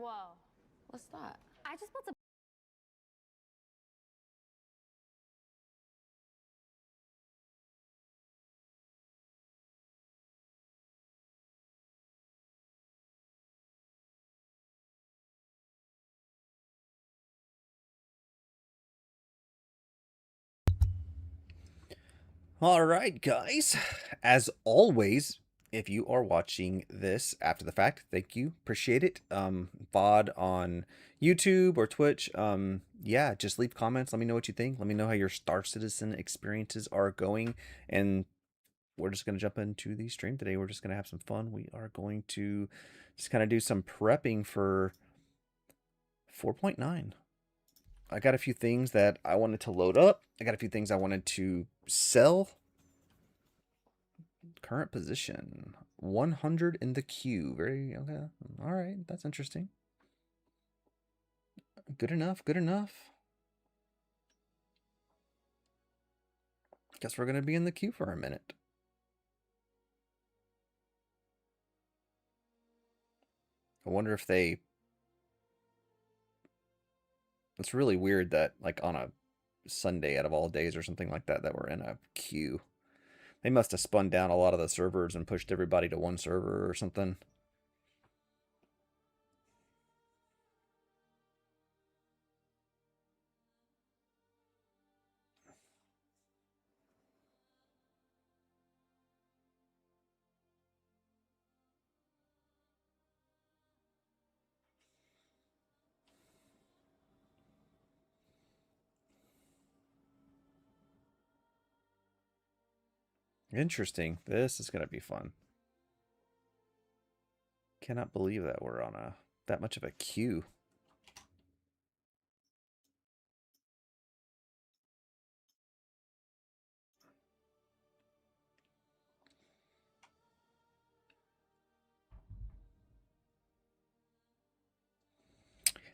Whoa. What's that? I just built a All right, guys. As always, if you are watching this after the fact, thank you. Appreciate it. VOD on YouTube or Twitch. Yeah, just leave comments. Let me know what you think. Let me know how your Star Citizen experiences are going. And we're just going to jump into the stream today. We're just going to have some fun. We are going to just kind of do some prepping for 4.9. I got a few things that I wanted to load up. I got a few things I wanted to sell. Current position 100 in the queue. Very okay. All right, that's interesting. Good enough. Good enough. Guess we're gonna be in the queue for a minute. I wonder if they. It's really weird that like on a Sunday out of all days or something like that that we're in a queue. They must have spun down a lot of the servers and pushed everybody to one server or something. Interesting. This is gonna be fun. Cannot believe that we're on that much of a queue.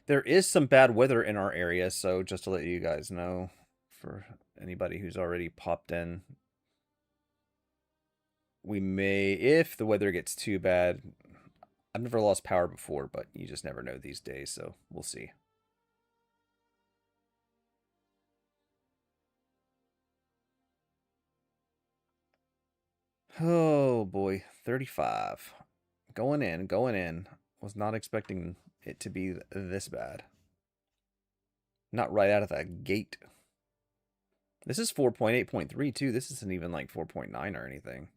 There is some bad weather in our area, so just to let you guys know, for anybody who's already popped in, we may, if the weather gets too bad, I've never lost power before, but you just never know these days, so we'll see. Oh boy, 35. Going in, going in. Was not expecting it to be this bad. Not right out of the gate. This is 4.8.3 too. This isn't even like 4.9 or anything.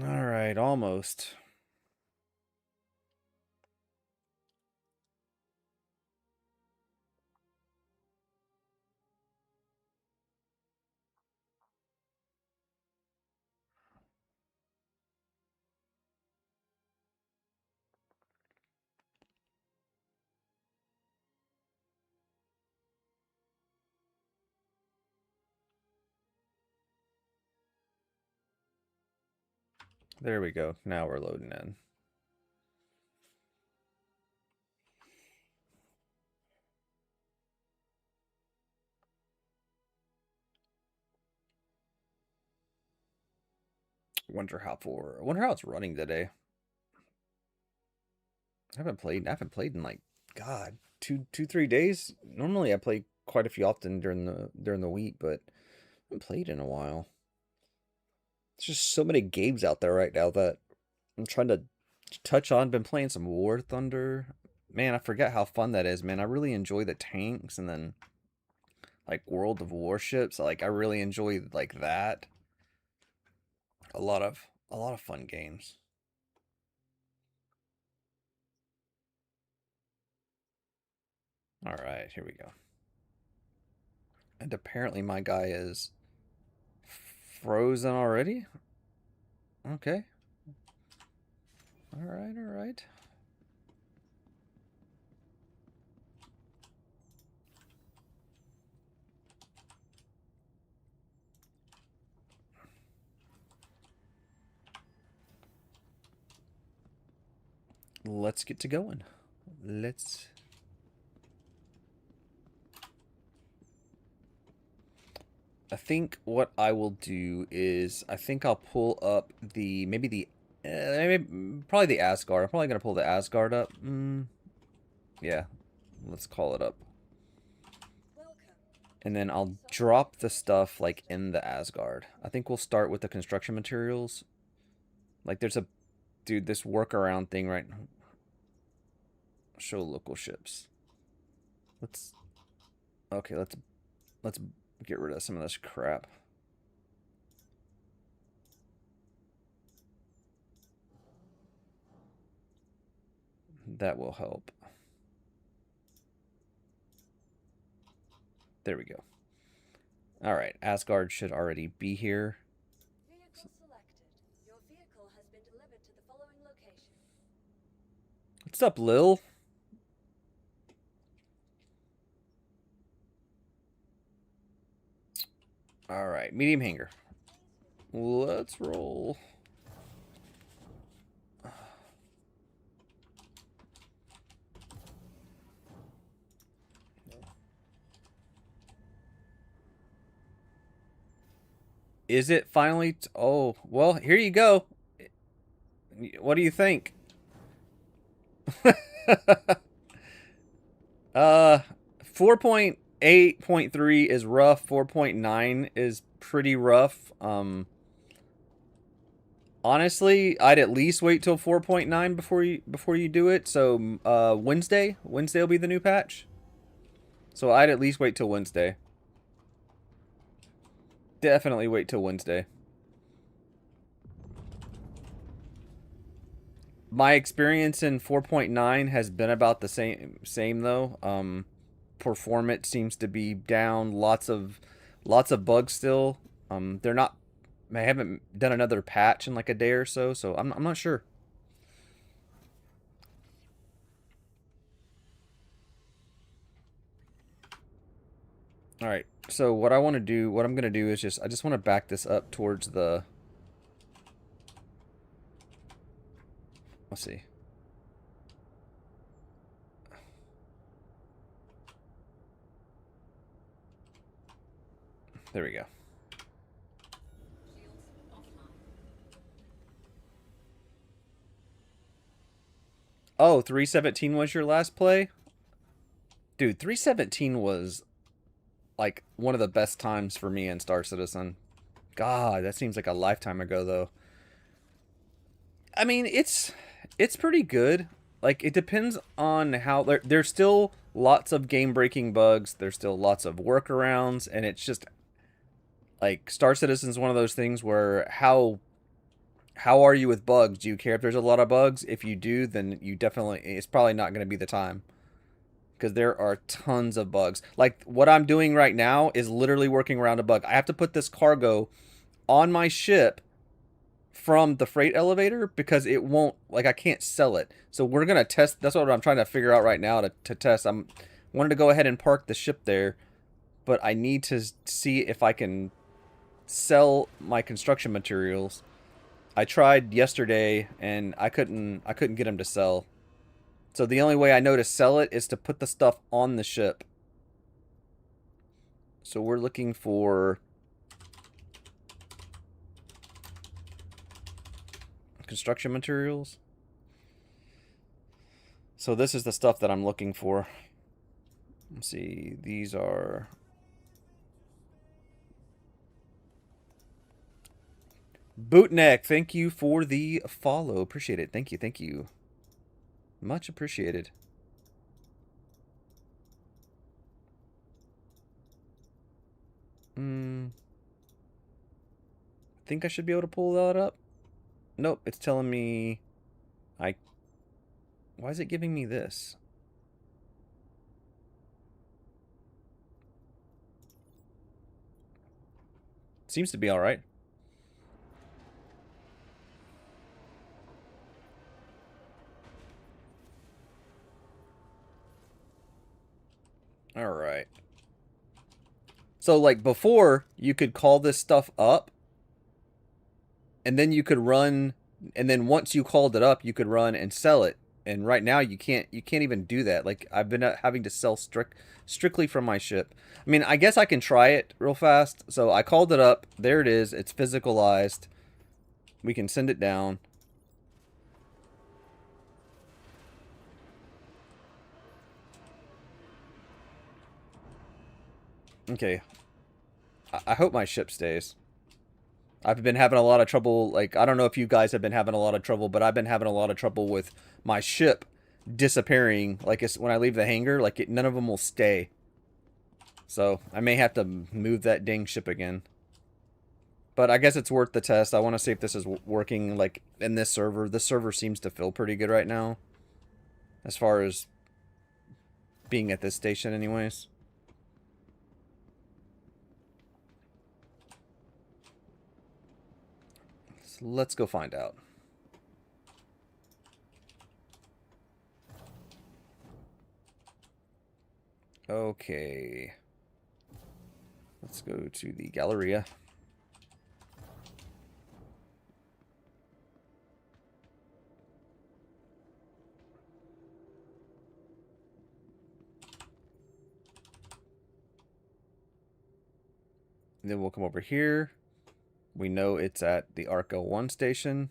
All right, almost. There we go. Now we're loading in. Wonder how it's running today. I haven't played in like God, 3 days. Normally I play quite a few often during the week, but I haven't played in a while. There's just so many games out there right now that I'm trying to touch on. Been playing some War Thunder. Man, I forget how fun that is, man. I really enjoy the tanks, and then like World of Warships. Like I really enjoy like that. A lot of fun games. All right, here we go. And apparently my guy is frozen already. Okay. All right, all right. let's get to going. Let's... I think what I will do is I think I'll pull up the probably the Asgard. I'm probably gonna pull the Asgard up. Yeah, let's call it up. And then I'll drop the stuff like in the Asgard. I think we'll start with the construction materials. Like there's a this workaround thing right now. Show local ships. Let's get rid of some of this crap. That will help. There we go. All right, Asgard should already be here. Vehicle selected. Your vehicle has been delivered to the following location. What's up, Lil? All right, medium hanger. Let's roll. Is it finally? Oh, well, here you go. What do you think? 4.8.3 is rough. 4.9 is pretty rough. Honestly, I'd at least wait till 4.9 before you do it. So Wednesday will be the new patch. So I'd at least wait till Wednesday. Definitely wait till Wednesday. My experience in 4.9 has been about the same though. Performance seems to be down. Lots of bugs still. They're not. I haven't done another patch in like a day or so, so I'm not sure. All right. So what I'm gonna do is I just want to back this up towards the. Let's see. There we go. Oh, 317 was your last play? Dude, 317 was like one of the best times for me in Star Citizen. God, that seems like a lifetime ago though. I mean, it's pretty good. Like it depends on how there's still lots of game-breaking bugs, there's still lots of workarounds, and it's just like Star Citizen's one of those things where how are you with bugs? Do you care if there's a lot of bugs? If you do, then it's probably not going to be the time. Because there are tons of bugs. Like, what I'm doing right now is literally working around a bug. I have to put this cargo on my ship from the freight elevator because it won't, like, I can't sell it. So we're going to test, that's what I'm trying to figure out right now to test. I'm wanted to go ahead and park the ship there, but I need to see if I can sell my construction materials. I tried yesterday and I couldn't get them to sell. So the only way I know to sell it is to put the stuff on the ship. So we're looking for construction materials. So this is the stuff that I'm looking for. Let's see, these are Bootneck, thank you for the follow. Appreciate it. Thank you. Much appreciated. I think I should be able to pull that up. Nope, it's telling me why is it giving me this? Seems to be all right. All right. So like before, you could call this stuff up and then you could run, and then once you called it up, you could run and sell it And right now you can't even do that. Like I've been having to sell strictly from my ship. I mean, I guess I can try it real fast. So I called it up. There it is. It's physicalized. We can send it down. Okay. I hope my ship stays. I've been having a lot of trouble. Like, I don't know if you guys have been having a lot of trouble, but I've been having a lot of trouble with my ship disappearing. Like, it's, when I leave the hangar, like, none of them will stay. So, I may have to move that dang ship again. But I guess it's worth the test. I want to see if this is working, like, in this server. This server seems to feel pretty good right now. As far as being at this station anyways. So let's go find out. Okay. Let's go to the Galleria. And then we'll come over here. We know it's at the Arc L1 station.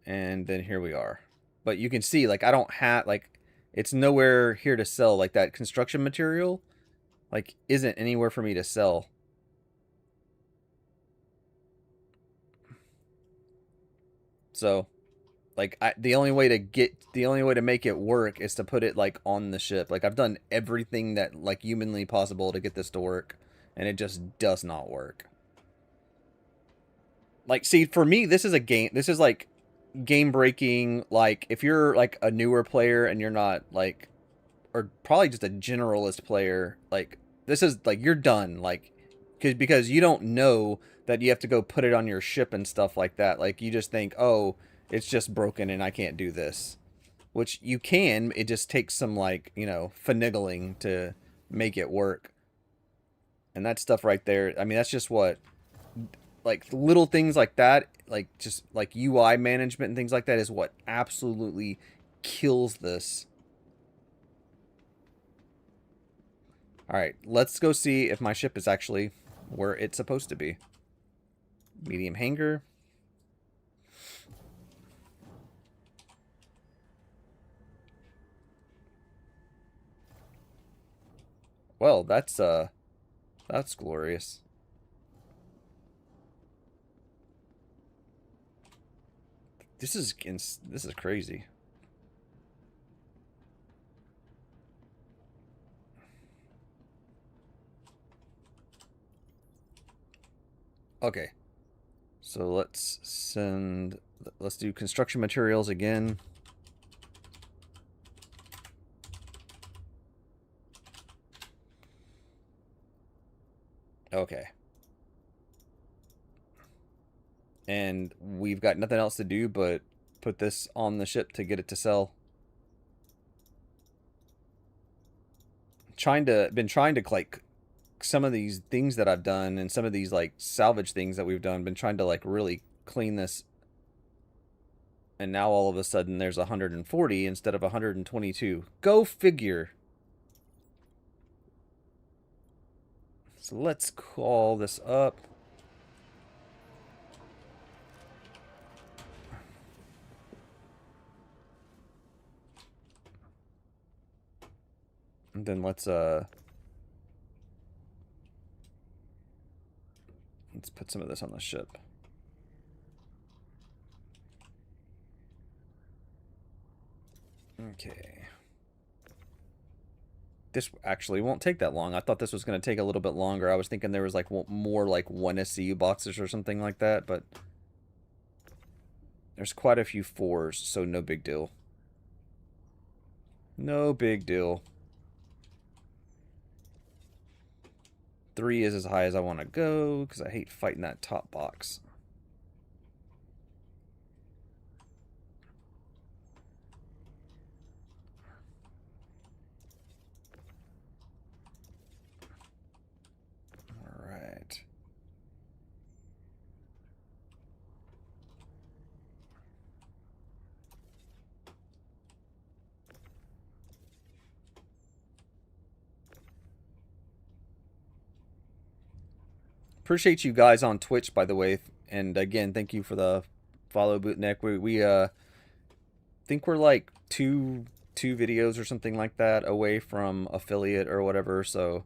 And then here we are. But you can see, like, I don't have, like, it's nowhere here to sell. Like, that construction material, like, isn't anywhere for me to sell. So, like, the only way to make it work is to put it, like, on the ship. Like, I've done everything that, like, humanly possible to get this to work. And it just does not work. Like, see, for me, this is a game. This is, like, game breaking. Like, if you're, like, a newer player and you're not, like, or probably just a generalist player, like, this is, like, you're done. Like, because you don't know that you have to go put it on your ship and stuff like that. Like, you just think, oh, it's just broken and I can't do this. Which you can. It just takes some, like, you know, finagling to make it work. And that stuff right there, I mean, that's just what, like, little things like that, like, just, like, UI management and things like that is what absolutely kills this. Alright, let's go see if my ship is actually where it's supposed to be. Medium hangar. Well, that's glorious. This is crazy. Okay. So let's do construction materials again. Okay. And we've got nothing else to do but put this on the ship to get it to sell. Been trying to like some of these things that I've done and some of these like salvage things that we've done, been trying to like really clean this. And now all of a sudden there's 140 instead of 122. Go figure. So let's call this up. And then let's put some of this on the ship. Okay. This actually won't take that long. I thought this was going to take a little bit longer. I was thinking there was like more like 1 SCU boxes or something like that, but there's quite a few 4s, so no big deal. No big deal. 3 is as high as I want to go because I hate fighting that top box. All right. appreciate you guys on Twitch, by the way. And again, thank you for the follow, Bootneck. We think we're like two videos or something like that away from affiliate or whatever. So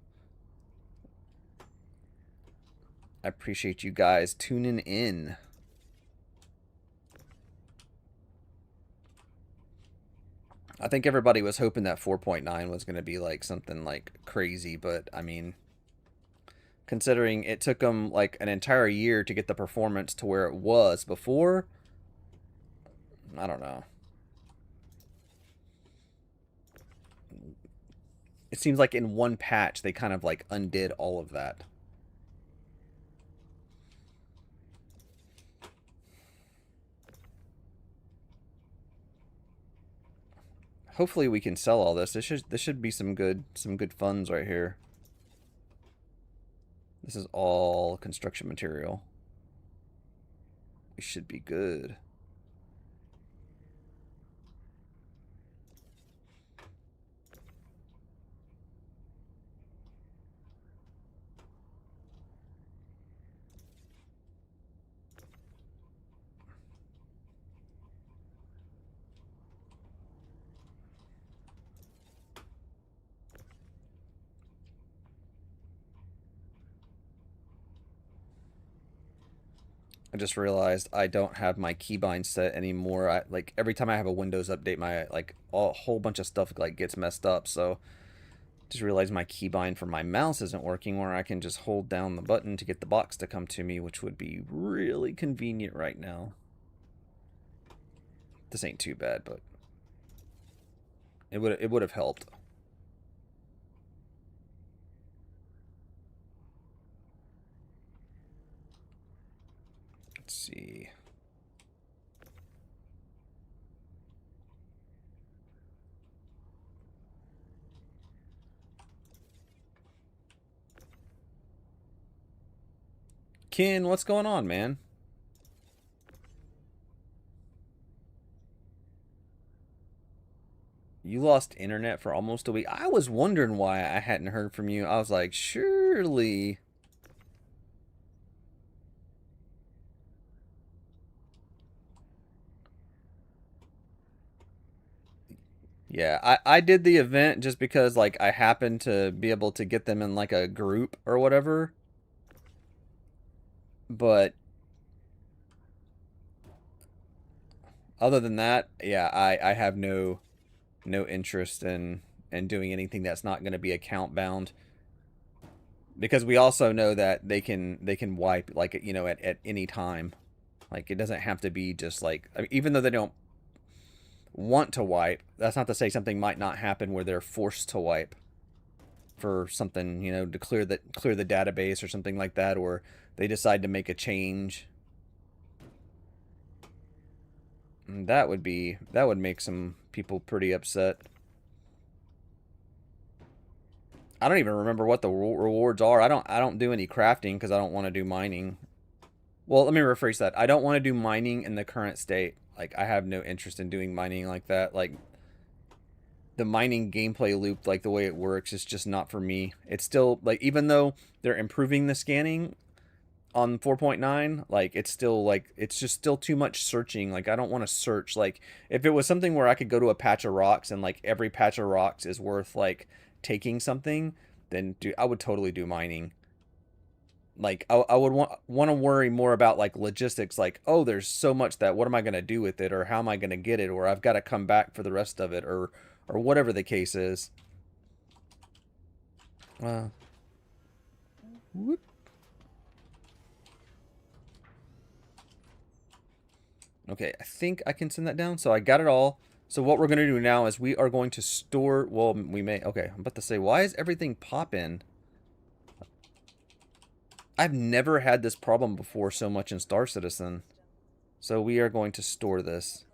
I appreciate you guys tuning in. I think everybody was hoping that 4.9 was going to be like something like crazy, but I mean, considering it took them like an entire year to get the performance to where it was before, I don't know. It seems like in one patch they kind of like undid all of that. Hopefully we can sell all this. This should be some good funds right here. This is all construction material. We should be good. I just realized I don't have my keybind set anymore. I like every time I have a Windows update, my like a whole bunch of stuff like gets messed up. So just realized my keybind for my mouse isn't working, where I can just hold down the button to get the box to come to me, which would be really convenient right now. This ain't too bad, but it would have helped. Let's see. Ken, what's going on, man? You lost internet for almost a week. I was wondering why I hadn't heard from you. I was like, surely. Yeah, I did the event just because like I happened to be able to get them in like a group or whatever. But other than that, yeah, I have no interest in doing anything that's not going to be account bound, because we also know that they can wipe like, you know, at any time. Like it doesn't have to be just like, I mean, even though they don't want to wipe, that's not to say something might not happen where they're forced to wipe for something, you know, to clear the database or something like that, or they decide to make a change. And that would make some people pretty upset. I don't even remember what the rewards are. I don't do any crafting because I don't want to do mining. Well, let me rephrase that. I don't want to do mining in the current state. Like, I have no interest in doing mining like that. Like, the mining gameplay loop, like the way it works, is just not for me. It's still, like, even though they're improving the scanning on 4.9, like, it's still, like, it's just still too much searching. Like, I don't want to search. Like, if it was something where I could go to a patch of rocks and, like, every patch of rocks is worth, like, taking something, then I would totally do mining. Like, I would want to worry more about like logistics, like, oh, there's so much that, what am I going to do with it, or how am I going to get it, or I've got to come back for the rest of it, or whatever the case is. Whoop. Okay, I think I can send that down. So I got it all. So what we're going to do now is we are going to store, well, we may, okay, I'm about to say, why is everything popping? I've never had this problem before so much in Star Citizen. So we are going to store this.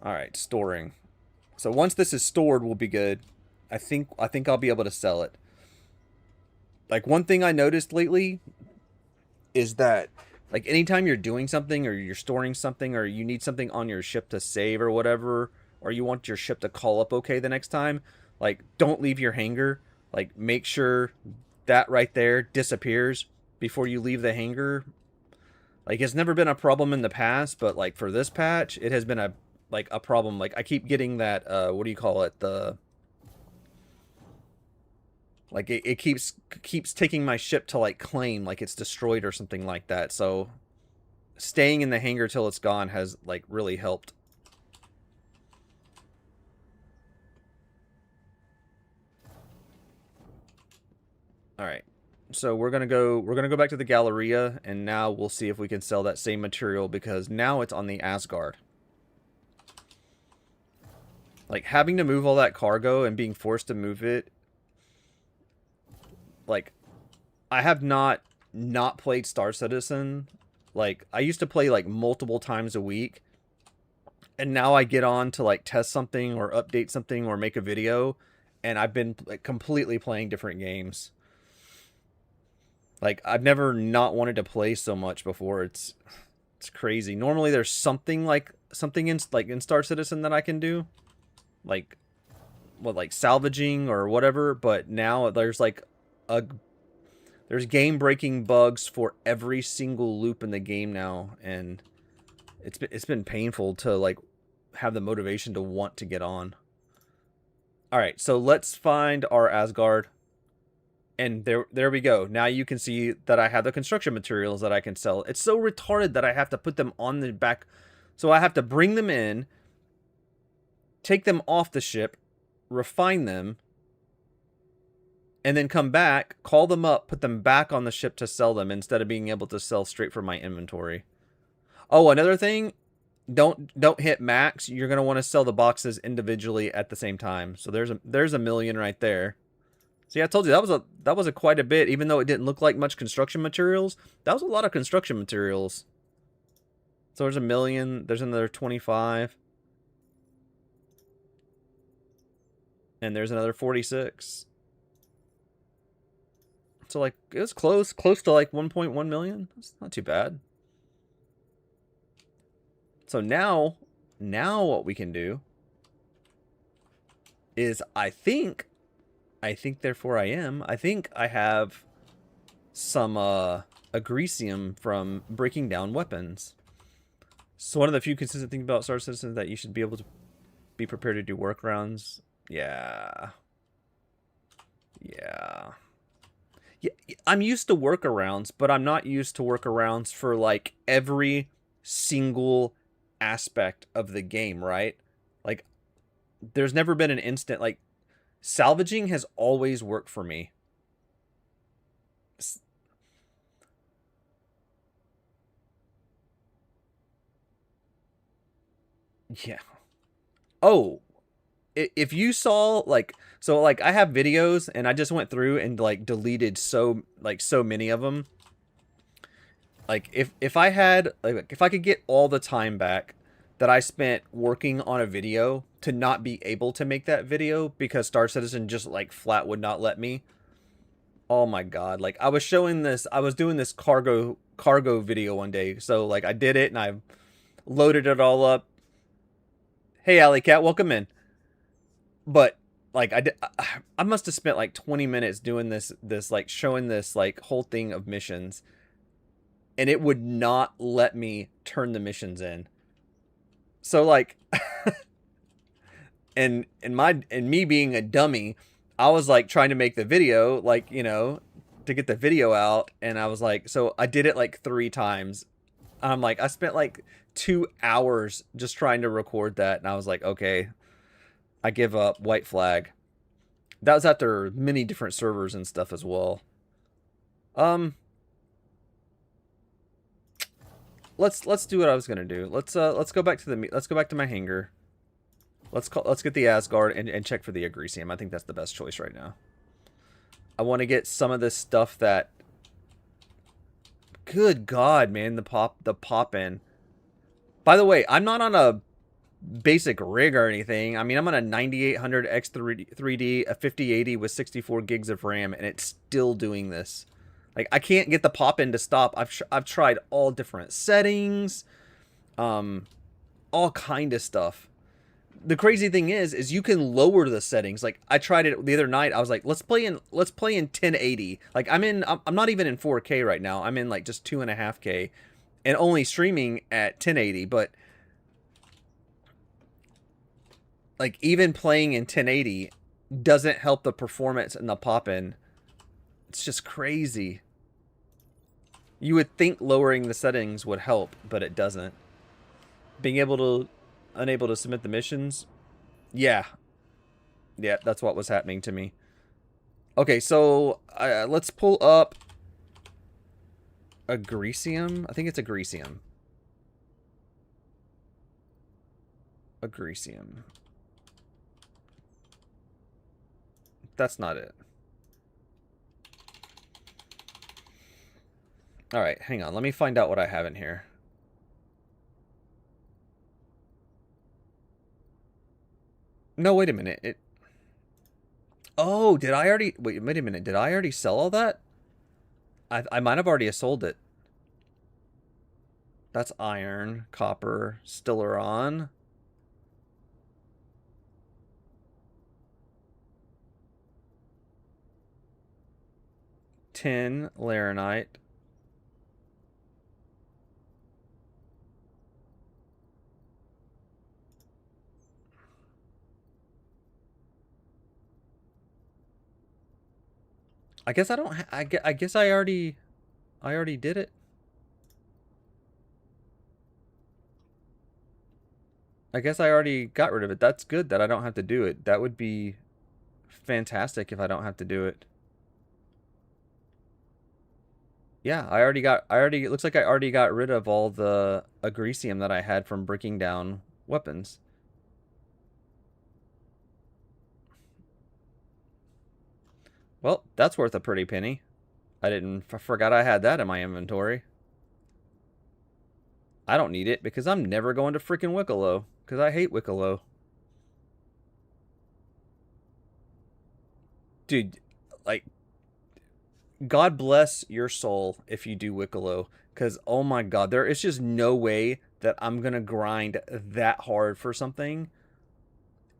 Alright, storing. So once this is stored, we'll be good. I think I'll be able to sell it. Like, one thing I noticed lately is that, like, anytime you're doing something, or you're storing something, or you need something on your ship to save or whatever, or you want your ship to call up okay the next time, like, don't leave your hangar. Like, make sure that right there disappears before you leave the hangar. Like, it's never been a problem in the past, but like for this patch, it has been a problem. Like, I keep getting that what do you call it? It keeps taking my ship to like claim like it's destroyed or something like that. So staying in the hangar till it's gone has like really helped. All right. So we're going to go back to the Galleria, and now we'll see if we can sell that same material, because now it's on the Asgard. Like, having to move all that cargo and being forced to move it, like, I have not played Star Citizen. Like, I used to play like multiple times a week, and now I get on to like test something or update something or make a video, and I've been like completely playing different games. Like, I've never not wanted to play so much before. It's crazy. Normally there's something in Star Citizen that I can do, like salvaging or whatever, but now there's like there's game-breaking bugs for every single loop in the game now, and it's been painful to like have the motivation to want to get on. All right, so let's find our Asgard. And there we go. Now you can see that I have the construction materials that I can sell. It's so retarded that I have to put them on the back. So I have to bring them in, take them off the ship, refine them, and then come back, call them up, put them back on the ship to sell them, instead of being able to sell straight from my inventory. Oh, another thing, don't hit max. You're going to want to sell the boxes individually at the same time. So there's a million right there. See, I told you that was a quite a bit, even though it didn't look like much construction materials. That was a lot of construction materials. So there's a million. There's another 25. And there's another 46. So like, it was close to like 1.1 million. That's not too bad. So now what we can do is, I think therefore I think I have some agresium from breaking down weapons. So one of the few consistent things about Star Citizen is that you should be able to be prepared to do workarounds. Yeah, I'm used to workarounds, but I'm not used to workarounds for like every single aspect of the game, right? Like, there's never been an instant, like, salvaging has always worked for me. Yeah. Oh, if you saw, like, so like I have videos and I just went through and like deleted so many of them. Like, if I had, like, if I could get all the time back that I spent working on a video to not be able to make that video because Star Citizen just like flat would not let me. Oh my god, like, I was doing this cargo video one day. So like I did it and I loaded it all up. Hey Alley Cat, welcome in. But like I must have spent like 20 minutes doing this like showing this like whole thing of missions, and it would not let me turn the missions in. So like and me being a dummy, I was like trying to make the video, like, you know, to get the video out, and I was like, so I did it like 3 times. I'm like, I spent like 2 hours just trying to record that, and I was like, okay, I give up, white flag. That was after many different servers and stuff as well. Let's do what I was gonna do. Let's go back to my hangar. Let's get the Asgard and check for the agresium. I think that's the best choice right now. I want to get some of this stuff that, good god, man, the pop in. By the way, I'm not on a basic rig or anything. I mean, I'm on a 9800 X3D, a 5080 with 64 gigs of RAM, and it's still doing this. Like, I can't get the pop in to stop. I've tried all different settings, all kind of stuff. the crazy thing is you can lower the settings. Like I tried it the other night. I was like, let's play in 1080. Like I'm not even in 4K right now. I'm in like just 2.5K, and only streaming at 1080. But like even playing in 1080 doesn't help the performance and the pop-in. It's just crazy. You would think lowering the settings would help, but it doesn't. Being unable to submit the missions. Yeah, that's what was happening to me. Okay, so let's pull up Agresium. I think it's Agresium. Agresium. That's not it. All right, hang on. Let me find out what I have in here. No, wait a minute. Oh, did I already... Wait a minute. Did I already sell all that? I might have already sold it. That's iron, copper, Stellaron. Tin, Laranite. I guess I don't. I guess I already did it. I guess I already got rid of it. That's good that I don't have to do it. That would be fantastic if I don't have to do it. Yeah, it looks like I already got rid of all the Agresium that I had from breaking down weapons. Well, that's worth a pretty penny. I forgot I had that in my inventory. I don't need it because I'm never going to freaking Wicklow because I hate Wicklow. Dude, like, God bless your soul if you do Wicklow, because oh my god, there is just no way that I'm gonna grind that hard for something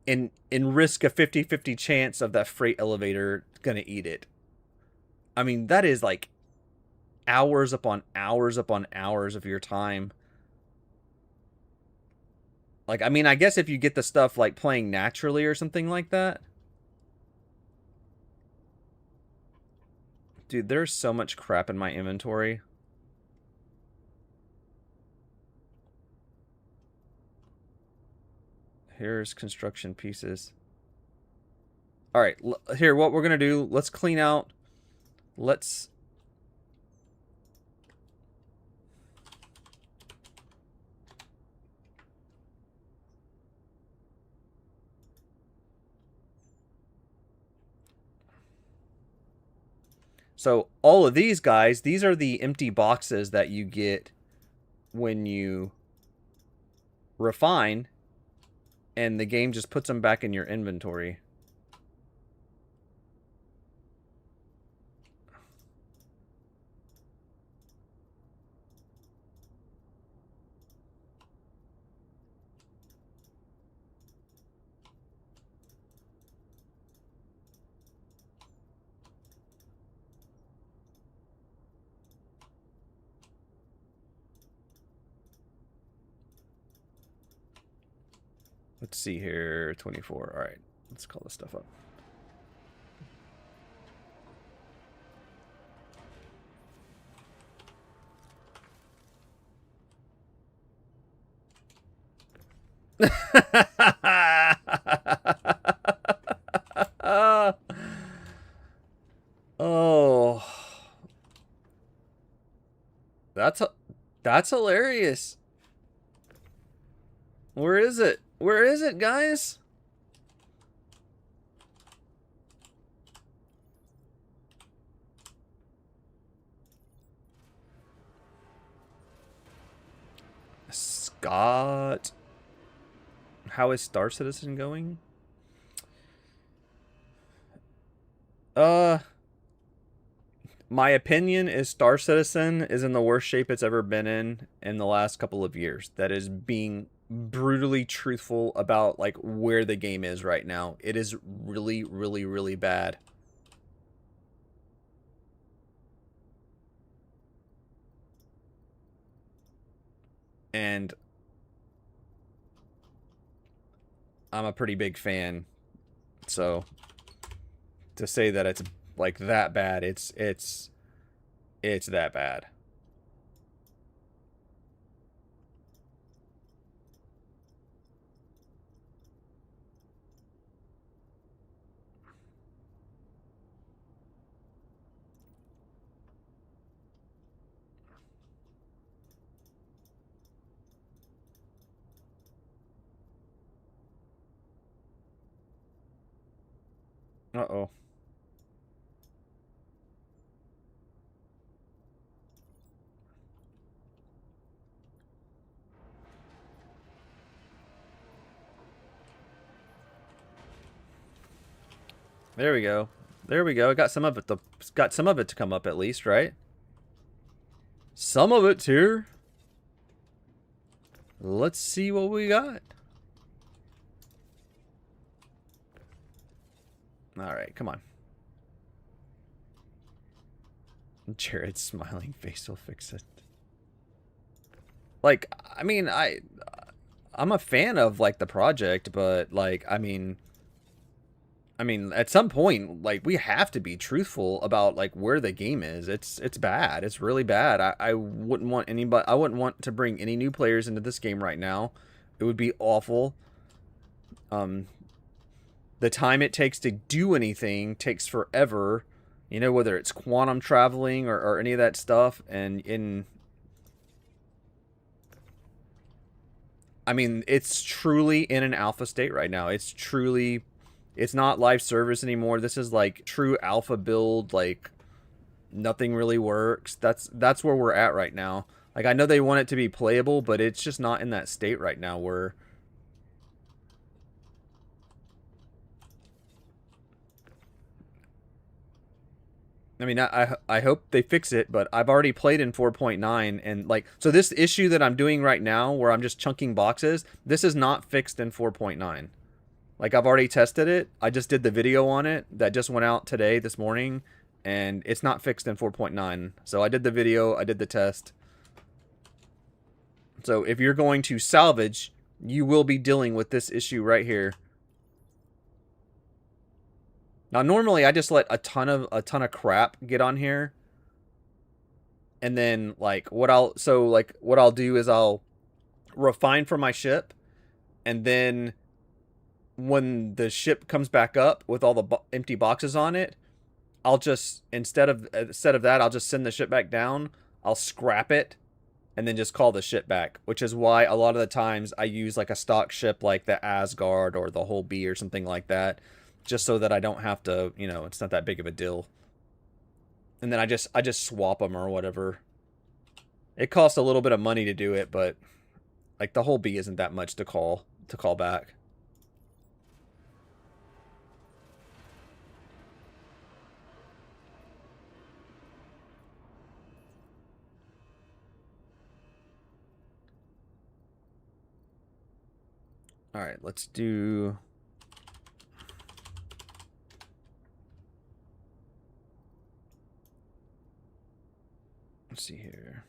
and risk a 50-50 chance of that freight elevator gonna eat it. I mean, that is like hours upon hours upon hours of your time. Like, I mean, I guess if you get the stuff like playing naturally or something like that. Dude, there's so much crap in my inventory. Here's construction pieces. All right, here, what we're going to do, let's clean out. Let's... So all of these guys, these are the empty boxes that you get when you refine, and the game just puts them back in your inventory. Let's see here, 24. All right, let's call this stuff up. Oh, that's hilarious. Where is it? Where is it, guys? Scott. How is Star Citizen going? My opinion is Star Citizen is in the worst shape it's ever been in the last couple of years. That is being brutally truthful about like where the game is right now. It is really, really, really bad. And I'm a pretty big fan. So to say that it's like that bad, it's that bad. Uh-oh. There we go. There we go. Got some of it to come up at least, right? Some of it's here. Let's see what we got. All right, come on. Jared's smiling face will fix it. Like, I mean, I'm a fan of like the project, but like, I mean, at some point, like we have to be truthful about like where the game is. It's bad. It's really bad. I wouldn't want anybody. I wouldn't want to bring any new players into this game right now. It would be awful. The time it takes to do anything takes forever. You know, whether it's quantum traveling or any of that stuff, and I mean, it's truly in an alpha state right now. It's not live service anymore. This is like true alpha build, like nothing really works. That's where we're at right now. Like I know they want it to be playable, but it's just not in that state right now where I mean, I hope they fix it, but I've already played in 4.9 and like so this issue that I'm doing right now where I'm just chunking boxes, this is not fixed in 4.9. Like I've already tested it. I just did the video on it that just went out today this morning and it's not fixed in 4.9. So I did the video, I did the test. So if you're going to salvage, you will be dealing with this issue right here. Now normally I just let a ton of crap get on here. And then like what I'll do is I'll refine for my ship, and then when the ship comes back up with all the empty boxes on it, I'll just instead of that I'll just send the ship back down. I'll scrap it and then just call the ship back, which is why a lot of the times I use like a stock ship like the Asgard or the Whole Bee or something like that, just so that I don't have to, you know, it's not that big of a deal. And then I just swap them or whatever. It costs a little bit of money to do it, but like the Whole Bee isn't that much to call back. All right, let's do. Let's see here.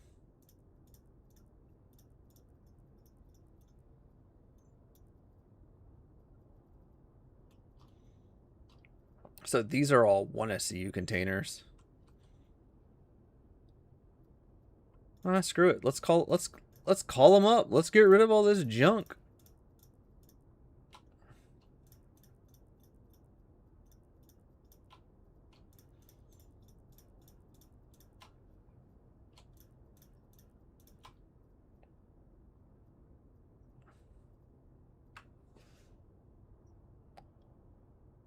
So these are all 1 SCU containers. Screw it. Let's call them up. Let's get rid of all this junk.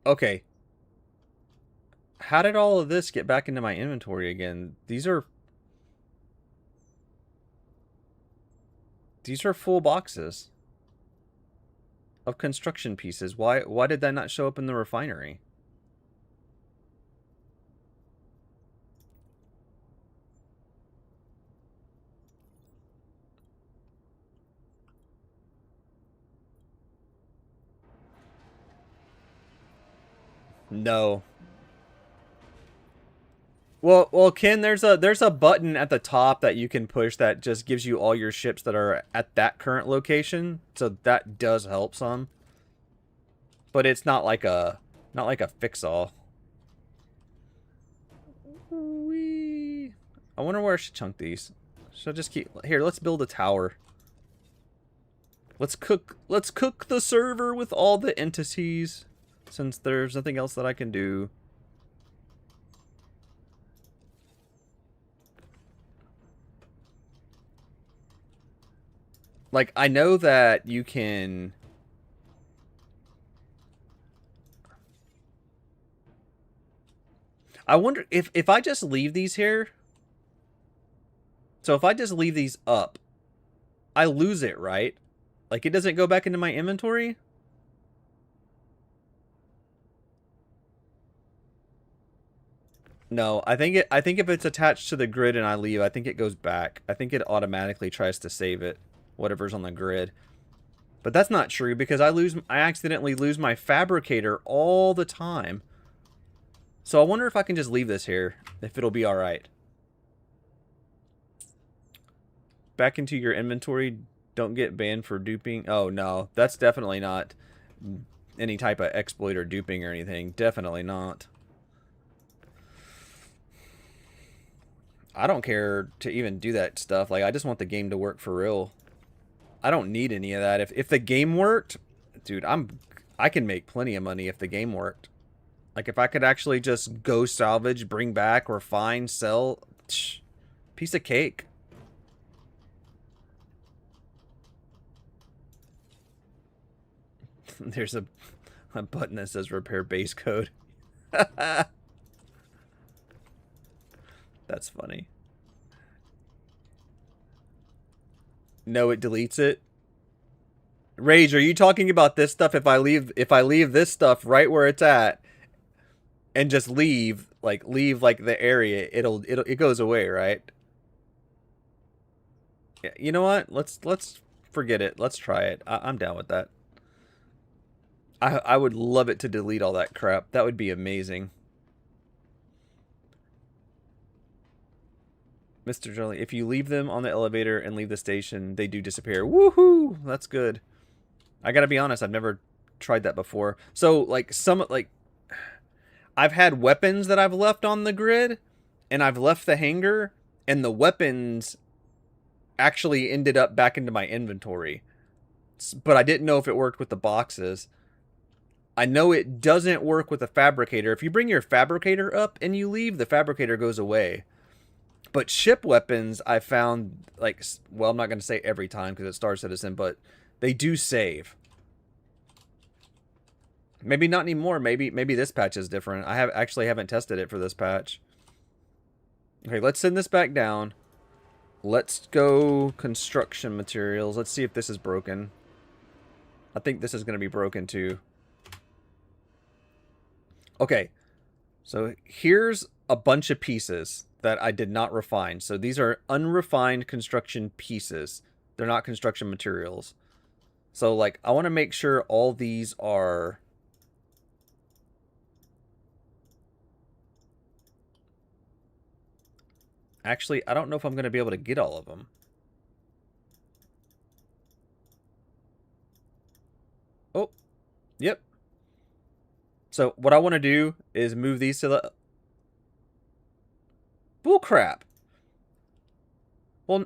Okay. How did all of this get back into my inventory again? These are full boxes of construction pieces. Why did that not show up in the refinery? No. Well, Ken, there's a button at the top that you can push that just gives you all your ships that are at that current location. So that does help some. But it's not like a fix-all. I wonder where I should chunk these. Should I just keep here? Let's build a tower. Let's cook the server with all the entities, since there's nothing else that I can do. Like, I know that you can... I wonder if I just leave these here... So if I just leave these up, I lose it, right? Like, it doesn't go back into my inventory? No, I think if it's attached to the grid and I leave, I think it goes back. I think it automatically tries to save it, whatever's on the grid. But that's not true because I accidentally lose my fabricator all the time. So I wonder if I can just leave this here, if it'll be all right. Back into your inventory. Don't get banned for duping. Oh no, that's definitely not any type of exploit or duping or anything. Definitely not. I don't care to even do that stuff. Like, I just want the game to work for real. I don't need any of that. If the game worked, dude, I can make plenty of money if the game worked. Like, if I could actually just go salvage, bring back, refine, sell, piece of cake. There's a button that says repair base code. That's funny. No, it deletes it. Rage, are you talking about this stuff? If I leave this stuff right where it's at and just leave like the area, it goes away, right? Yeah, you know what? Let's forget it. Let's try it. I'm down with that. I would love it to delete all that crap. That would be amazing. Mr. Jolly, if you leave them on the elevator and leave the station, they do disappear. Woohoo! That's good. I gotta be honest, I've never tried that before. So, like, I've had weapons that I've left on the grid, and I've left the hangar, and the weapons actually ended up back into my inventory. But I didn't know if it worked with the boxes. I know it doesn't work with the fabricator. If you bring your fabricator up and you leave, the fabricator goes away. But ship weapons, I found, like, well, I'm not going to say every time because it's Star Citizen, but they do save. Maybe not anymore. Maybe this patch is different. I actually haven't tested it for this patch. Okay, let's send this back down. Let's go construction materials. Let's see if this is broken. I think this is going to be broken too. Okay, so here's a bunch of pieces that I did not refine. So these are unrefined construction pieces. They're not construction materials. So, like, I want to make sure all these are... Actually, I don't know if I'm going to be able to get all of them. Oh, yep. So what I want to do is move these to the... Bullcrap. Well,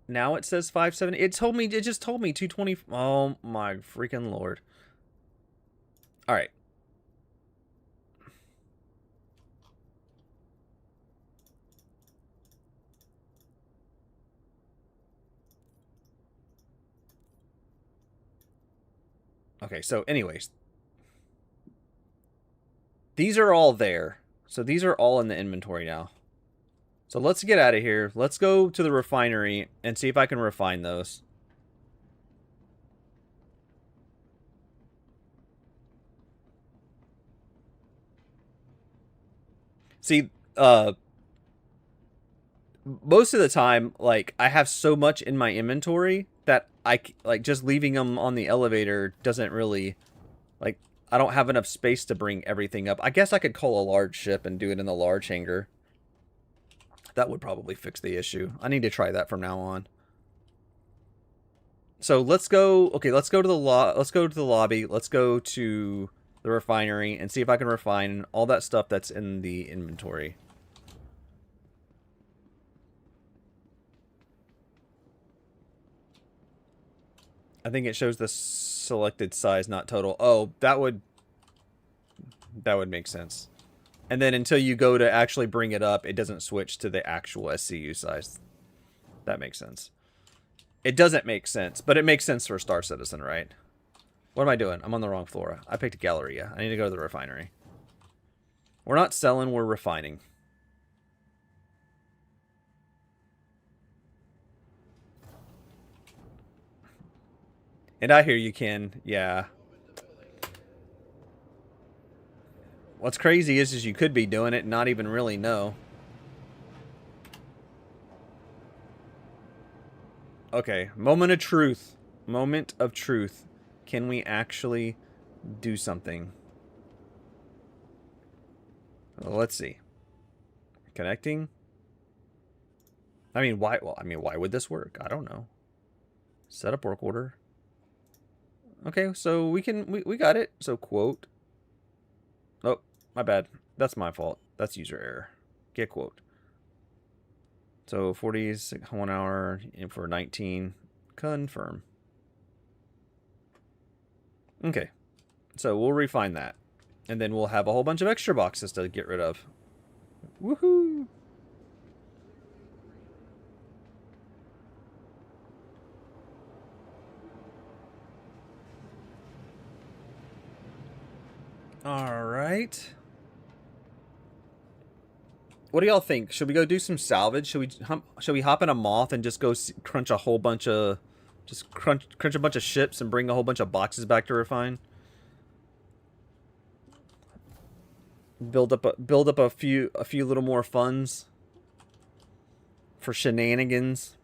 now it says 570. It just told me 220. Oh my freaking lord. All right. Okay, so anyways. These are all there. So these are all in the inventory now. So let's get out of here. Let's go to the refinery and see if I can refine those. See, most of the time, like, I have so much in my inventory that like, just leaving them on the elevator doesn't really, like, I don't have enough space to bring everything up. I guess I could call a large ship and do it in the large hangar. That would probably fix the issue. I need to try that from now on. So let's go. Okay, let's go to the lobby. Let's go to the refinery and see if I can refine all that stuff that's in the inventory. I think it shows the selected size, not total. Oh, that would make sense. And then until you go to actually bring it up, it doesn't switch to the actual SCU size. That makes sense. It doesn't make sense, but it makes sense for a Star Citizen, right? What am I doing? I'm on the wrong floor. I picked a Galleria. I need to go to the refinery. We're not selling, we're refining. And I hear you, Ken. Yeah. What's crazy is you could be doing it and not even really know. Okay, moment of truth. Moment of truth. Can we actually do something? Well, let's see. Connecting. I mean, why? Well, I mean, why would this work? I don't know. Set up work order. Okay, so we got it. So quote. Oh, my bad. That's my fault. That's user error. Get quote. So 40 is 1 hour for 19. Confirm. Okay. So we'll refine that. And then we'll have a whole bunch of extra boxes to get rid of. Woohoo! Alright. What do y'all think? Should we go do some salvage? Should we hop in a moth and just go crunch a whole bunch of... Just crunch a bunch of ships and bring a whole bunch of boxes back to refine? Build up a few little more funds for shenanigans.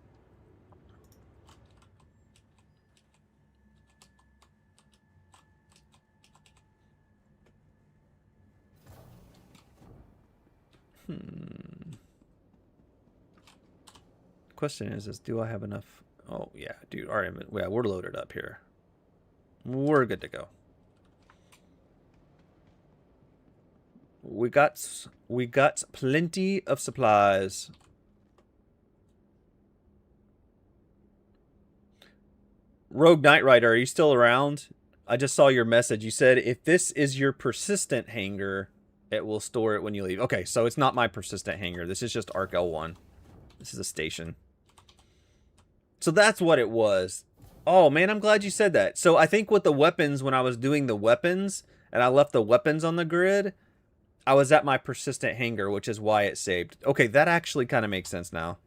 Question is do I have enough? Oh yeah, dude. All right, yeah, we're loaded up here. We're good to go. We got plenty of supplies. Rogue Knight Rider, are you still around? I just saw your message. You said if this is your persistent hangar, it will store it when you leave. Okay, so it's not my persistent hangar. This is just Arc L1. This is a station. So that's what it was. Oh, man, I'm glad you said that. So I think with the weapons, when I was doing the weapons, and I left the weapons on the grid, I was at my persistent hangar, which is why it saved. Okay, that actually kind of makes sense now.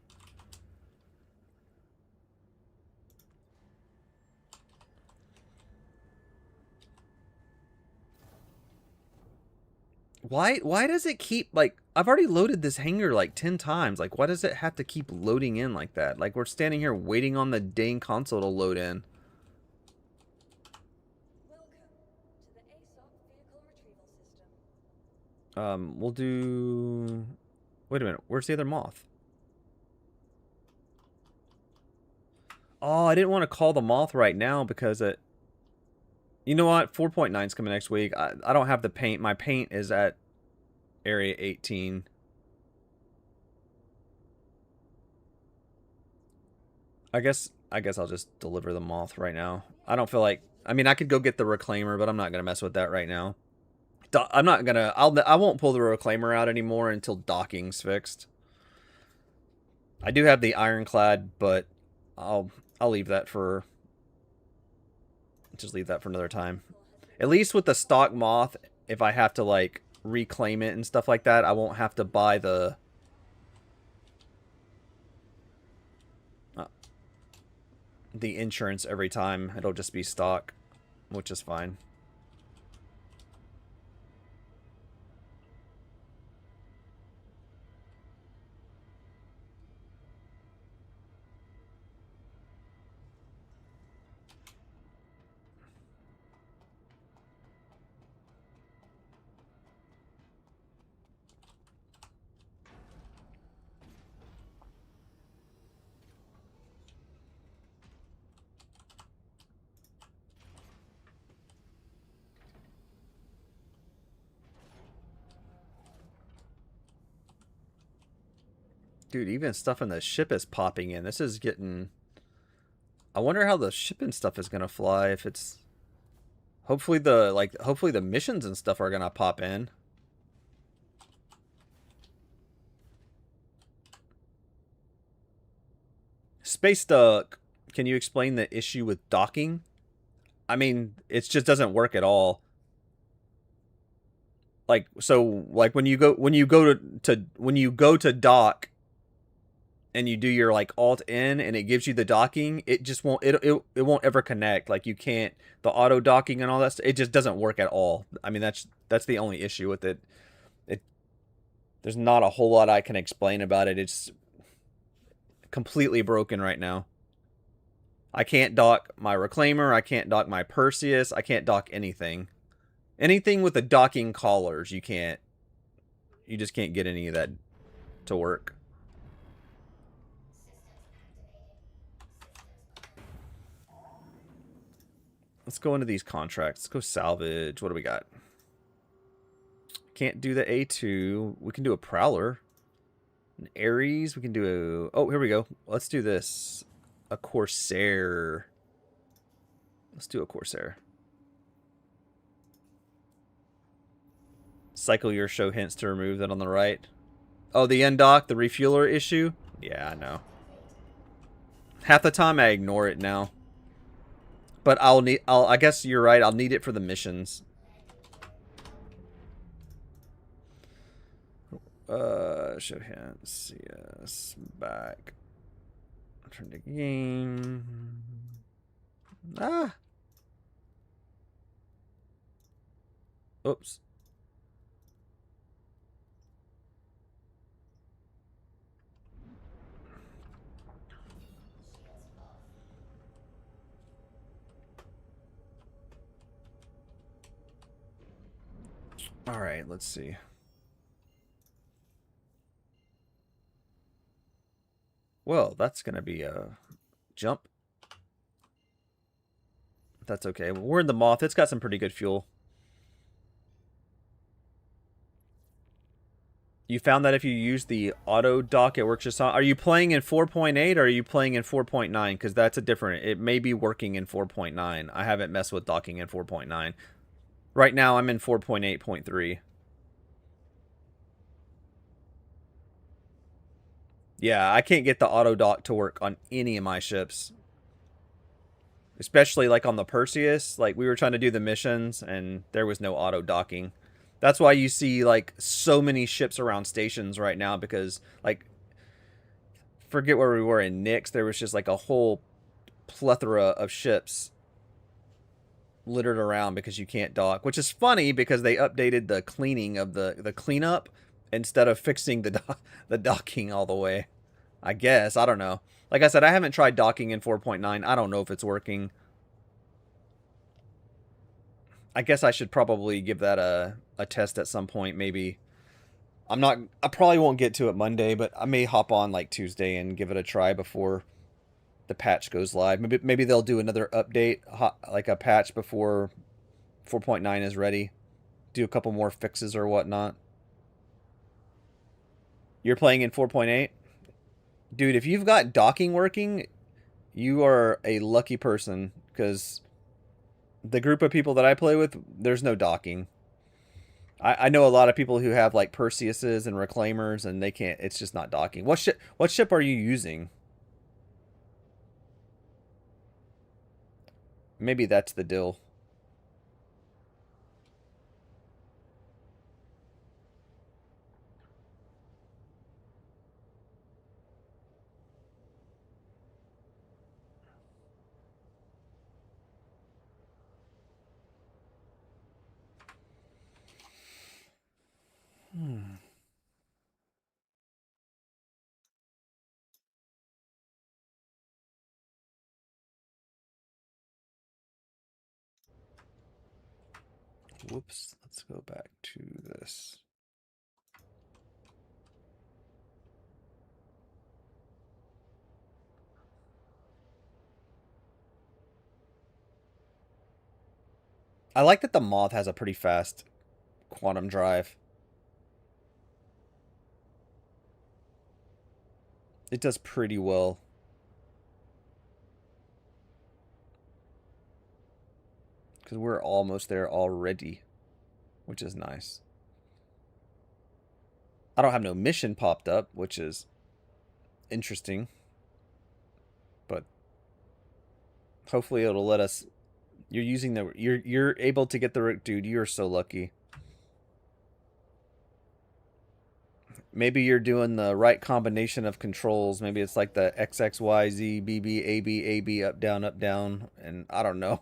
Why does it keep, like, I've already loaded this hangar like 10 times. Like, why does it have to keep loading in like that? Like, we're standing here waiting on the dang console to load in. Welcome to the ASOC vehicle retrieval system. We'll do... Wait a minute, where's the other moth? Oh, I didn't want to call the moth right now because it... You know what? 4.9 is coming next week. I don't have the paint. My paint is at Area 18. I guess I'll just deliver the moth right now. I don't feel like... I mean, I could go get the reclaimer, but I'm not going to mess with that right now. I'm not going to... I won't pull the reclaimer out anymore until docking's fixed. I do have the ironclad, but I'll leave that for... Just leave that for another time. At least with the stock moth, if I have to, like, reclaim it and stuff like that, I won't have to buy the... the insurance every time. It'll just be stock, which is fine. Dude, even stuff in the ship is popping in. This is getting... I wonder how the shipping stuff is gonna fly if it's... Hopefully the missions and stuff are gonna pop in. Space Duck, can you explain the issue with docking? I mean, it just doesn't work at all. Like, so like when you go to dock and you do your like alt N and it gives you the docking, it just won't it won't ever connect. Like you can't, the auto docking and all that stuff, it just doesn't work at all. I mean, that's the only issue with it. There's not a whole lot I can explain about it. It's completely broken right now. I can't dock my Reclaimer, I can't dock my Perseus, I can't dock anything. Anything with the docking collars, you just can't get any of that to work. Let's go into these contracts. Let's go salvage. What do we got? Can't do the A2. We can do a Prowler. An Ares. We can do a... Oh, here we go. Let's do this. A Corsair. Let's do a Corsair. Cycle your show hints to remove that on the right. Oh, the undock, the refueler issue? Yeah, I know. Half the time I ignore it now. But I guess you're right, I'll need it for the missions. Show hints, yes, back. Turn to game. Ah! Oops. Alright, let's see. Well, that's going to be a jump. That's okay. We're in the Moth. It's got some pretty good fuel. You found that if you use the auto dock, it works just on... Are you playing in 4.8 or are you playing in 4.9? Because that's a different... It may be working in 4.9. I haven't messed with docking in 4.9. Right now, I'm in 4.8.3. Yeah, I can't get the auto dock to work on any of my ships. Especially like on the Perseus. Like we were trying to do the missions and there was no auto docking. That's why you see like so many ships around stations right now because like forget where we were in Nyx, there was just like a whole plethora of ships littered around because you can't dock, which is funny because they updated the cleaning of the cleanup instead of fixing the docking all the way. I guess. I don't know. Like I said, I haven't tried docking in 4.9. I don't know if it's working. I guess I should probably give that a test at some point, maybe. I probably won't get to it Monday, but I may hop on like Tuesday and give it a try before the patch goes live. Maybe they'll do another update, like a patch before 4.9 is ready. Do a couple more fixes or whatnot. You're playing in 4.8? Dude, if you've got docking working, you are a lucky person, because the group of people that I play with, there's no docking. I know a lot of people who have like Perseuses and Reclaimers, and they can't. It's just not docking. What ship are you using? Maybe that's the deal. Whoops, let's go back to this. I like that the Moth has a pretty fast quantum drive. It does pretty well. Because we're almost there already, which is nice. I don't have no mission popped up, which is interesting. But hopefully it'll let us. You're using the. You're able to get the. Dude, you are so lucky. Maybe you're doing the right combination of controls. Maybe it's like the XXYZ, BB, AB, AB, up, down, and I don't know.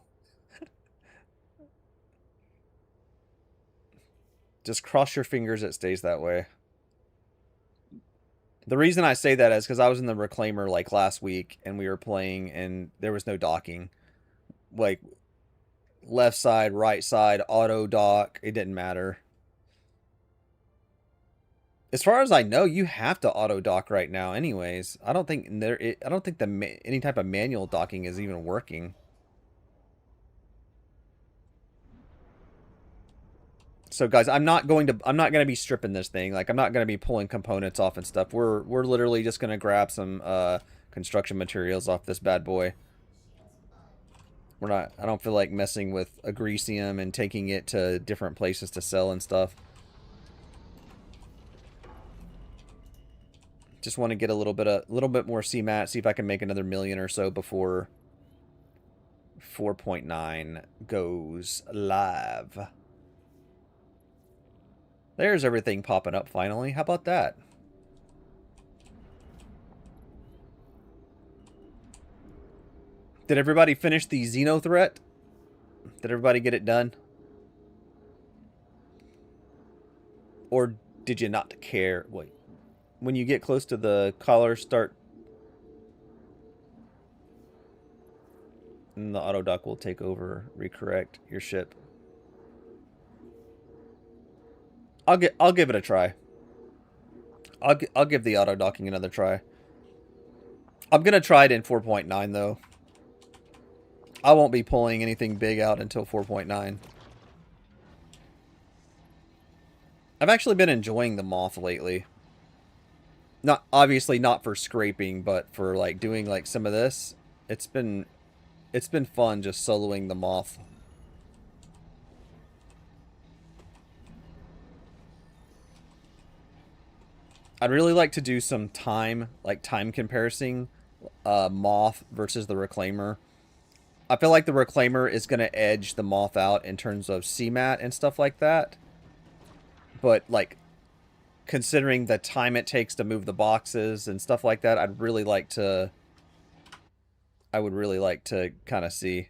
Just cross your fingers it stays that way. The reason I say that is because I was in the Reclaimer like last week and we were playing and there was no docking. Like left side, right side, auto dock, it didn't matter. As far as I know, you have to auto dock right now anyways. I don't think any type of manual docking is even working. So guys, I'm not going to be stripping this thing. Like I'm not going to be pulling components off and stuff. We're literally just going to grab some construction materials off this bad boy. I don't feel like messing with agresium and taking it to different places to sell and stuff. Just want to get a little bit more CMAT, see if I can make another million or so before 4.9 goes live. There's everything popping up finally. How about that? Did everybody finish the Xeno threat? Did everybody get it done? Or did you not care? Wait. When you get close to the collar, start... And the auto dock will take over, recorrect your ship. I'll give it a try. I'll give the auto docking another try. I'm gonna try it in 4.9 though. I won't be pulling anything big out until 4.9. I've actually been enjoying the moth lately. Not obviously not for scraping, but for like doing like some of this. It's been fun just soloing the moth. I'd really like to do some time comparison, moth versus the Reclaimer. I feel like the Reclaimer is going to edge the moth out in terms of CMAT and stuff like that. But like, considering the time it takes to move the boxes and stuff like that, I would really like to kind of see.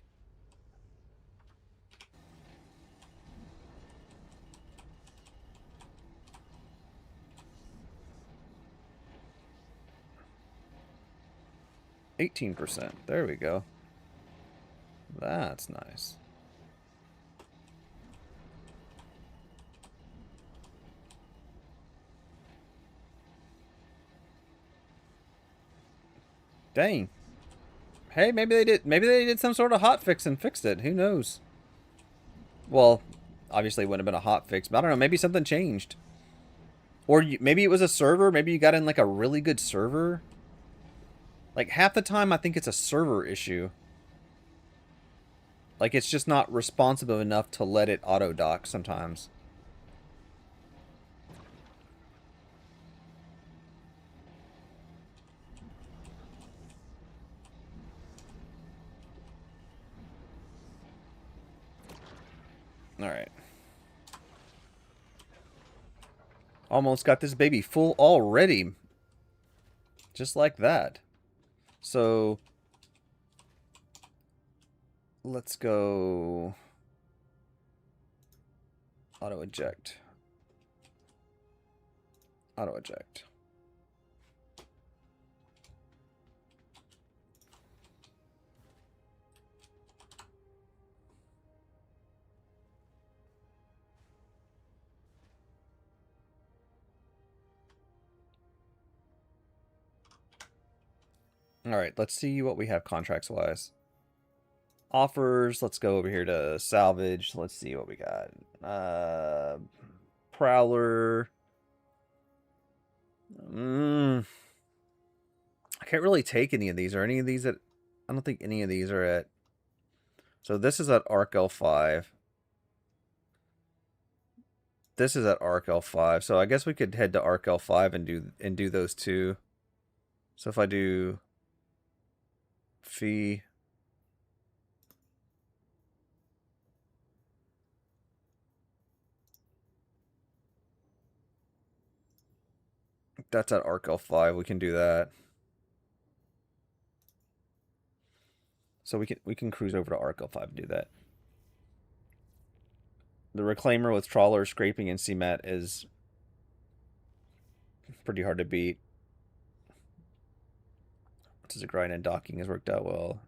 %. There we go. That's nice. Dang. Hey, maybe they did some sort of hot fix and fixed it. Who knows? Well, obviously it wouldn't have been a hot fix, but I don't know, maybe something changed. Or maybe it was a server, maybe you got in like a really good server. Like half the time I think it's a server issue. Like it's just not responsive enough to let it auto dock sometimes. Alright. Almost got this baby full already. Just like that. So... let's go... auto eject. Auto eject. Alright, let's see what we have contracts-wise. Offers, let's go over here to Salvage. Let's see what we got. Prowler. can't really take any of these. Are any of these at... I don't think any of these are at... So this is at Arc L5. This is at Arc L5. So I guess we could head to Arc L5 and do those two. So if I do Phi... That's at Arc L5. We can do that. So we can cruise over to Arc L5 and do that. The Reclaimer with Trawler, Scraping, and CMAT is pretty hard to beat. Does a grind and docking has worked out well.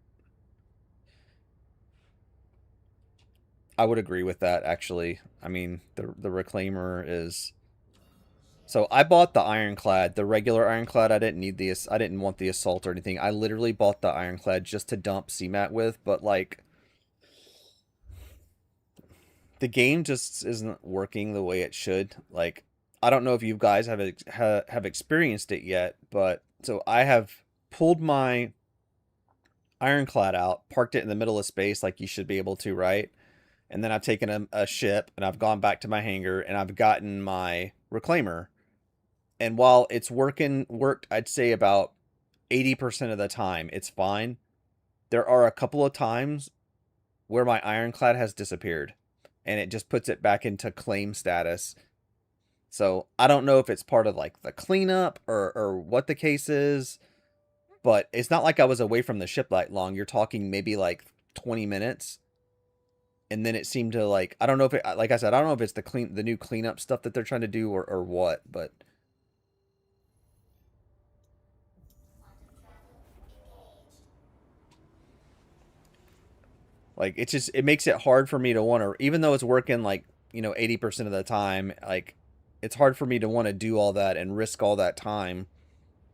I would agree with that, actually. I mean, the Reclaimer is... So I bought the Ironclad, the regular Ironclad. I didn't want the Assault or anything. I literally bought the Ironclad just to dump CMAT with, but like the game just isn't working the way it should. Like, I don't know if you guys have experienced it yet, but so I have pulled my Ironclad out, parked it in the middle of space like you should be able to, right? And then I've taken a ship and I've gone back to my hangar and I've gotten my Reclaimer. And while it's worked, I'd say about 80% of the time, it's fine. There are a couple of times where my Ironclad has disappeared. And it just puts it back into claim status. So I don't know if it's part of like the cleanup or what the case is. But it's not like I was away from the ship that long. You're talking maybe like 20 minutes. And then it seemed to like, I don't know if it, like I said, I don't know if it's the new cleanup stuff that they're trying to do or what, but... Like, it makes it hard for me to want to, even though it's working like, 80% of the time, like, it's hard for me to want to do all that and risk all that time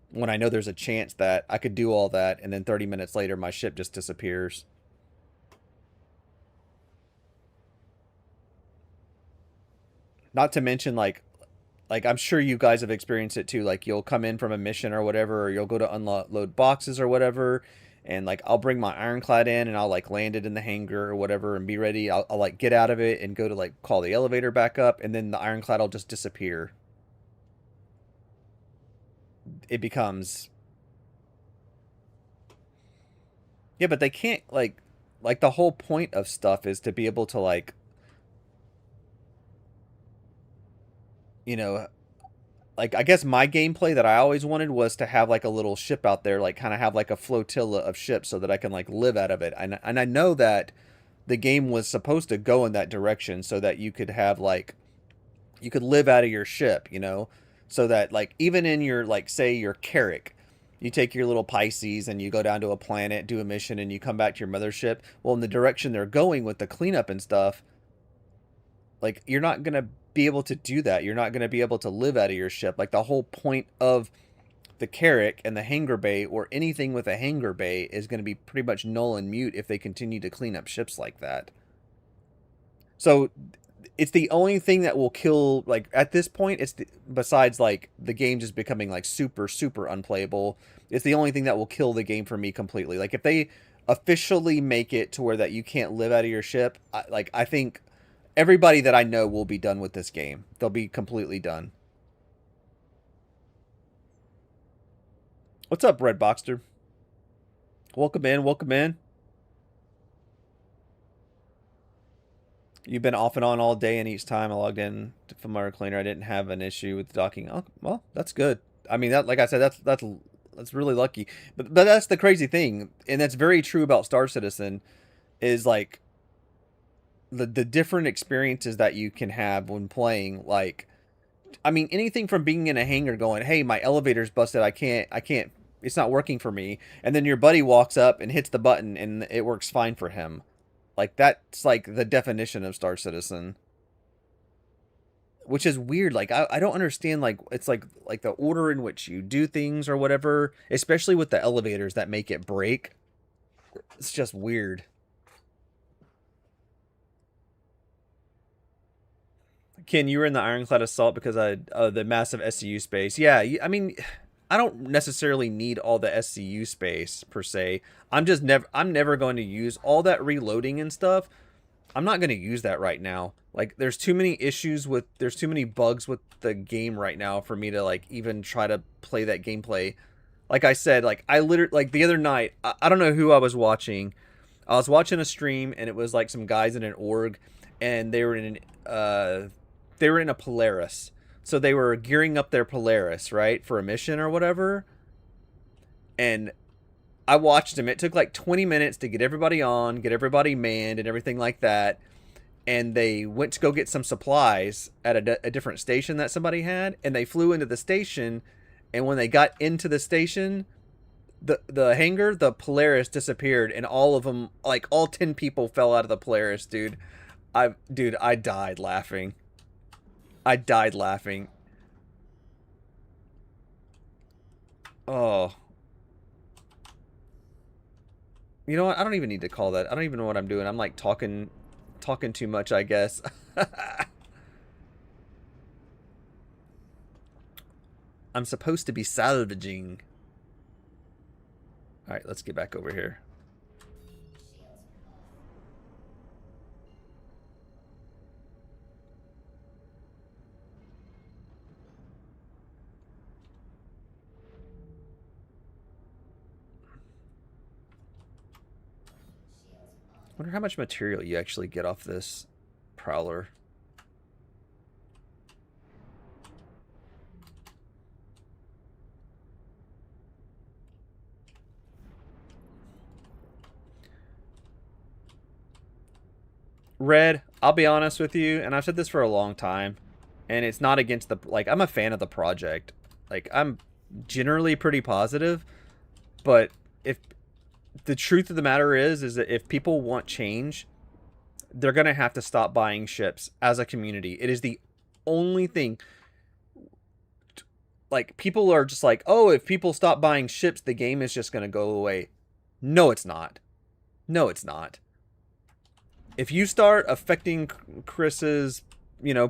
when I know there's a chance that I could do all that and then 30 minutes later my ship just disappears. Not to mention, like I'm sure you guys have experienced it too. Like, you'll come in from a mission or whatever, or you'll go to unload boxes or whatever, and like I'll bring my Ironclad in and I'll like land it in the hangar or whatever and be ready. I'll like get out of it and go to like call the elevator back up, and then the Ironclad will just disappear. It becomes... Yeah, but they can't like the whole point of stuff is to be able to like, like, I guess my gameplay that I always wanted was to have like a little ship out there, like kind of have like a flotilla of ships so that I can like live out of it. And I know that the game was supposed to go in that direction so that you could have like, you could live out of your ship, so that like even in your, like, say your Carrack, you take your little Pisces and you go down to a planet, do a mission, and you come back to your mothership. Well, in the direction they're going with the cleanup and stuff, like, you're not going to be able to do that. You're not going to be able to live out of your ship. Like, the whole point of the Carrack and the hangar bay, or anything with a hangar bay, is going to be pretty much null and mute if they continue to clean up ships like that. So it's the only thing that will kill, like, at this point, besides like the game just becoming like super unplayable, it's the only thing that will kill the game for me completely. Like, if they officially make it to where that you can't live out of your ship, I think everybody that I know will be done with this game. They'll be completely done. What's up, Red Boxster? Welcome in, welcome in. You've been off and on all day, and each time I logged in from my recliner, I didn't have an issue with docking. Oh, well, that's good. I mean, that, like I said, that's really lucky. But that's the crazy thing, and that's very true about Star Citizen, is like the different experiences that you can have when playing. Like, I mean, anything from being in a hangar going, "Hey, my elevator's busted. I can't. It's not working for me." And then your buddy walks up and hits the button, and it works fine for him. Like, that's like the definition of Star Citizen. Which is weird. Like, I don't understand, like, it's like the order in which you do things or whatever, especially with the elevators that make it break. It's just weird. Ken, you were in the Ironclad Assault because the massive SCU space. Yeah, I mean, I don't necessarily need all the SCU space per se. I'm never going to use all that reloading and stuff. I'm not going to use that right now. Like, there's too many bugs with the game right now for me to, like, even try to play that gameplay. Like I said, like, I literally, like, the other night, I don't know who I was watching. I was watching a stream, and it was, like, some guys in an org, and they were in a Polaris. So they were gearing up their Polaris, right, for a mission or whatever. And I watched them. It took like 20 minutes to get everybody on, get everybody manned and everything like that. And they went to go get some supplies at a different station that somebody had. And they flew into the station. And when they got into the station, the hangar, the Polaris disappeared. And all of them, like all 10 people fell out of the Polaris, dude. I died laughing. I died laughing. Oh. You know what? I don't even need to call that. I don't even know what I'm doing. I'm like talking too much, I guess. I'm supposed to be salvaging. All right, let's get back over here. I wonder how much material you actually get off this prowler. Red, I'll be honest with you, and I've said this for a long time, and it's not against the, like, I'm a fan of the project. Like, I'm generally pretty positive, but if the truth of the matter is that if people want change, they're going to have to stop buying ships as a community. It is the only thing. Like, people are just like, oh, if people stop buying ships, the game is just going to go away. No, it's not. No, it's not. If you start affecting Chris's,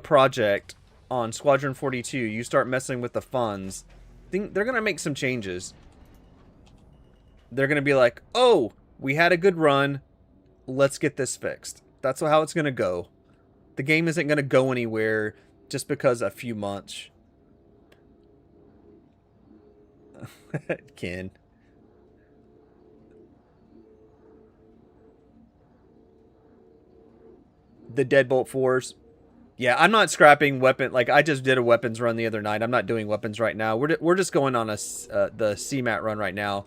project on Squadron 42, you start messing with the funds, they're going to make some changes. They're going to be like, oh, we had a good run. Let's get this fixed. That's how it's going to go. The game isn't going to go anywhere just because a few months. Ken. The Deadbolt 4s. Yeah, I'm not scrapping weapon. Like, I just did a weapons run the other night. I'm not doing weapons right now. We're just going on the CMAT run right now.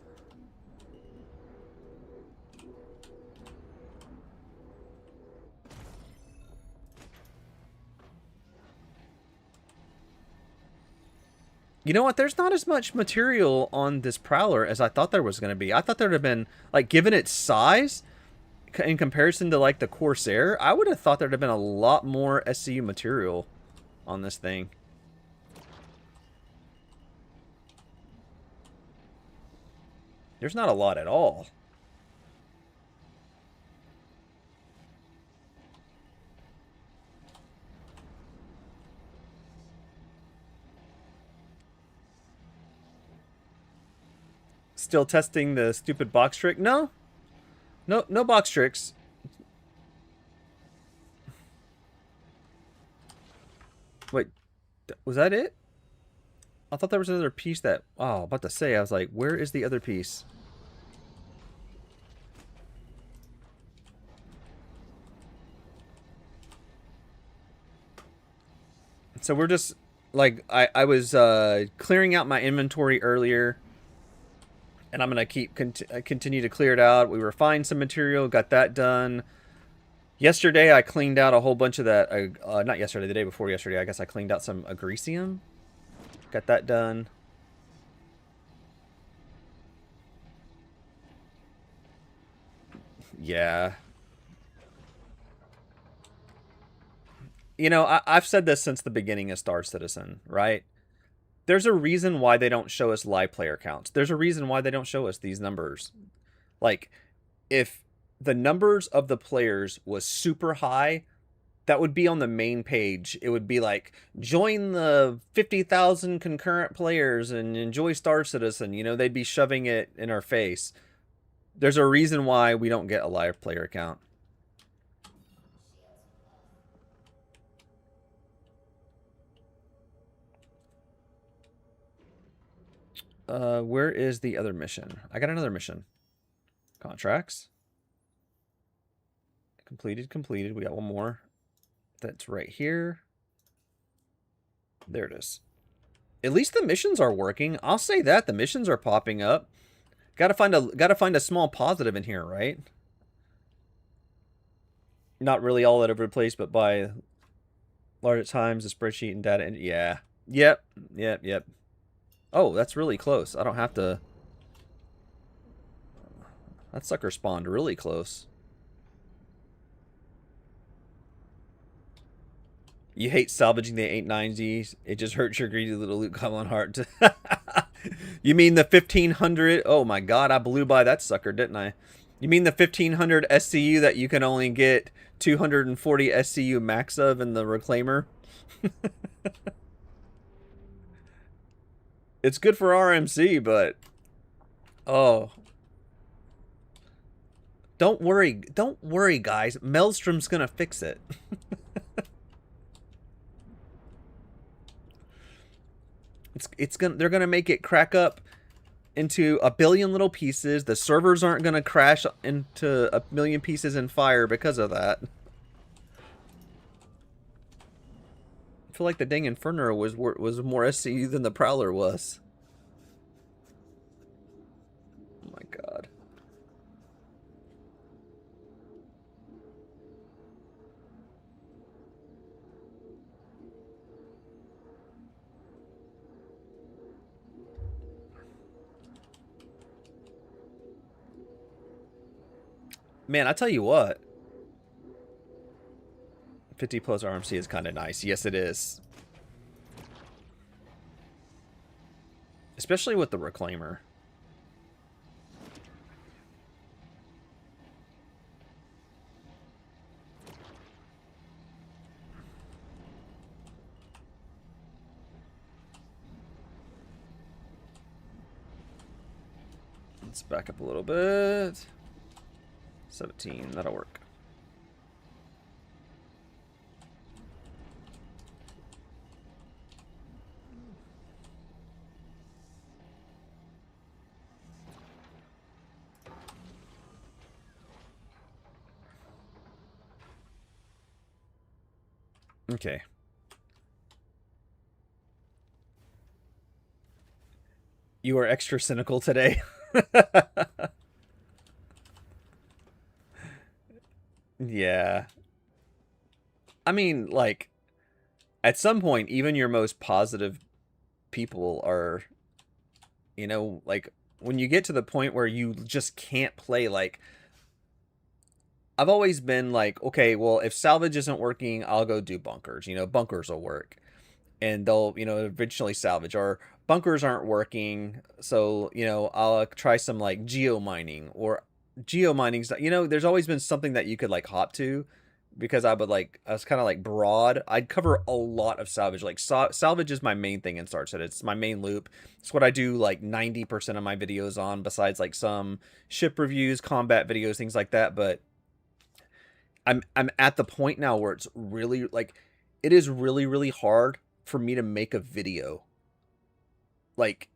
You know what? There's not as much material on this Prowler as I thought there was going to be. I thought there would have been, like, given its size, in comparison to, like, the Corsair, I would have thought there would have been a lot more SCU material on this thing. There's not a lot at all. Still testing the stupid box trick? No. No box tricks. Wait, was that it? I thought there was another piece that... Oh, about to say, I was like, where is the other piece? So we're just... Like, I was clearing out my inventory earlier. And I'm going to continue to clear it out. We refined some material, got that done. Yesterday, I cleaned out a whole bunch of that. Not yesterday, the day before yesterday. I guess I cleaned out some agresium. Got that done. Yeah. You know, I've said this since the beginning of Star Citizen, right? There's a reason why they don't show us live player counts. There's a reason why they don't show us these numbers. Like, if the numbers of the players was super high, that would be on the main page. It would be like, join the 50,000 concurrent players and enjoy Star Citizen. You know, they'd be shoving it in our face. There's a reason why we don't get a live player account. Where is the other mission? I got another mission. Contracts. Completed. We got one more. That's right here. There it is. At least the missions are working. I'll say that. The missions are popping up. Gotta find a small positive in here, right? Not really all that over the place, but by large times, the spreadsheet and data. And yeah. Yep. Oh, that's really close. I don't have to. That sucker spawned really close. You hate salvaging the 890s. It just hurts your greedy little loot goblin heart. You mean the 1500? Oh my god, I blew by that sucker, didn't I? You mean the 1500 SCU that you can only get 240 SCU max of in the Reclaimer? It's good for RMC, but... Oh. Don't worry, guys. Maelstrom's gonna fix it. They're gonna make it crack up into a billion little pieces. The servers aren't gonna crash into a million pieces in fire because of that. I feel like the dang Inferno was more SCU than the Prowler was. Oh my god. Man, I tell you what. 50 plus RMC is kind of nice. Yes, it is. Especially with the Reclaimer. Let's back up a little bit. 17, that'll work. Okay. You are extra cynical today. Yeah. I mean, like, at some point, even your most positive people are, you know, like, when you get to the point where you just can't play, like, I've always been like, okay, well, if salvage isn't working, I'll go do bunkers. You know, bunkers will work. And they'll, you know, eventually salvage. Or bunkers aren't working, so, you know, I'll try some, like, geomining. Or geomining's, you know, there's always been something that you could, like, hop to. Because I was kind of, like, broad. I'd cover a lot of salvage. Like, salvage is my main thing in Star Citizen. It's my main loop. It's what I do, like, 90% of my videos on, besides, like, some ship reviews, combat videos, things like that. But I'm at the point now where it's really, like, it is really, really hard for me to make a video. Like,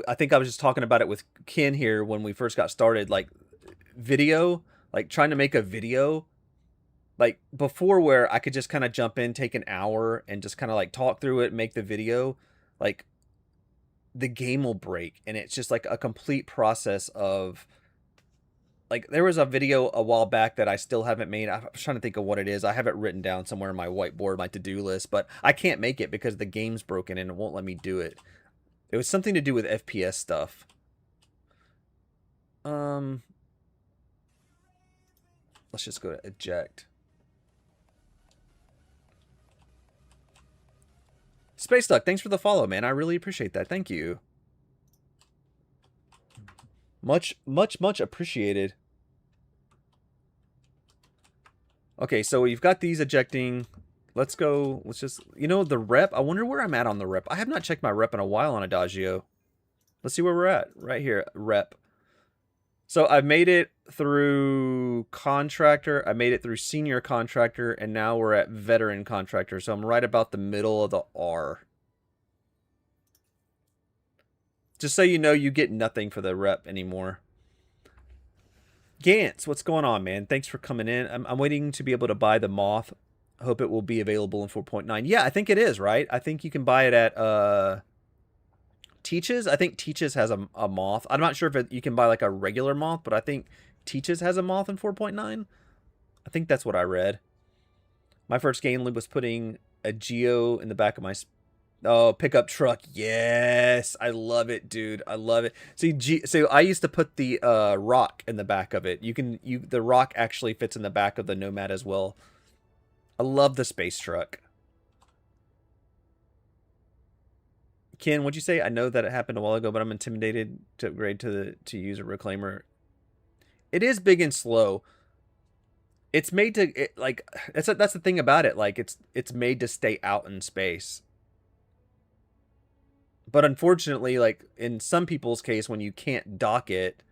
I think I was just talking about it with Ken here when we first got started. Like, video, like, trying to make a video, like, before, where I could just kind of jump in, take an hour, and just kind of, like, talk through it, make the video, like, the game will break, and it's just, like, a complete process of, like, there was a video a while back that I still haven't made. I was trying to think of what it is. I have it written down somewhere in my whiteboard, my to-do list, but I can't make it because the game's broken and it won't let me do it. It was something to do with FPS stuff. Let's just go to eject. Space Duck, thanks for the follow, man. I really appreciate that. Thank you. Much appreciated. Okay, so we've got these ejecting. let's go. Let's just, you know, the rep. I wonder where I'm at on the rep. I have not checked my rep in a while on Adagio. Let's see where we're at. Right here, rep. So I've made it through contractor. I made it through senior contractor, and now we're at veteran contractor. So I'm right about the middle of the R. Just so you know, you get nothing for the rep anymore. Gantz, what's going on, man? Thanks for coming in. I'm waiting to be able to buy the Moth. Hope it will be available in 4.9. Yeah, I think it is, right? I think you can buy it at Teaches. I think Teaches has a Moth. I'm not sure if you can buy like a regular Moth, but I think Teaches has a Moth in 4.9. I think that's what I read. My first game was putting a Geo in the back of my pickup truck. Yes, I love it, dude. I love it. See, so I used to put the rock in the back of it. The rock actually fits in the back of the Nomad as well. I love the space truck. Ken, what'd you say? I know that it happened a while ago, but I'm intimidated to upgrade to use a reclaimer. It is big and slow. It's made to that's the thing about it. Like it's made to stay out in space. But unfortunately, like in some people's case, when you can't dock it,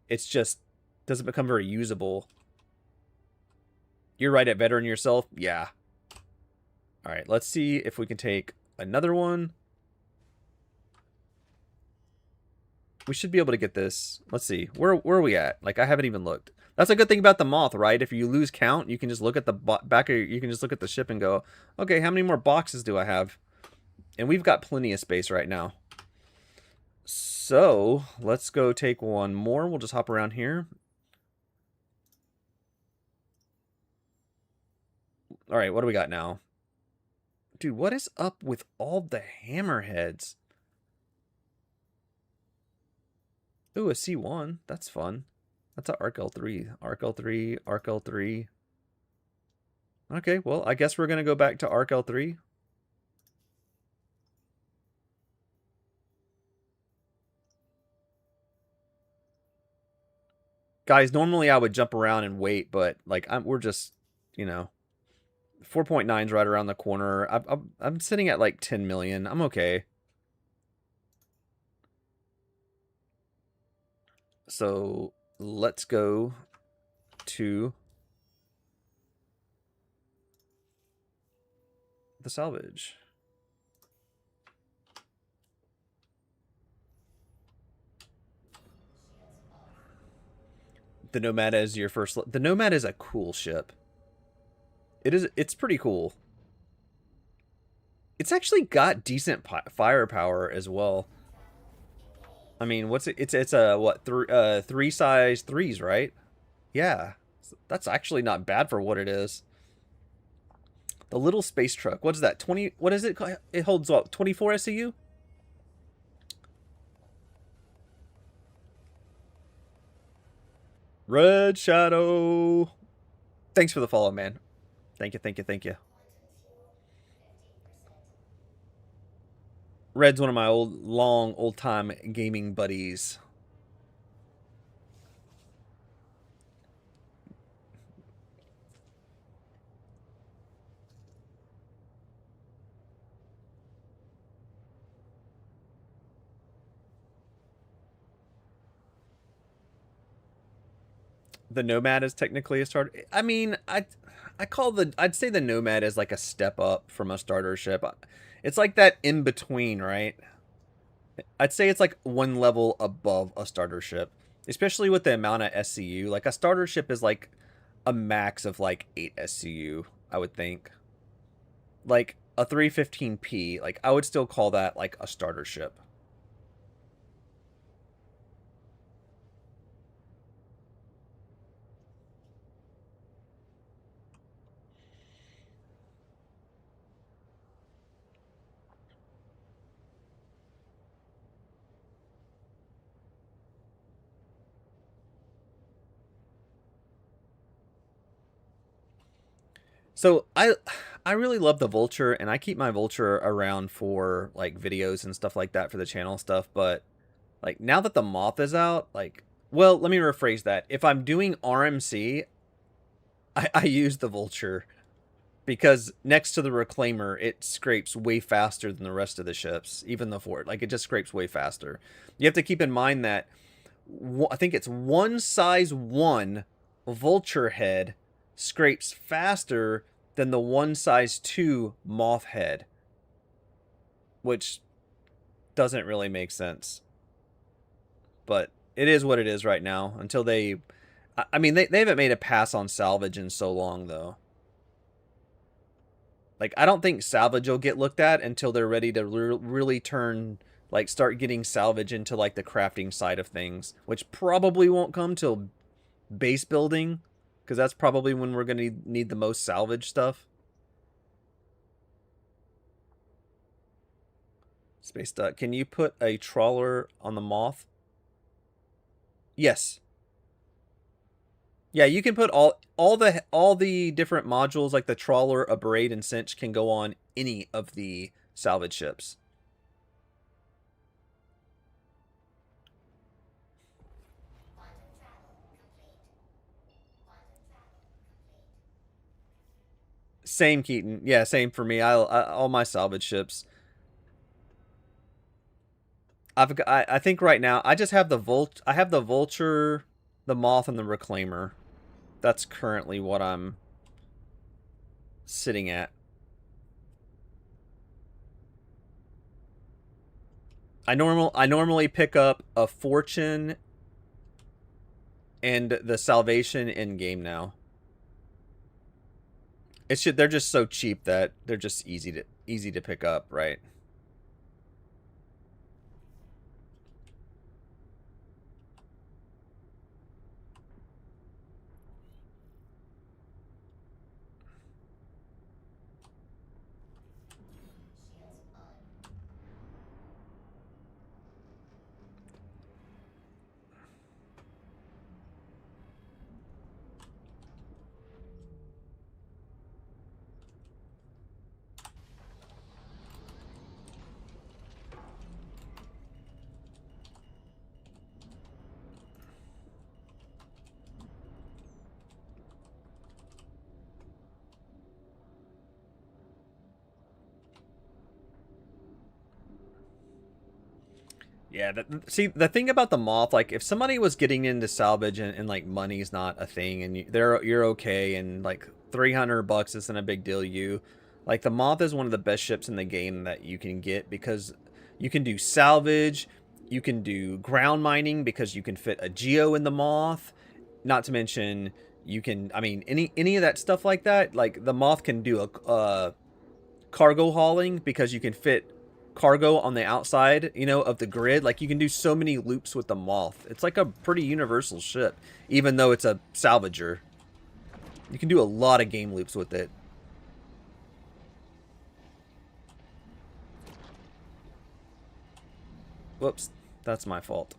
it's just doesn't become very usable. You're right at veteran yourself. Yeah. All right, let's see if we can take another one. We should be able to get this. Let's see. Where are we at? Like, I haven't even looked. That's a good thing about the Moth, right? If you lose count, you can just look at the back of you can just look at the ship and go, okay, how many more boxes do I have? And we've got plenty of space right now. So let's go take one more. We'll just hop around here. All right, what do we got now? Dude, what is up with all the hammerheads? Ooh, a C1. That's fun. That's an Arc L3. Arc L3, Arc L3. Okay, well, I guess we're going to go back to Arc L3. Guys, normally I would jump around and wait, but like we're just, you know, 4.9's right around the corner. I'm sitting at like 10 million. I'm okay. So let's go to the Salvage. The Nomad is your first. The Nomad is a cool ship. It's pretty cool. It's actually got decent firepower as well. I mean, what's it? It's a what? Three size threes, right? Yeah, that's actually not bad for what it is. The little space truck. What is that? 20? What is it? It holds what? 24 SCU. Red Shadow. Thanks for the follow, man. Thank you, thank you, thank you. Red's one of my old time gaming buddies. The Nomad is technically a starter. I mean, I'd say the Nomad is like a step up from a starter ship. It's like that in between, right? I'd say it's like one level above a starter ship, especially with the amount of SCU. Like a starter ship is like a max of like 8 SCU, I would think. Like a 315P, like I would still call that like a starter ship. So I really love the Vulture, and I keep my Vulture around for like videos and stuff like that for the channel stuff, but like now that the Moth is out, like, well, let me rephrase that. If I'm doing RMC, I use the Vulture. because next to the Reclaimer, it scrapes way faster than the rest of the ships, even the Fort. Like, it just scrapes way faster. You have to keep in mind that I think it's one size 1 Vulture head scrapes faster than the one size 2 Moth head, which doesn't really make sense. But it is what it is right now until they... I mean, they haven't made a pass on Salvage in so long, though. Like, I don't think Salvage will get looked at until they're ready to really turn... Like, start getting Salvage into, like, the crafting side of things. Which probably won't come till base building. Because that's probably when we're going to need the most Salvage stuff. Space Duck, can you put a trawler on the Moth? Yes. Yeah, you can put all the different modules, like the trawler, a braid, and cinch can go on any of the Salvage ships. Same, Keaton. Yeah, same for me. All my Salvage ships. I think right now I just have the Vulture, the Moth, and the Reclaimer. That's currently what I'm sitting at. I normally pick up a Fortune and the Salvation in game now. They're just so cheap that they're just easy to pick up, right? Yeah, see, the thing about the Moth, like, if somebody was getting into Salvage and like, money's not a thing, and you're okay, and, like, $300 isn't a big deal to you, like, the Moth is one of the best ships in the game that you can get, because you can do Salvage, you can do ground mining, because you can fit a Geo in the Moth, not to mention, you can, I mean, any of that stuff like that, like, the Moth can do a cargo hauling, because you can fit cargo on the outside, you know, of the grid. Like, you can do so many loops with the Moth. It's like a pretty universal ship, even though it's a salvager. You can do a lot of game loops with it. Whoops, that's my fault.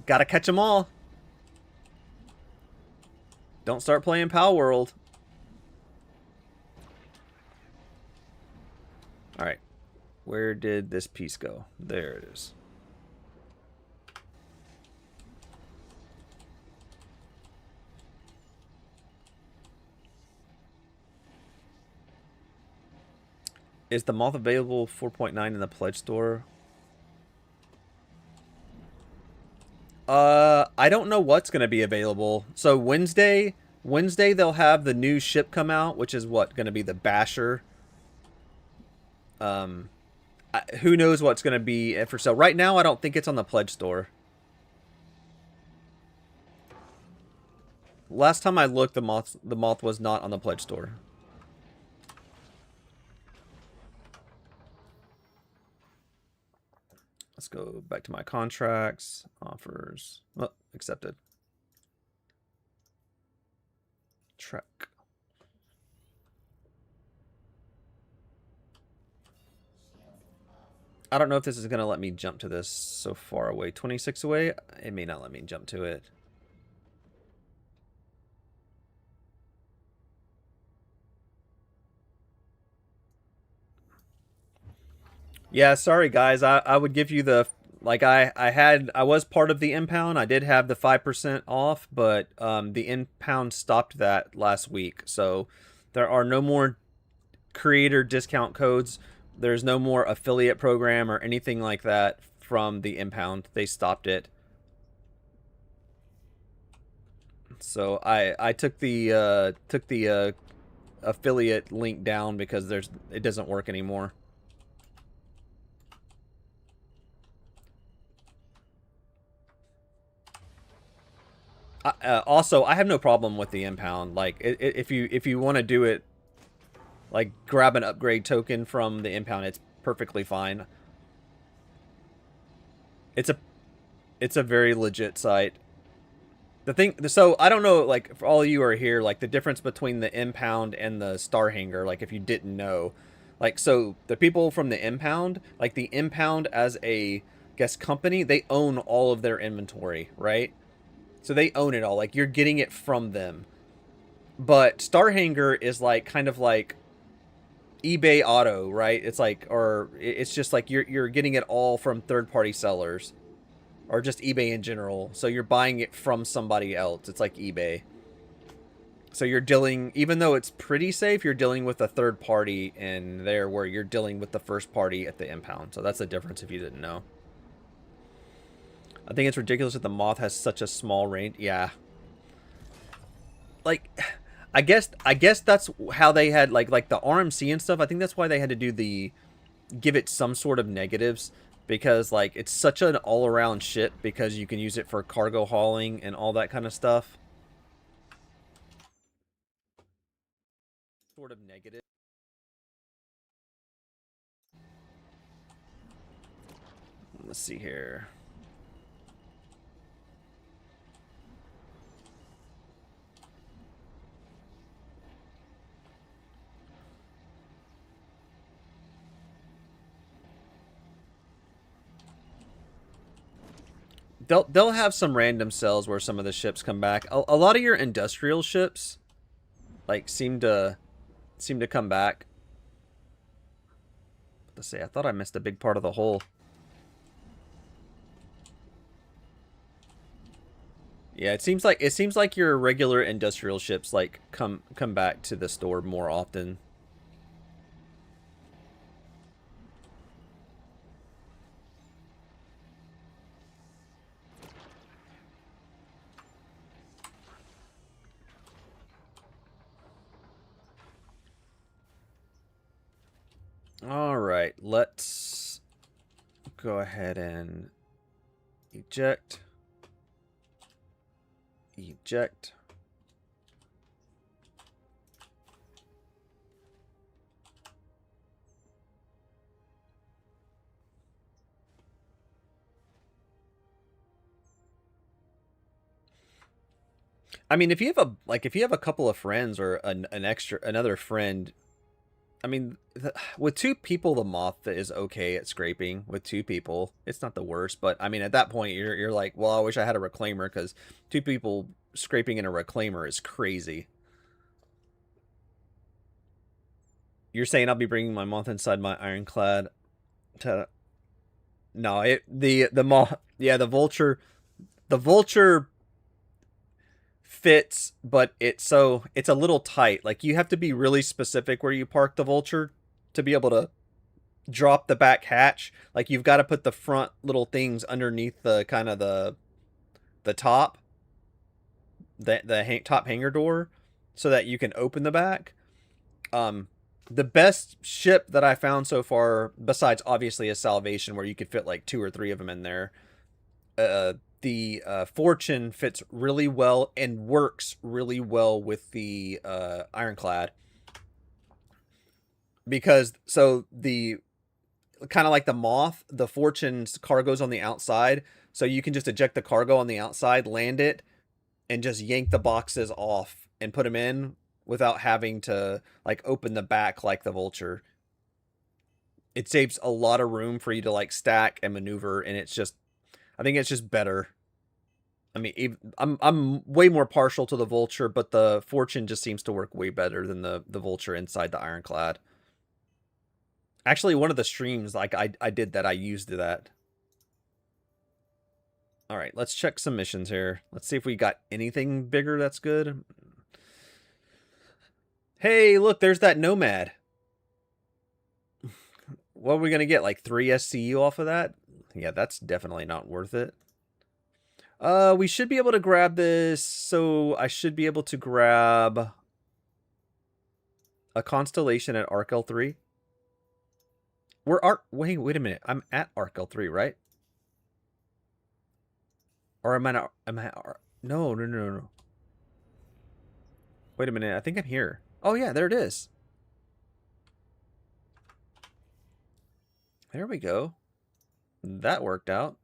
Gotta catch them all. Don't start playing Pal World. Alright. Where did this piece go? There it is. Is the Moth available 4.9 in the pledge store? I don't know what's going to be available. So Wednesday they'll have the new ship come out, which is what going to be the Basher. Who knows what's going to be for sale. Right now, I don't think it's on the pledge store. Last time I looked, the Moth was not on the pledge store. Let's go back to my contracts, offers, oh, accepted. Trek. I don't know if this is going to let me jump to this so far away. 26 away? It may not let me jump to it. Yeah, sorry guys. I would give you the Like I was part of the impound. I did have the 5% off, but the impound stopped that last week. So there are no more creator discount codes. There's no more affiliate program or anything like that from the impound. They stopped it. So I took the affiliate link down because it doesn't work anymore. Also, I have no problem with the impound. Like, if you want to do it, like grab an upgrade token from the impound, it's perfectly fine. It's a very legit site. So I don't know, like for all of you who are here, like the difference between the impound and the star hanger. Like if you didn't know, like so the people from the impound, like the impound as a guest company, they own all of their inventory, right? So they own it all. Like you're getting it from them. But Starhanger is like kind of like eBay Auto, right? It's like, or it's just like you're getting it all from third-party sellers, or just eBay in general. So you're buying it from somebody else. It's like eBay. So you're dealing, even though it's pretty safe, you're dealing with a third party in there where you're dealing with the first party at the impound. So that's the difference if you didn't know. I think it's ridiculous that the moth has such a small range. Yeah. Like, I guess that's how they had like the RMC and stuff. I think that's why they had to do the give it some sort of negatives, because like it's such an all-around ship because you can use it for cargo hauling and all that kind of stuff. Sort of negative. Let's see here. They'll have some random cells where some of the ships come back. A lot of your industrial ships like seem to come back. Let's see, I thought I missed a big part of the hole. Yeah, it seems like your regular industrial ships like come back to the store more often. All right, let's go ahead and eject. Eject. I mean, if you have a couple of friends or another friend, I mean, with two people, the moth is okay at scraping. With two people, it's not the worst. But I mean, at that point, you're like, well, I wish I had a reclaimer, because two people scraping in a reclaimer is crazy. You're saying I'll be bringing my moth inside my ironclad? No, the moth. Yeah, the vulture. The vulture fits, but it's a little tight. Like you have to be really specific where you park the vulture to be able to drop the back hatch. Like you've got to put the front little things underneath the kind of the top, the top hanger door, so that you can open the back. The best ship that I found so far, besides obviously a Salvation where you could fit like 2 or 3 of them in there, the Fortune fits really well and works really well with the Ironclad. Because, so the kind of like the Moth, the Fortune's cargo's on the outside, so you can just eject the cargo on the outside, land it, and just yank the boxes off and put them in without having to like open the back like the Vulture. It saves a lot of room for you to like stack and maneuver, and I think it's just better. I mean, I'm way more partial to the Vulture, but the Fortune just seems to work way better than the Vulture inside the Ironclad. Actually, one of the streams, like I did that, I used that. All right, let's check some missions here. Let's see if we got anything bigger that's good. Hey, look, there's that Nomad. What are we going to get? Like 3 SCU off of that? Yeah, that's definitely not worth it. We should be able to grab this. So I should be able to grab a Constellation at Arc L3. Wait a minute. I'm at Arc L3, right? Or am I not? No. Wait a minute. I think I'm here. Oh, yeah, there it is. There we go. That worked out.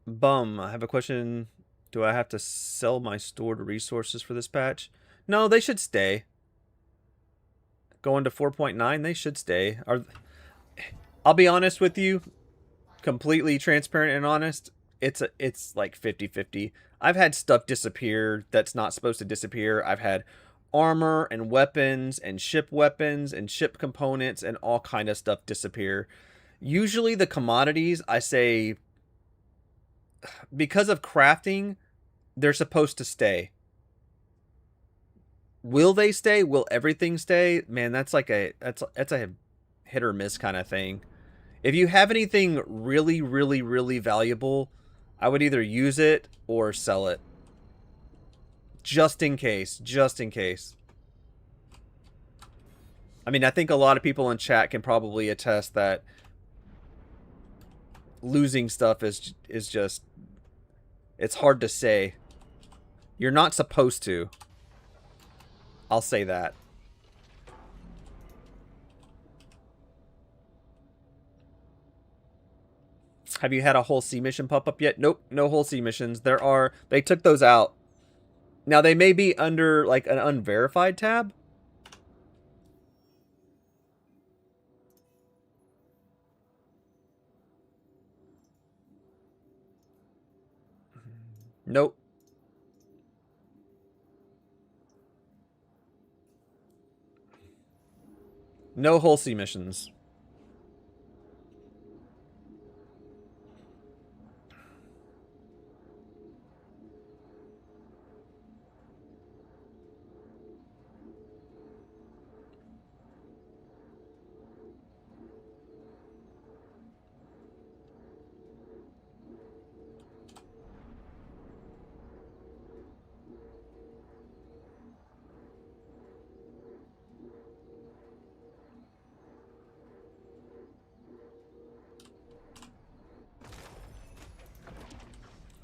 Bum, I have a question. Do I have to sell my stored resources for this patch? No, they should stay. Going to 4.9, they should stay. I'll be honest with you, completely transparent and honest. It's like 50-50. I've had stuff disappear that's not supposed to disappear. I've had armor and weapons and ship components and all kind of stuff disappear. Usually the commodities, I say, because of crafting, they're supposed to stay. Will they stay? Will everything stay? Man, that's like that's a hit or miss kind of thing. If you have anything really, really, really valuable, I would either use it or sell it. Just in case. Just in case. I mean, I think a lot of people in chat can probably attest that losing stuff is just... It's hard to say. You're not supposed to. I'll say that. Have you had a whole C mission pop up yet? Nope, no whole C missions. They took those out. Now they may be under like an unverified tab. Nope. No whole C missions.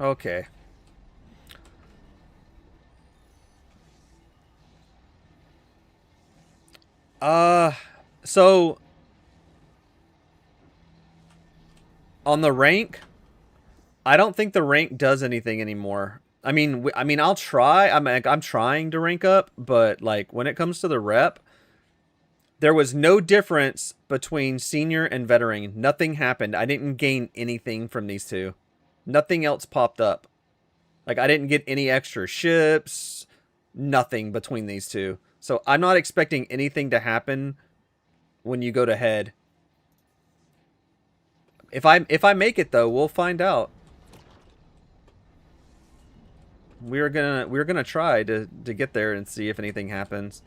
Okay. So on the rank, I don't think the rank does anything anymore. I mean, I'll try. I'm trying to rank up, but like when it comes to the rep, there was no difference between senior and veteran. Nothing happened. I didn't gain anything from these two. Nothing else popped up. Like, I didn't get any extra ships. Nothing between these two. So, I'm not expecting anything to happen when you go to head. If I make it, though, we'll find out. We're gonna try to get there and see if anything happens.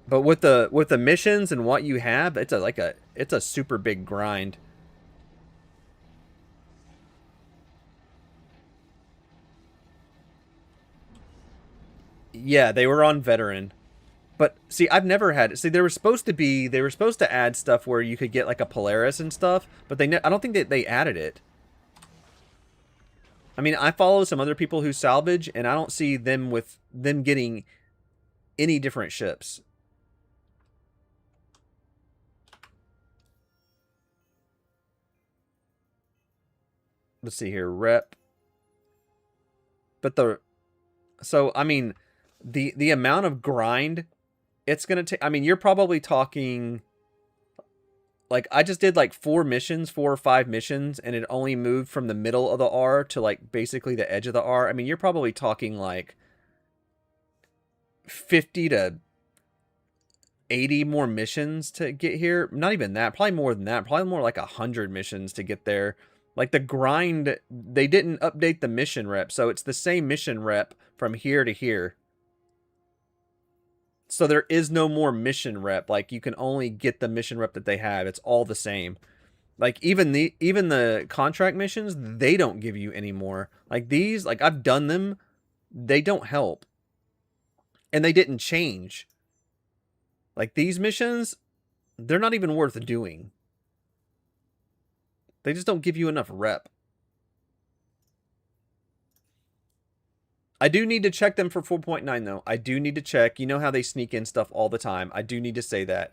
But with the missions and what you have, it's a super big grind. Yeah, they were on veteran. But see, I've never had it. See, they were supposed to add stuff where you could get like a Polaris and stuff, but I don't think that they added it. I mean, I follow some other people who salvage, and I don't see them getting any different ships. Let's see here, rep. But so I mean, the amount of grind it's gonna take. I mean, you're probably talking Like, I just did like 4 or 5 missions, and it only moved from the middle of the R to like basically the edge of the R. I mean, you're probably talking like 50 to 80 more missions to get here. Not even that, probably more than that. Probably more like 100 missions to get there. Like, the grind, they didn't update the mission rep, so it's the same mission rep from here to here. So there is no more mission rep. Like, you can only get the mission rep that they have. It's all the same. Like, even the contract missions, they don't give you any more. Like, these, like, I've done them, they don't help. And they didn't change. Like, these missions, they're not even worth doing. They just don't give you enough rep. I do need to check them for 4.9, though. I do need to check. You know how they sneak in stuff all the time. I do need to say that.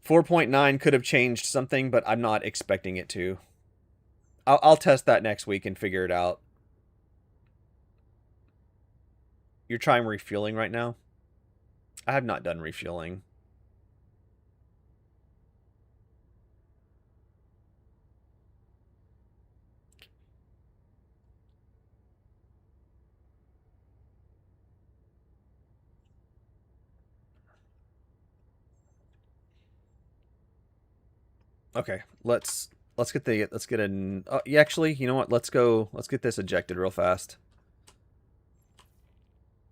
4.9 could have changed something, but I'm not expecting it to. I'll test that next week and figure it out. You're trying refueling right now? I have not done refueling. Okay, let's get an. Yeah, actually, you know what? Let's get this ejected real fast.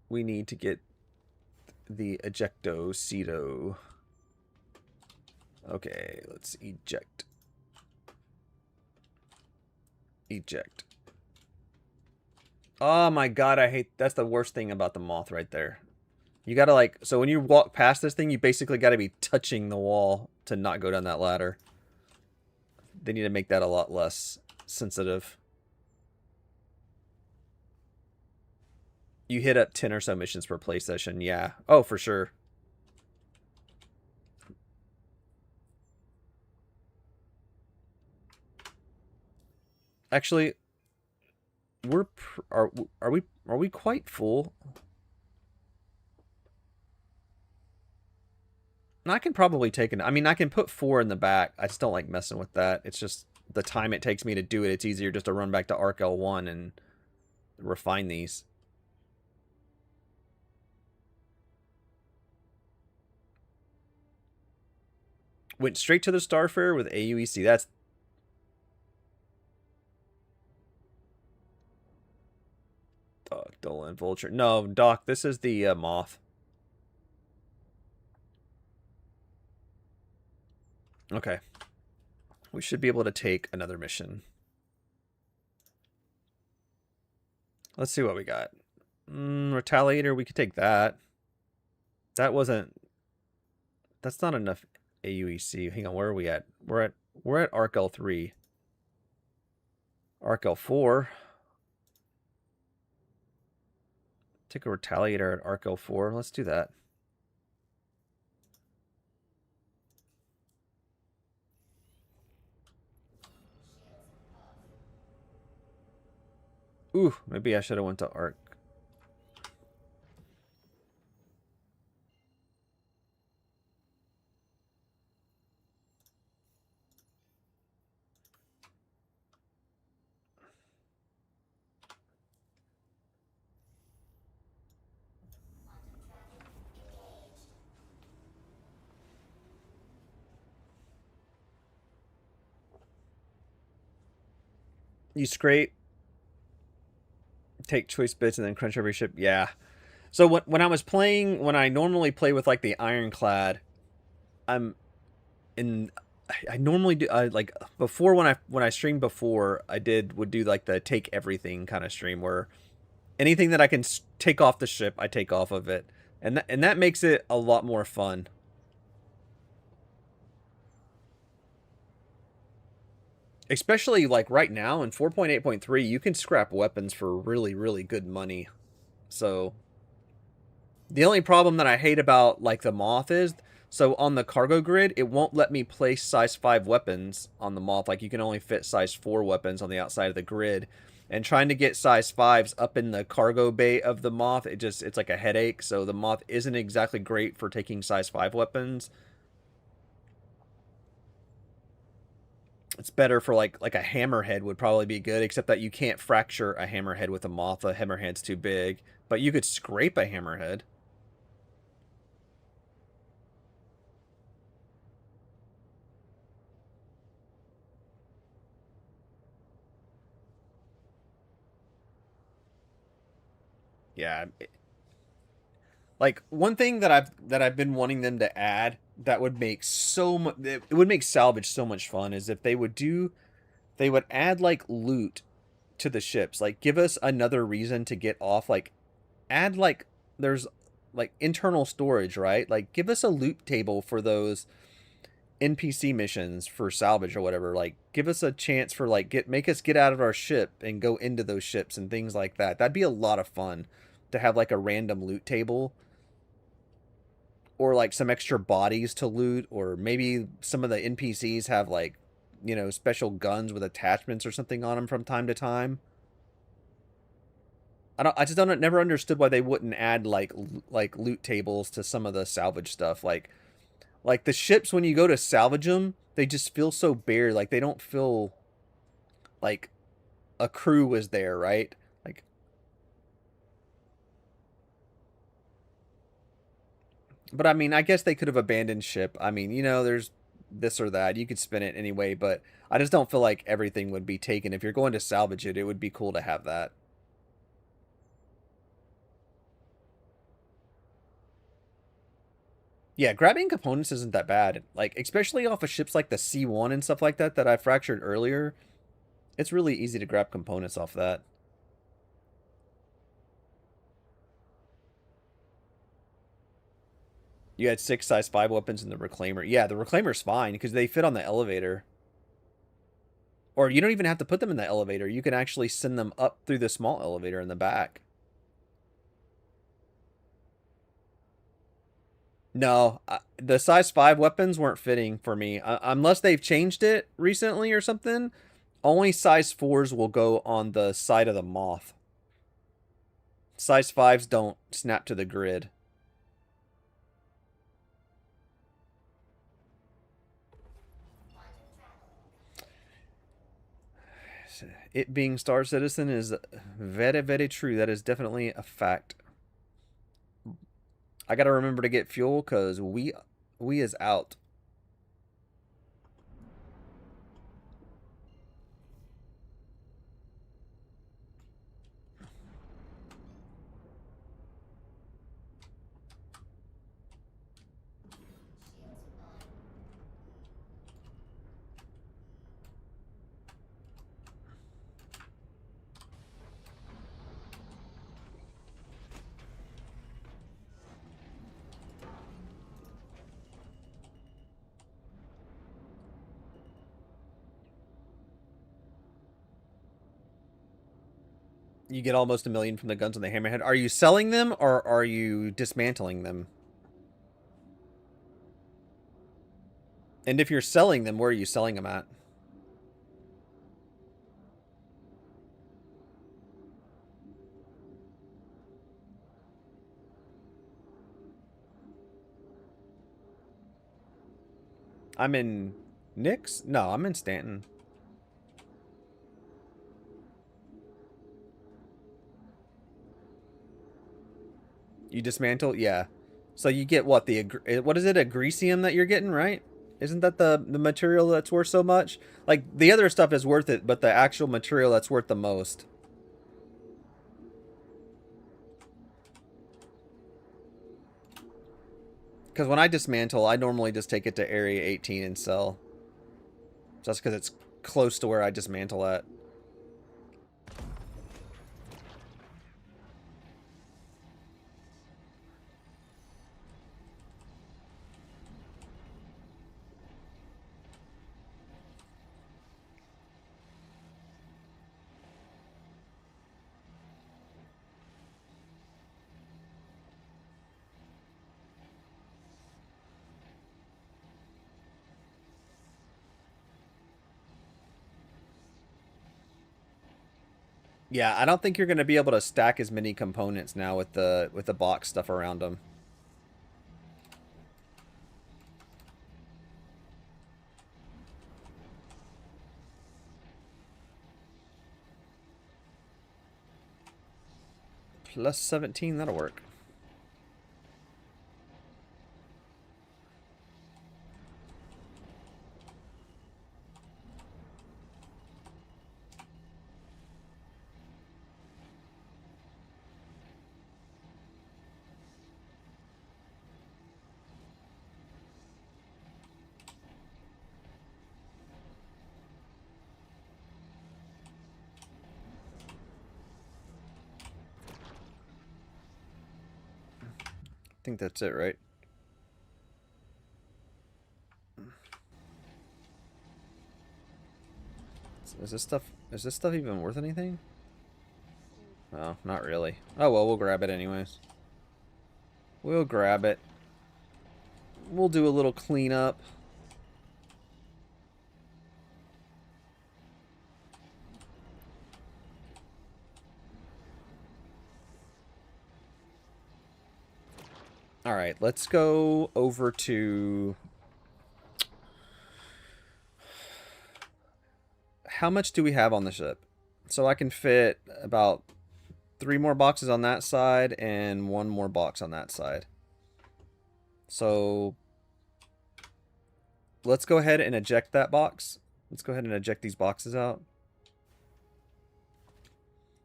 We need to get the ejecto-cedo. Okay, let's eject. Eject. Oh my god, I hate. That's the worst thing about the moth right there. You gotta like. So when you walk past this thing, you basically gotta be touching the wall to not go down that ladder. They need to make that a lot less sensitive. You hit up 10 or so missions per play session. Yeah. Oh, for sure. Actually, are we quite full? I can probably take I mean, I can put 4 in the back. I just don't like messing with that. It's just the time it takes me to do it. It's easier just to run back to Arc L1 and refine these. Went straight to the Starfarer with AUEC. That's... Doc, Dolan, Vulture. No, Doc, this is the Moth. Okay. We should be able to take another mission. Let's see what we got. Retaliator, we could take that. That wasn't... That's not enough AUEC. Hang on, where are we at? We're at Arc L3. Arc L4. Take a Retaliator at Arc L4. Let's do that. Ooh, maybe I should have went to Arc. You scrape, take choice bits, and then crunch every ship. Yeah. So when I normally play with like the Ironclad, I normally do like before when I streamed before would do like the take everything kind of stream where anything that I can take off the ship I take off of it, and that makes it a lot more fun. Especially like right now in 4.8.3, you can scrap weapons for really, really good money. So the only problem that I hate about like the Moth is, so on the cargo grid, it won't let me place size 5 weapons on the Moth. Like you can only fit size 4 weapons on the outside of the grid. And trying to get size 5s up in the cargo bay of the Moth, it's like a headache. So the Moth isn't exactly great for taking size 5 weapons. It's better for like a hammerhead would probably be good, except that you can't fracture a hammerhead with a moth. A hammerhead's too big, but you could scrape a hammerhead. Yeah. Like one thing that I've been wanting them to add that would make so much, it would make salvage so much fun, is if they would add like loot to the ships. Like give us another reason to get off. Like add like there's like internal storage, right? Like give us a loot table for those NPC missions for salvage or whatever. Like give us a chance for like make us get out of our ship and go into those ships and things like that. That'd be a lot of fun to have like a random loot table, or like some extra bodies to loot, or maybe some of the NPCs have like, you know, special guns with attachments or something on them from time to time. I just don't never understood why they wouldn't add like loot tables to some of the salvage stuff. Like the ships, when you go to salvage them, they just feel so bare. Like they don't feel like a crew was there, right? Like, but I mean, I guess they could have abandoned ship. I mean, you know, there's this or that. You could spin it anyway, but I just don't feel like everything would be taken. If you're going to salvage it, it would be cool to have that. Yeah, grabbing components isn't that bad. Like, especially off of ships like the C1 and stuff like that I fractured earlier. It's really easy to grab components off that. You had 6 size 5 weapons in the Reclaimer. Yeah, the Reclaimer's fine because they fit on the elevator. Or you don't even have to put them in the elevator. You can actually send them up through the small elevator in the back. No, the size 5 weapons weren't fitting for me. Unless they've changed it recently or something, only size 4s will go on the side of the moth. Size 5s don't snap to the grid. It being Star Citizen is very, very true. That is definitely a fact. I gotta remember to get fuel because we is out. You get almost 1 million from the guns on the Hammerhead. Are you selling them or are you dismantling them? And if you're selling them, where are you selling them at? I'm in Nix? No, I'm in Stanton. You dismantle? Yeah. So you get what? What is it? A Greasium that you're getting, right? Isn't that the material that's worth so much? Like, the other stuff is worth it, but the actual material that's worth the most. Because when I dismantle, I normally just take it to Area 18 and sell. Just because it's close to where I dismantle at. Yeah, I don't think you're going to be able to stack as many components now with the box stuff around them. Plus 17, that'll work. I think that's it, right? Is this stuff even worth anything? No, not really. Oh well, we'll grab it anyways. We'll grab it. We'll do a little cleanup. All right, let's go over to... How much do we have on the ship? So I can fit about 3 more boxes on that side and 1 more box on that side. So let's go ahead and eject that box. Let's go ahead and eject these boxes out.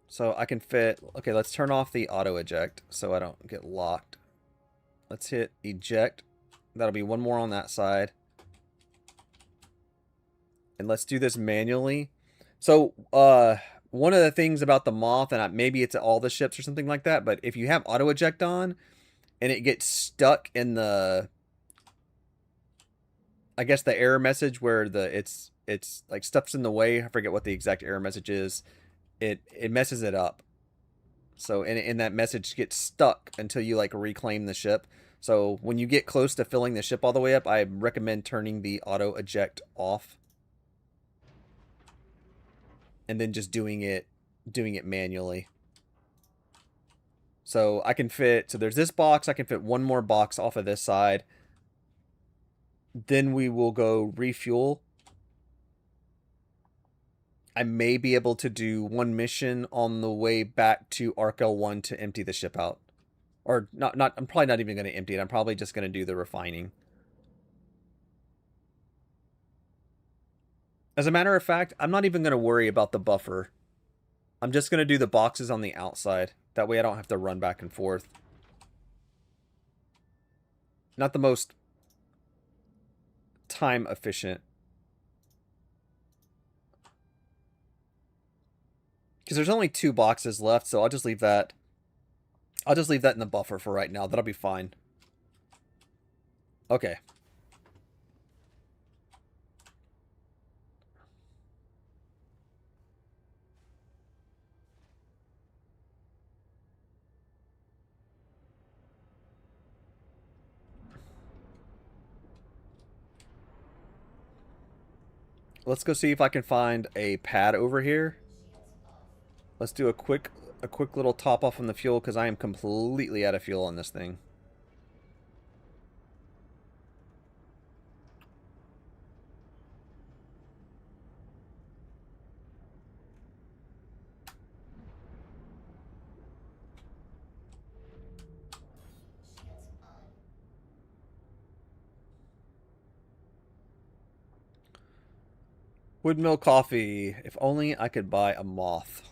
So I can fit... Okay, let's turn off the auto eject so I don't get locked. Let's hit eject. That'll be 1 more on that side. And let's do this manually. So, one of the things about the Moth, and maybe it's all the ships or something like that, but if you have auto eject on and it gets stuck in the, I guess the error message where it's like stuff's in the way, I forget what the exact error message is, it messes it up. So, and that message gets stuck until you like reclaim the ship. So when you get close to filling the ship all the way up, I recommend turning the auto eject off. And then just doing it manually. So I can fit, so there's this box, I can fit 1 more box off of this side. Then we will go refuel. I may be able to do 1 mission on the way back to Arc L1 to empty the ship out. Or not I'm probably not even going to empty it. I'm probably just going to do the refining. As a matter of fact, I'm not even going to worry about the buffer. I'm just going to do the boxes on the outside. That way I don't have to run back and forth. Not the most time efficient. Because there's only 2 boxes left, so I'll just leave that. I'll just leave that in the buffer for right now. That'll be fine. Okay. Let's go see if I can find a pad over here. Let's do a quick little top off on the fuel because I am completely out of fuel on this thing. Woodmill coffee. If only I could buy a moth.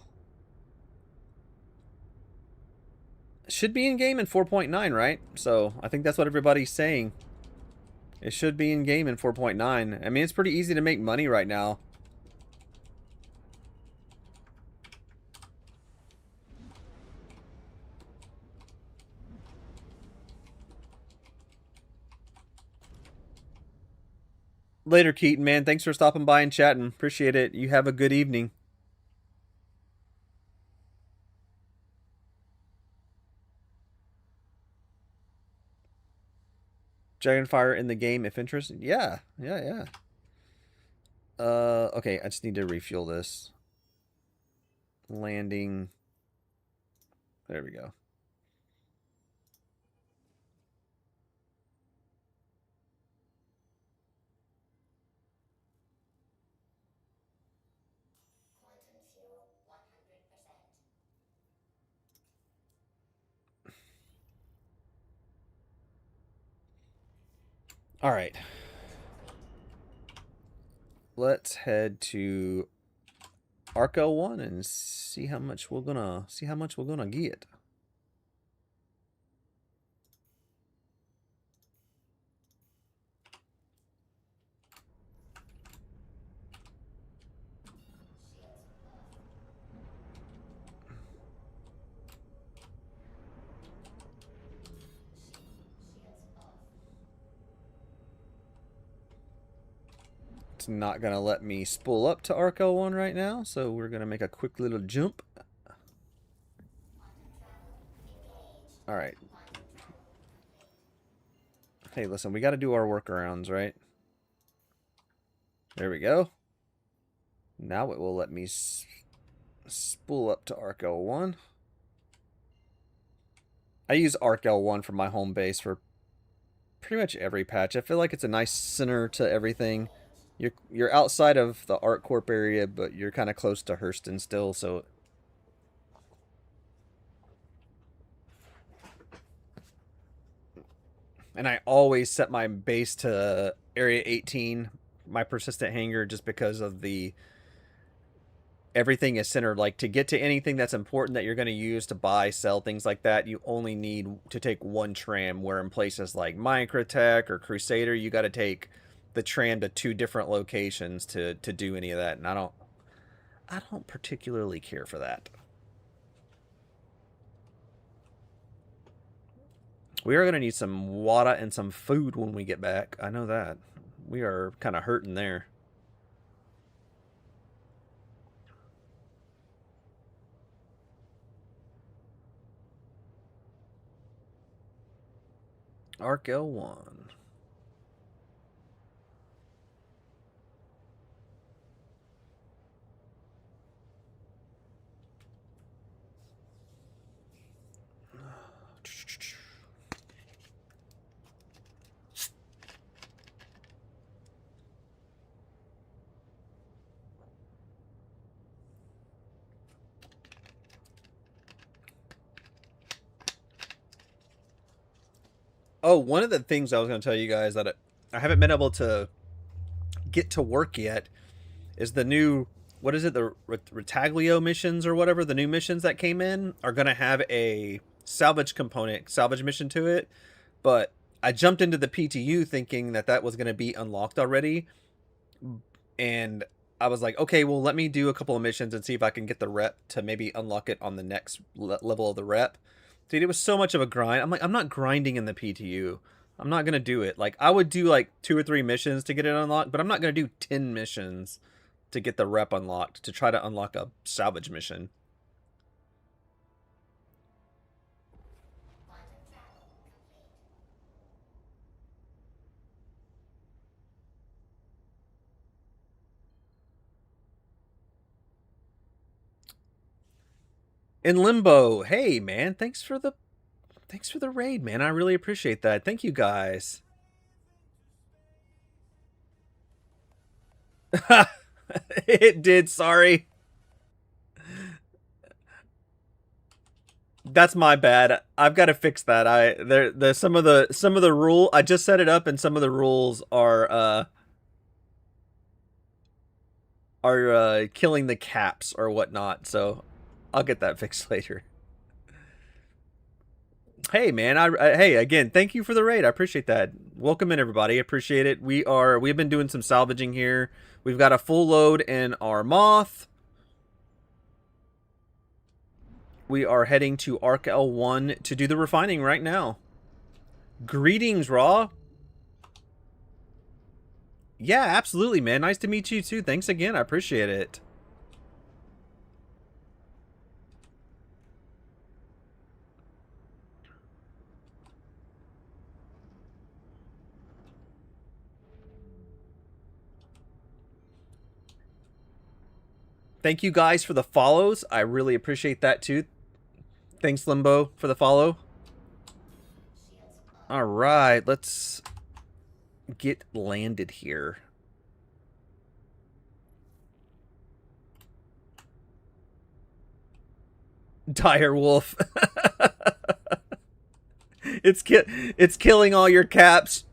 Should be in game in 4.9, right? So I think that's what everybody's saying. It should be in game in 4.9. I mean, it's pretty easy to make money right now. Later, Keaton, man. Thanks for stopping by and chatting. Appreciate it. You have a good evening. Dragonfire in the game if interested. Yeah. Okay, I just need to refuel this. Landing. There we go. All right. Let's head to Arco 1 and see how much we're gonna get. It's not gonna let me spool up to Arco 1 right now, so we're gonna make a quick little jump. Alright. Hey, listen, we gotta do our workarounds, right? There we go. Now it will let me spool up to Arco 1. I use Arco 1 for my home base for pretty much every patch. I feel like it's a nice center to everything. You're outside of the ArcCorp area, but you're kind of close to Hurston still, so... And I always set my base to Area 18, my persistent hangar, just because of the... Everything is centered. Like, to get to anything that's important that you're going to use to buy, sell, things like that, you only need to take one tram, where in places like Microtech or Crusader, you got to take the tram to 2 different locations to do any of that, and I don't particularly care for that. We are going to need some water and some food when we get back. I know that. We are kind of hurting there. Arc L1. Oh, one of the things I was going to tell you guys that I haven't been able to get to work yet is the new, what is it, the Retaglio missions or whatever, the new missions that came in are going to have a salvage mission to it. But I jumped into the PTU thinking that was going to be unlocked already. And I was like, okay, well, let me do a couple of missions and see if I can get the rep to maybe unlock it on the next level of the rep. Dude, it was so much of a grind. I'm like, I'm not grinding in the PTU. I'm not going to do it. Like, I would do like 2 or 3 missions to get it unlocked, but I'm not going to do 10 missions to get the rep unlocked, to try to unlock a salvage mission. In Limbo, hey man, thanks for the raid, man. I really appreciate that. Thank you guys. It did, sorry. That's my bad. I've got to fix that. There's some of the rule. I just set it up, and some of the rules are killing the caps or whatnot. So I'll get that fixed later. Hey man, hey again, thank you for the raid. I appreciate that. Welcome in everybody. I appreciate it. We've been doing some salvaging here. We've got a full load in our Moth. We are heading to Arc L1 to do the refining right now. Greetings, Raw. Yeah, absolutely, man. Nice to meet you too. Thanks again. I appreciate it. Thank you guys for the follows. I really appreciate that too. Thanks, Limbo, for the follow. All right, let's get landed here. Dire Wolf. It's killing all your caps.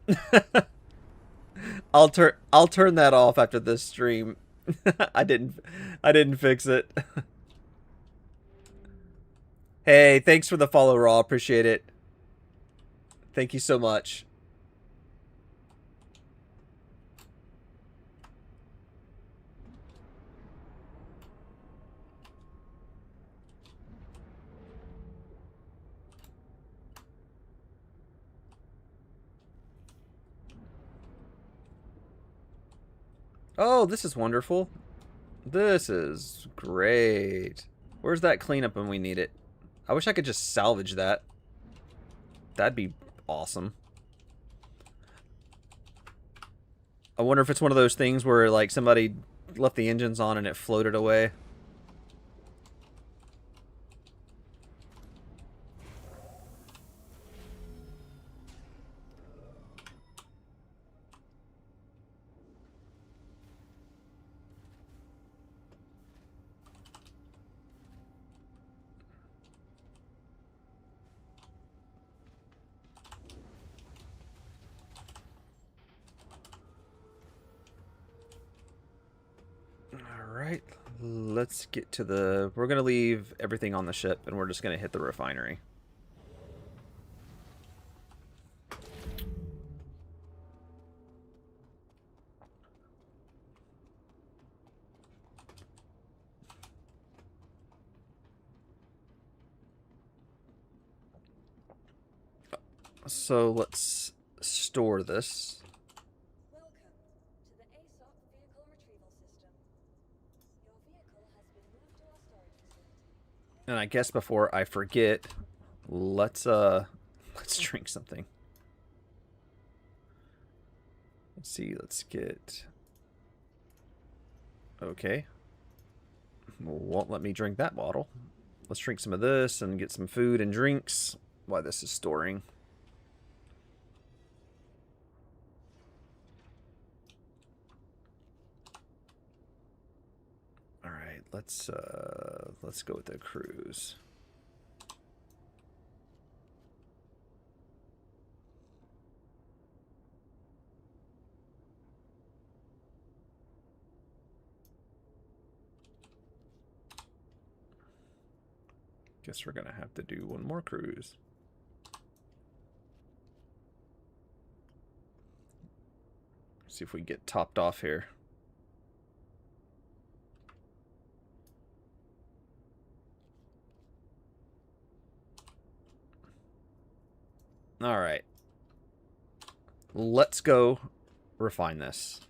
I'll turn that off after this stream. I didn't fix it. Hey, thanks for the follow, Raw. Appreciate it. Thank you so much. Oh, this is wonderful. This is great. Where's that cleanup when we need it? I wish I could just salvage that. That'd be awesome. I wonder if it's one of those things where, like, somebody left the engines on and it floated away. Alright, let's get to the... We're going to leave everything on the ship, and we're just going to hit the refinery. So let's store this. Welcome to the ASOP vehicle retrieval system. Your vehicle has been moved to our storage facility. And I guess before I forget, let's drink something. Let's see, let's get... Okay. Won't let me drink that bottle. Let's drink some of this and get some food and drinks while this is storing. Alright, let's go with the cruise. Guess we're gonna have to do one more cruise. See if we get topped off here. All right. Let's go refine this.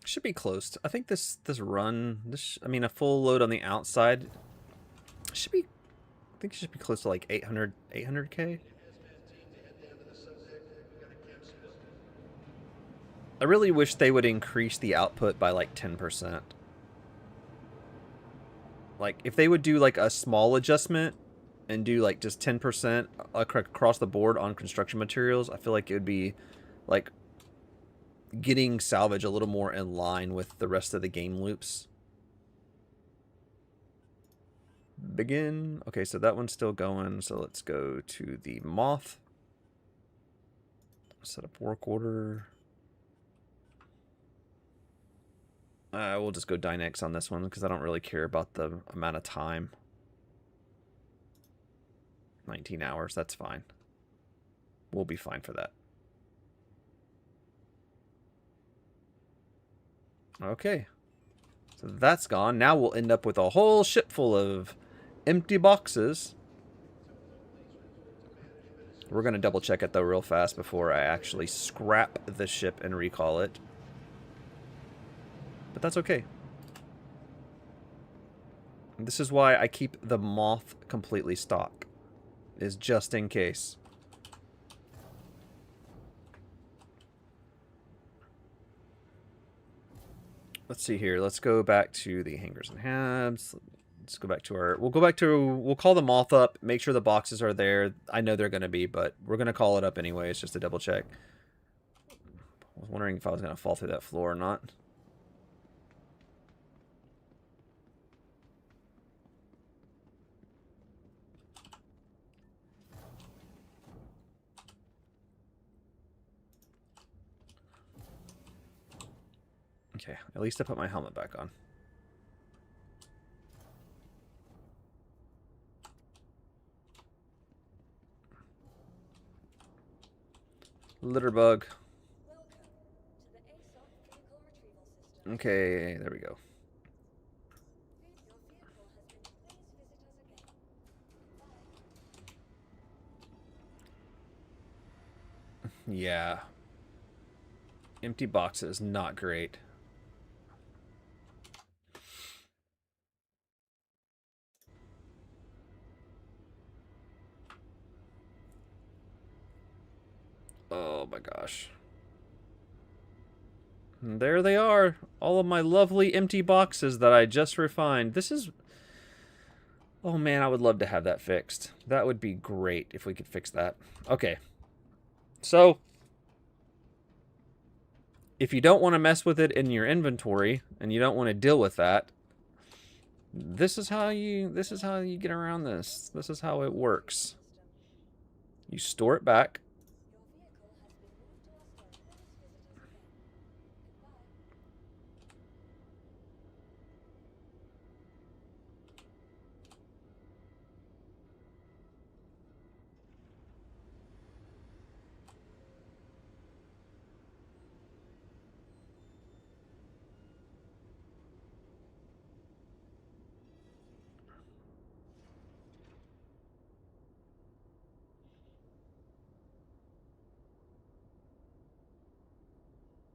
Should be close. I think this run, I mean, a full load on the outside should be, I think it should be close to like 800K. I really wish they would increase the output by like 10%. Like, if they would do like a small adjustment and do like just 10% across the board on construction materials, I feel like it would be like getting Salvage a little more in line with the rest of the game loops. Begin. Okay, so that one's still going. So let's go to the Moth. Set up work order. We'll just go Dynex on this one because I don't really care about the amount of time. 19 hours, that's fine. We'll be fine for that. Okay. So that's gone. Now we'll end up with a whole ship full of empty boxes. We're going to double check it though real fast before I actually scrap the ship and recall it. But that's okay. This is why I keep the moth completely stock. Is just in case. Let's see here. Let's go back to the hangers and habs. Let's go back to our... We'll call the moth up. Make sure the boxes are there. I know they're going to be, but we're going to call it up anyways, just to double check. I was wondering if I was going to fall through that floor or not. Okay, at least I put my helmet back on. Litter bug. Okay, there we go. Yeah. Empty boxes, not great. Oh my gosh. And there they are. All of my lovely empty boxes that I just refined. This is... Oh man, I would love to have that fixed. That would be great if we could fix that. Okay. So, if you don't want to mess with it in your inventory and you don't want to deal with that, this is how you get around this. This is how it works. You store it back.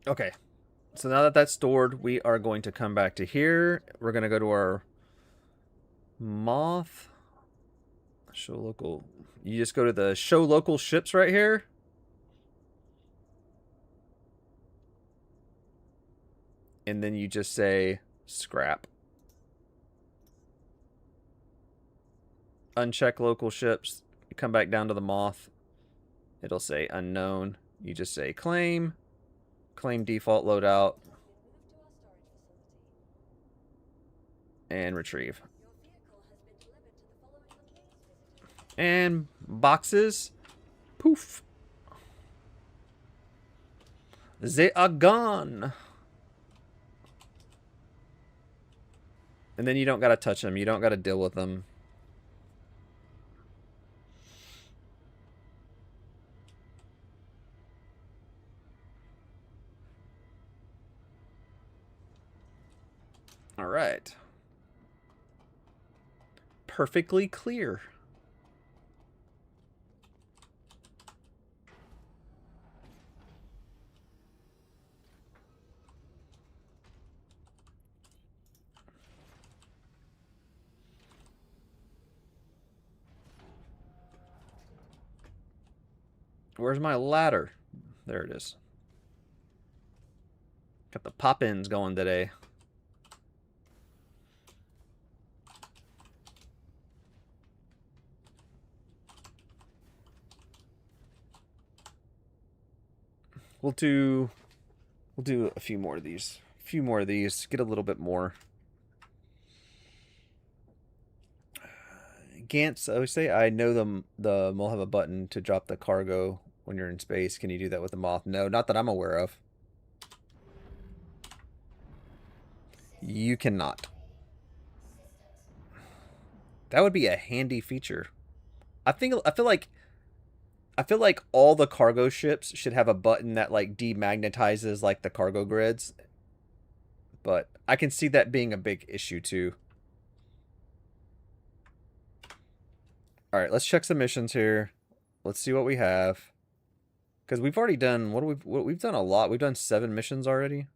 Okay, so now that that's stored, we are going to come back to here. We're going to go to our moth. Show local. You just go to the show local ships right here. And then you just say scrap. Uncheck local ships. You come back down to the moth. It'll say unknown. You just say claim. Claim default loadout. And retrieve. And boxes. Poof. They are gone. And then you don't gotta touch them. You don't gotta deal with them. All right. Perfectly clear. Where's my ladder? There it is. Got the pop-ins going today. We'll do a few more of these. A few more of these. Get a little bit more. Gantz, I always say, I know the mole have a button to drop the cargo when you're in space. Can you do that with the moth? No, not that I'm aware of. You cannot. That would be a handy feature. I feel like all the cargo ships should have a button that like demagnetizes like the cargo grids. But I can see that being a big issue too. All right, let's check some missions here. Let's see what we have. Because we've already done, we've done a lot. We've done 7 missions already.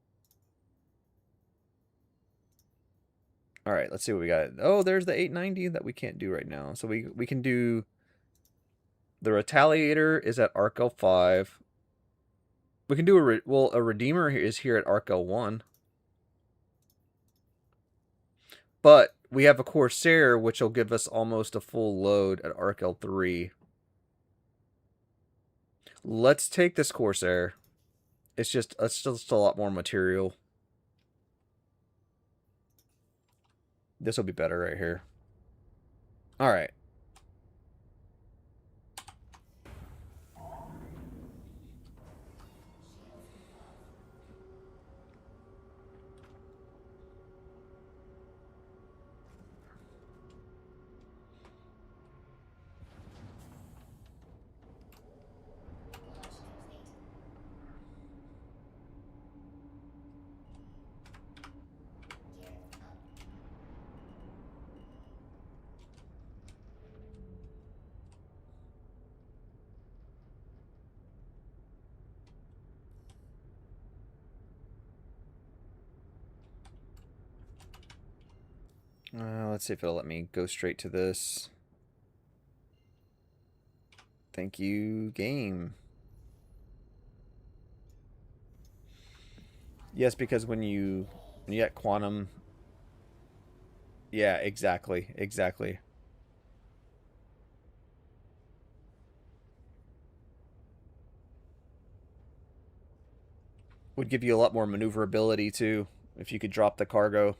All right, let's see what we got. Oh, there's the 890 that we can't do right now. So we can do the Retaliator is at Arc L5. We can do a Redeemer is here at Arc L1. But we have a Corsair, which will give us almost a full load at Arc L3. Let's take this Corsair. It's just a lot more material. This will be better right here. All right. Let's see if it'll let me go straight to this. Thank you, game. Yes, because when you get quantum... Yeah, exactly. Exactly. Would give you a lot more maneuverability, too, if you could drop the cargo.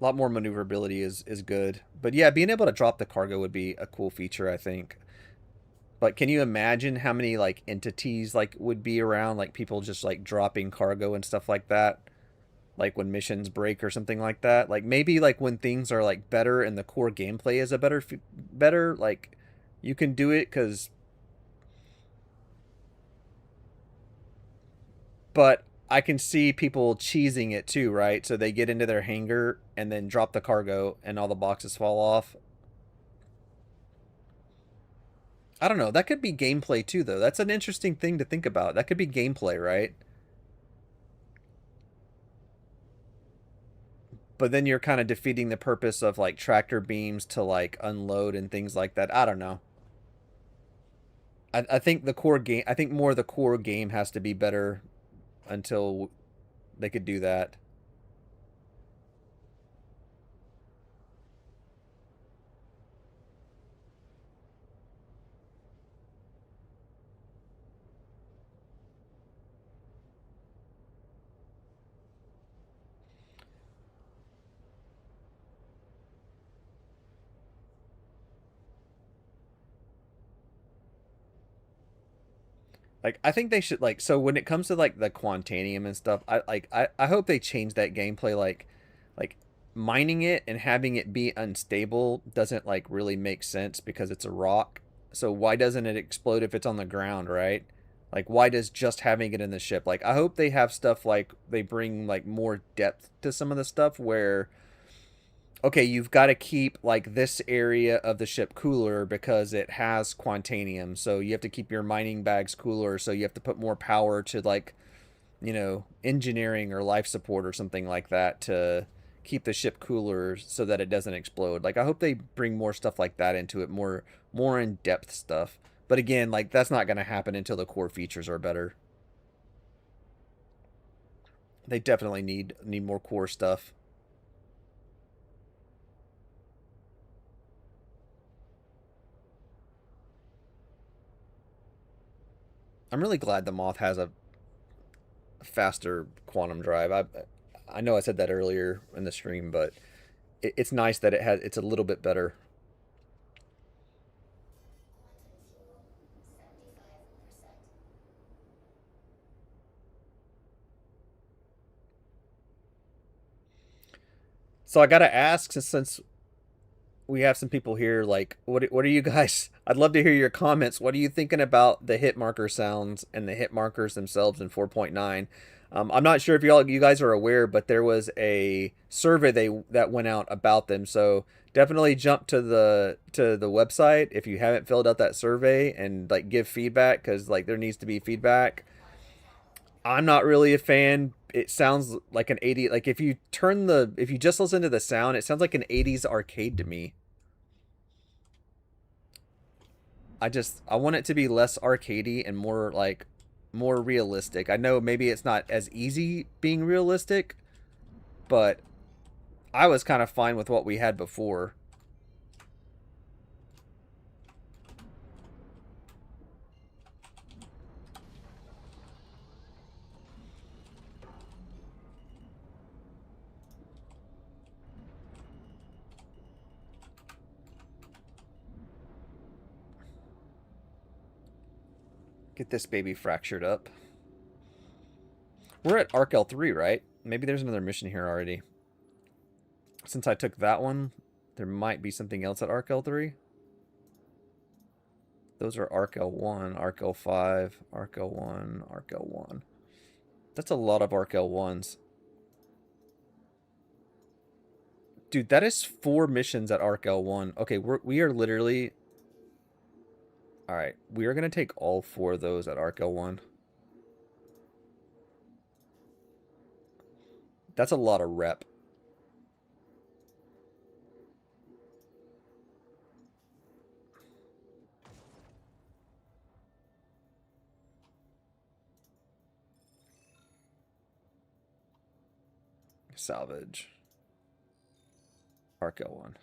A lot more maneuverability is good. But yeah, being able to drop the cargo would be a cool feature, I think. But can you imagine how many, like, entities, like, would be around? Like, people just, like, dropping cargo and stuff like that? Like, when missions break or something like that? Like, maybe, like, when things are, like, better and the core gameplay is a better, like, you can do it, because... But I can see people cheesing it, too, right? So they get into their hangar and then drop the cargo and all the boxes fall off. I don't know. That could be gameplay too, though. That's an interesting thing to think about. That could be gameplay, right? But then you're kind of defeating the purpose of, like, tractor beams to, like, unload and things like that. I don't know. I think the core game... I think more of the core game has to be better until they could do that. Like, I think they should, like, so when it comes to, like, the Quantanium and stuff, I hope they change that gameplay. Like mining it and having it be unstable doesn't, like, really make sense because it's a rock. So why doesn't it explode if it's on the ground, right? Like, why does just having it in the ship? Like, I hope they have stuff, like, they bring, like, more depth to some of the stuff where, okay, you've got to keep, like, this area of the ship cooler because it has Quantanium, so you have to keep your mining bags cooler, so you have to put more power to, like, you know, engineering or life support or something like that to keep the ship cooler so that it doesn't explode. Like, I hope they bring more stuff like that into it, more in-depth stuff. But again, like, that's not going to happen until the core features are better. They definitely need more core stuff. I'm really glad the Moth has a faster quantum drive. I know I said that earlier in the stream, but it's nice that it's a little bit better. So I gotta ask, since we have some people here, like, what are you guys? I'd love to hear your comments. What are you thinking about the hit marker sounds and the hit markers themselves in 4.9? I'm not sure if you guys are aware, but there was a survey that went out about them. So definitely jump to the website if you haven't filled out that survey and like give feedback, because like there needs to be feedback. I'm not really a fan. It sounds like an 80, like if you just listen to the sound, it sounds like an 80s arcade to me. I want it to be less arcadey and more realistic. I know maybe it's not as easy being realistic, but I was kind of fine with what we had before. Get this baby fractured up. We're at Arc L3, right? Maybe there's another mission here already. Since I took that one, there might be something else at Arc L3. Those are Arc L1, Arc L5, Arc L1, Arc L1. That's a lot of Arc L1s. Dude, that is 4 missions at Arc L1. Okay, we are literally... Alright, we are going to take all 4 of those at Arc L1. That's a lot of rep. Salvage. Arc L1.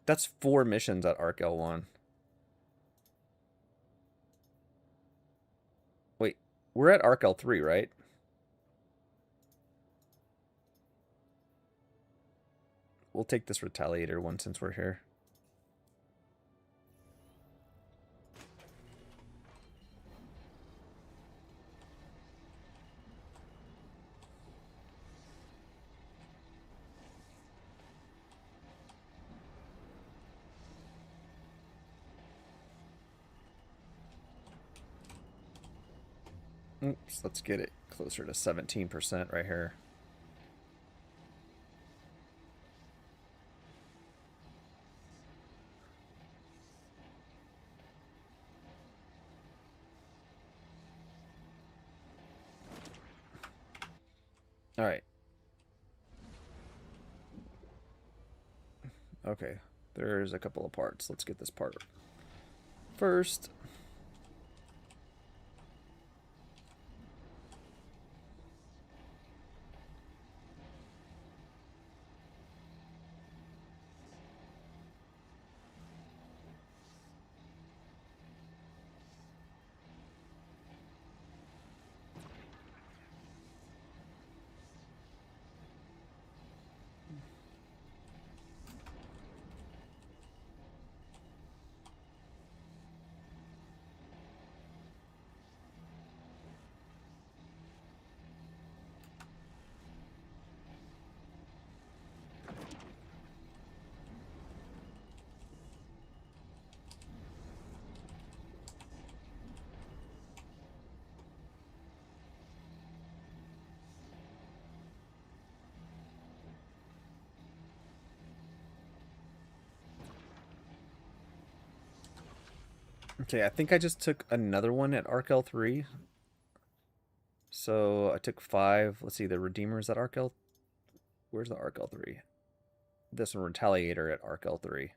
That's 4 missions at Arc L1. Wait, we're at Arc L3, right? We'll take this Retaliator one since we're here. Oops, let's get it closer to 17% right here. All right. Okay, there's a couple of parts. Let's get this part first. Okay, I think I just took another one at Arc L3. So I took 5. Let's see, the Redeemer's at Arc L... Where's the Arc L3? This one, Retaliator at Arc L3.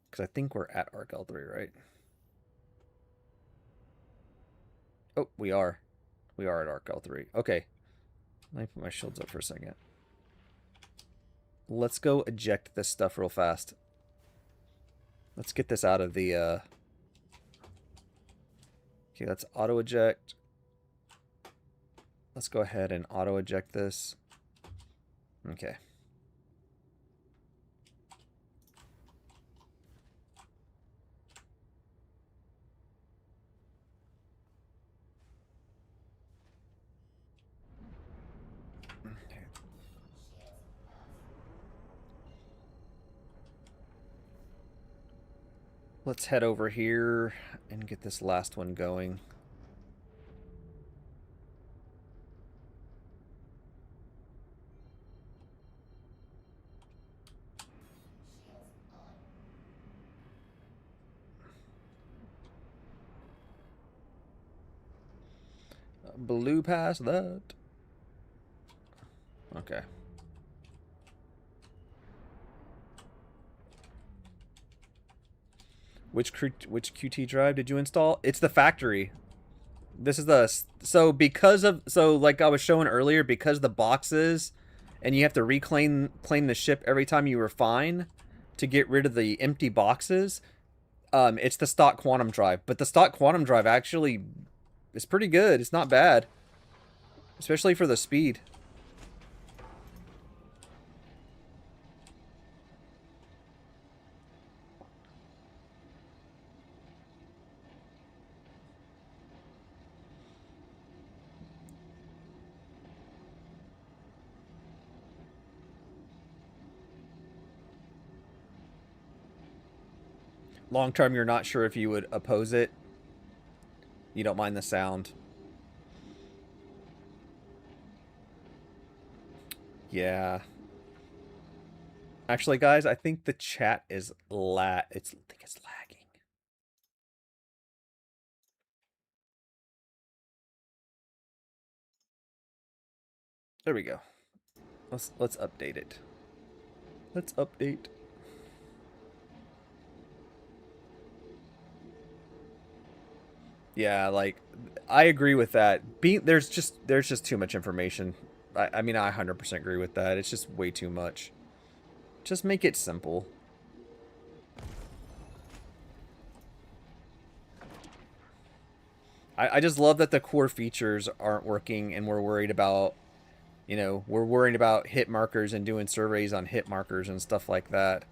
Because I think we're at Arc L3, right? Oh, we are. We are at Arc L3. Okay. Let me put my shields up for a second. Let's go eject this stuff real fast. Let's get this out of the... Okay, let's auto-eject. Let's go ahead and auto-eject this. Okay. Let's head over here and get this last one going. Blew past that. Okay. Which QT drive did you install? It's the factory. This is the so like I was showing earlier, because the boxes and you have to claim the ship every time you refine to get rid of the empty boxes. It's the stock quantum drive, but the stock quantum drive actually is pretty good. It's not bad, especially for the speed. Long term, you're not sure if you would oppose it. You don't mind the sound. Yeah. Actually, guys, I think the chat is I think it's lagging. There we go. Let's update it. Let's update. Yeah, like I agree with that. There's just too much information. I mean, I 100% agree with that. It's just way too much. Just make it simple. I just love that the core features aren't working, and we're worried about, we're worried about hit markers and doing surveys on hit markers and stuff like that.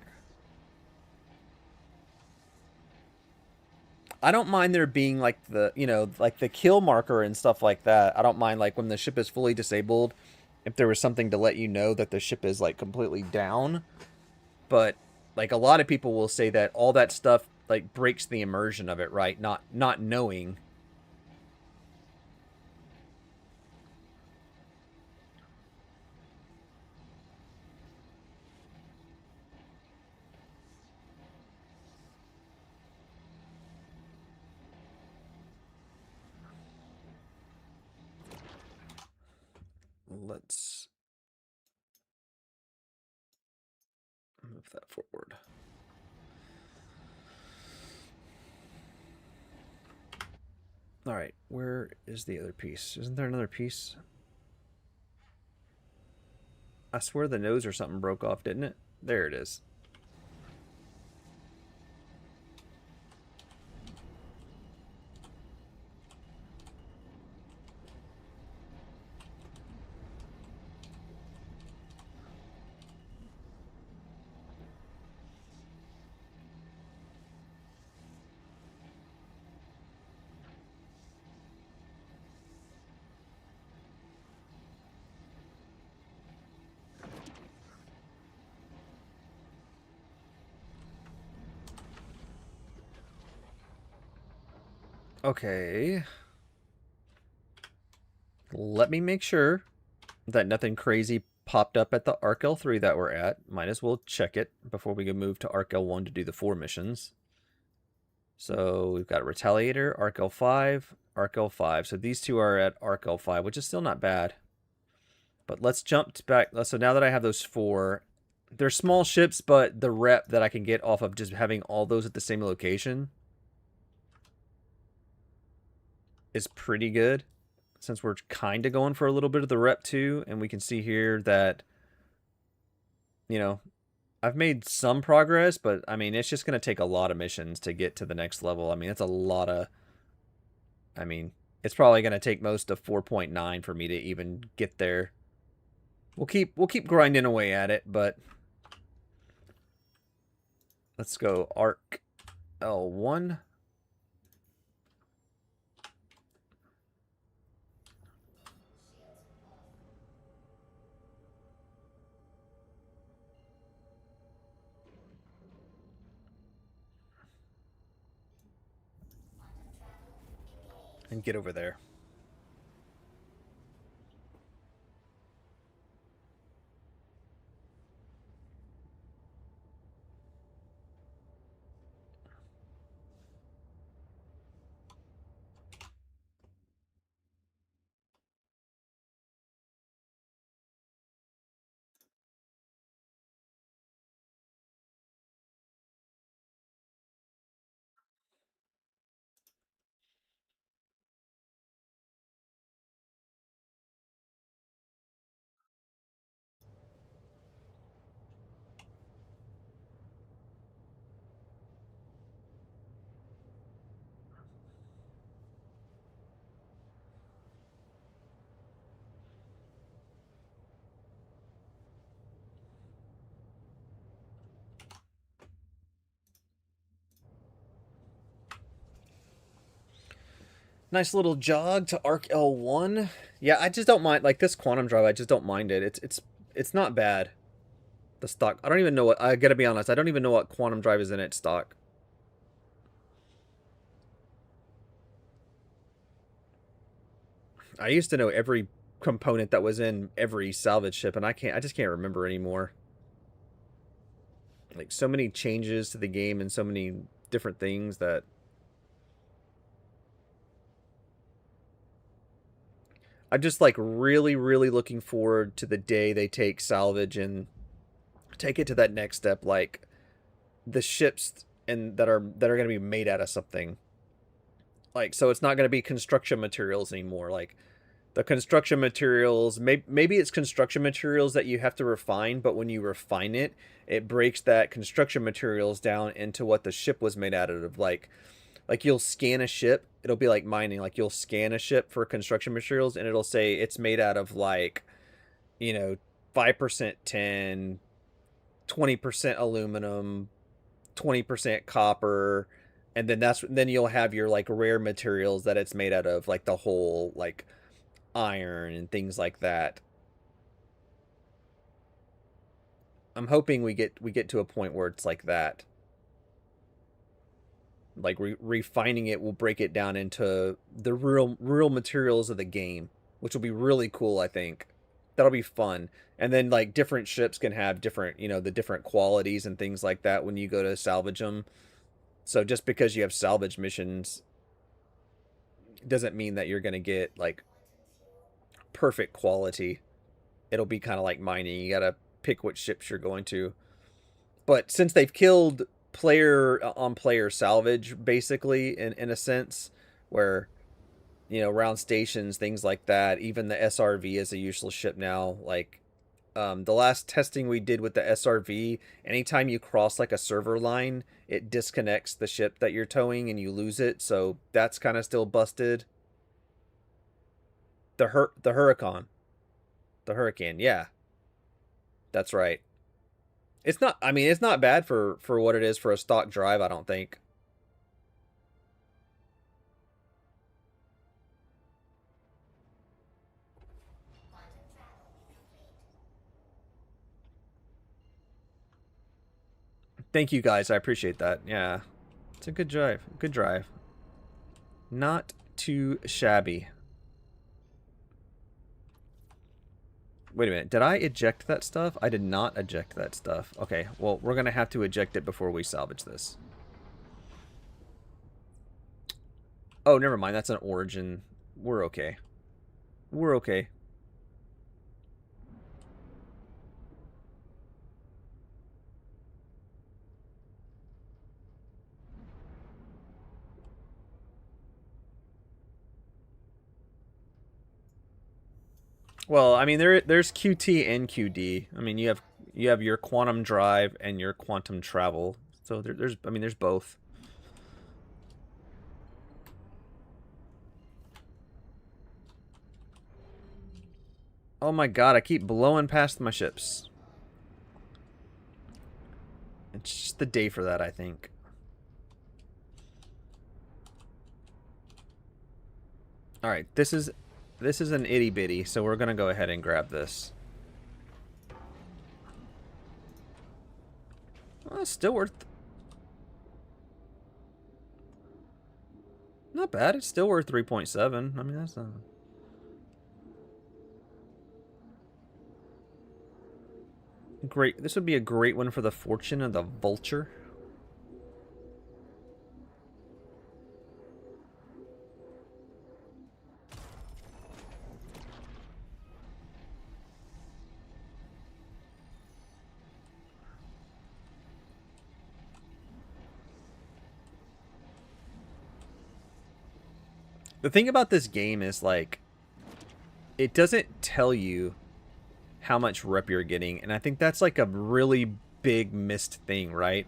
I don't mind there being like like the kill marker and stuff like that. I don't mind like when the ship is fully disabled, if there was something to let you know that the ship is like completely down. But like a lot of people will say that all that stuff like breaks the immersion of it, right? Not knowing. Let's move that forward. All right, where is the other piece? Isn't there another piece? I swear the nose or something broke off, didn't it? There it is. Okay. Let me make sure that nothing crazy popped up at the Arc L3 that we're at. Might as well check it before we can move to Arc L1 to do the 4 missions. So we've got Retaliator, Arc L5, Arc L5. So these two are at Arc L5, which is still not bad. But let's jump back. So now that I have those 4, they're small ships, but the rep that I can get off of just having all those at the same location is pretty good. Since we're kind of going for a little bit of the rep too, and we can see here that, I've made some progress, but I mean, it's just going to take a lot of missions to get to the next level. I mean, it's a lot of, I mean, it's probably going to take most of 4.9 for me to even get there. We'll keep grinding away at it, but let's go Arc L1. And get over there. Nice little jog to Arc L1. Yeah, I just don't mind, like, this quantum drive, I just don't mind it. It's not bad. The stock, I don't even know what, I gotta be honest, I don't even know what quantum drive is in its stock. I used to know every component that was in every salvage ship, and I just can't remember anymore. Like, so many changes to the game and so many different things that... I'm just, like, really, really looking forward to the day they take Salvage and take it to that next step, like, the ships and that are going to be made out of something. Like, so it's not going to be construction materials anymore. Like, the construction materials, maybe it's construction materials that you have to refine, but when you refine it, it breaks that construction materials down into what the ship was made out of. Like you'll scan a ship, it'll be like mining. Like, you'll scan a ship for construction materials, and it'll say it's made out of, like, you know, 5% tin, 20% aluminum, 20% copper, and then you'll have your, like, rare materials that it's made out of, like the whole, like, iron and things like that. I'm hoping we get to a point where it's like that. Like, refining it will break it down into the real materials of the game, which will be really cool, I think. That'll be fun. And then, like, different ships can have different, you know, the different qualities and things like that when you go to salvage them. So just because you have salvage missions doesn't mean that you're going to get, like, perfect quality. It'll be kind of like mining. You got to pick which ships you're going to. But since they've killed player on player salvage, basically, in a sense, where, you know, round stations, things like that, even the SRV is a useless ship now. Like, the last testing we did with the SRV, anytime you cross, like, a server line, it disconnects the ship that you're towing and you lose it. So that's kind of still busted. The Huracan. The Hurricane, yeah. That's right. It's not, I mean, it's not bad for what it is for a stock drive, I don't think. Thank you, guys. I appreciate that. Yeah. It's a good drive. Good drive. Not too shabby. Wait a minute. Did I eject that stuff? I did not eject that stuff. Okay. Well, we're going to have to eject it before we salvage this. Oh, never mind. That's an origin. We're okay. We're okay. Well, I mean, there's QT and QD. I mean, you have your quantum drive and your quantum travel. So there's both. Oh my god, I keep blowing past my ships. It's just the day for that, I think. Alright, this is an itty bitty, so we're gonna go ahead and grab this. Well, it's still worth... Not bad, it's still worth 3.7. I mean, that's not... Great. This would be a great one for the Fortune of the Vulture. The thing about this game is, like, it doesn't tell you how much rep you're getting, and I think that's, like, a really big missed thing, right?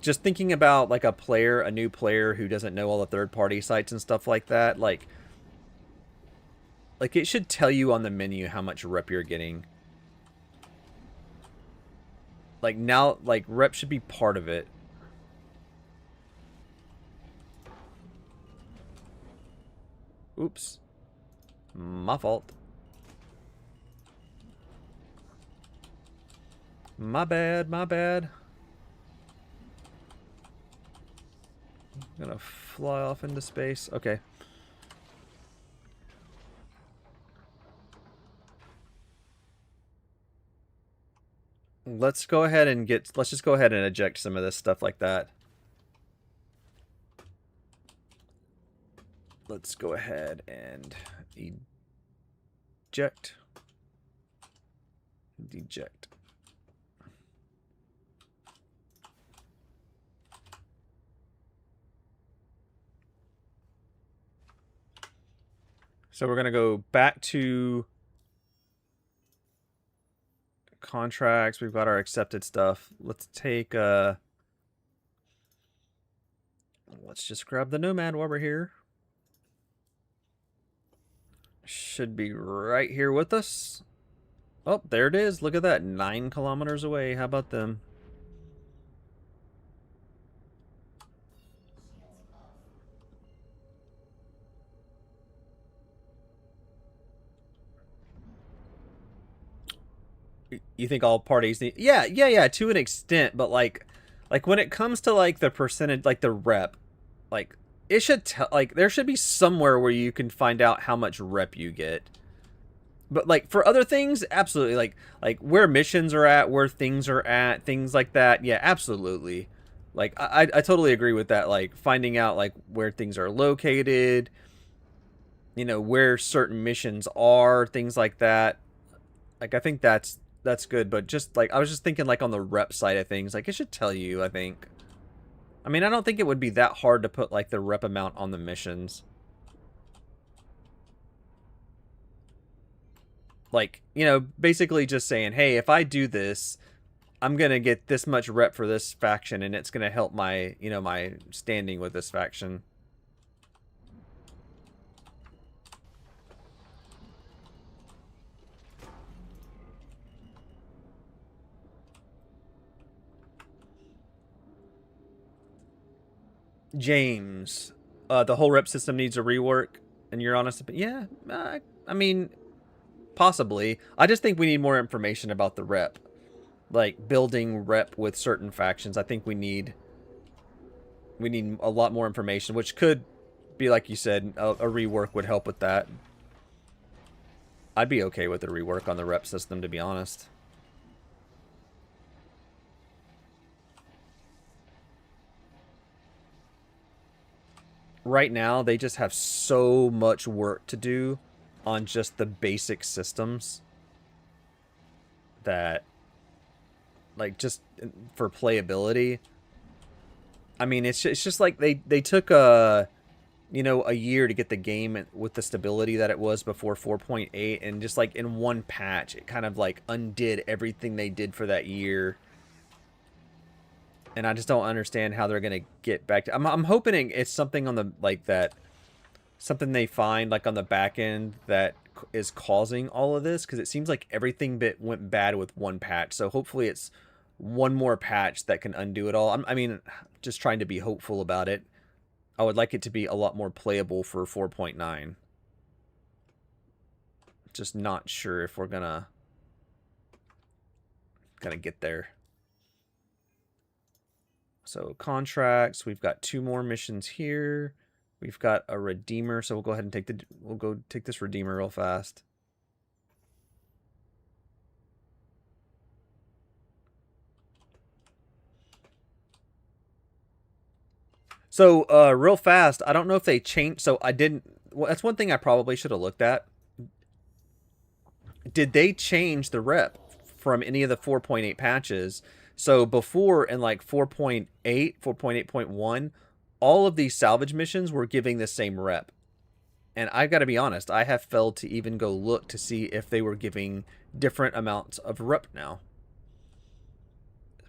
Just thinking about, like, a new player who doesn't know all the third-party sites and stuff like that, like it should tell you on the menu how much rep you're getting. Like, now, like, rep should be part of it. Oops. My fault. My bad, my bad. I'm gonna fly off into space. Okay. Let's go ahead and let's just go ahead and eject some of this stuff like that. Let's go ahead and eject. Eject. So we're going to go back to contracts. We've got our accepted stuff. Let's take let's just grab the Nomad while we're here. Should be right here with us. Oh, there it is. Look at that. 9 kilometers away. How about them? You think all parties need... Yeah, to an extent, but like when it comes to like the percentage, like the rep, like it should tell, like there should be somewhere where you can find out how much rep you get. But like for other things, absolutely, like where missions are at, where things are at, things like that. Yeah, absolutely. Like I totally agree with that. Like finding out like where things are located, you know, where certain missions are, things like that. Like I think that's good, but just like I was just thinking like on the rep side of things, like it should tell you, I think. I mean, I don't think it would be that hard to put like the rep amount on the missions. Like, you know, basically just saying, hey, if I do this, I'm going to get this much rep for this faction, and it's going to help my, you know, my standing with this faction. James, the whole rep system needs a rework, and you're honest. Yeah, I mean, possibly. I just think we need more information about the rep. Like, building rep with certain factions. I think we need a lot more information, which could be, like you said, a rework would help with that. I'd be okay with a rework on the rep system, to be honest. Right now, they just have so much work to do on just the basic systems that, like, just for playability, I mean, it's just like they took a, you know, a year to get the game with the stability that it was before 4.8, and just like in one patch, it kind of like undid everything they did for that year. And I just don't understand how they're gonna get back to. I'm hoping it's something on the like that, something they find like on the back end that is causing all of this, because it seems like everything went bad with one patch. So hopefully it's one more patch that can undo it all. I mean, just trying to be hopeful about it. I would like it to be a lot more playable for 4.9. Just not sure if we're gonna get there. So contracts, we've got 2 more missions here. We've got a redeemer, so we'll go ahead and we'll go take this redeemer real fast. So real fast, I don't know if they changed. So I didn't. Well, that's one thing I probably should have looked at. Did they change the rep from any of the 4.8 patches? So before in like 4.8, 4.8.1, all of these salvage missions were giving the same rep. And I've got to be honest, I have failed to even go look to see if they were giving different amounts of rep now.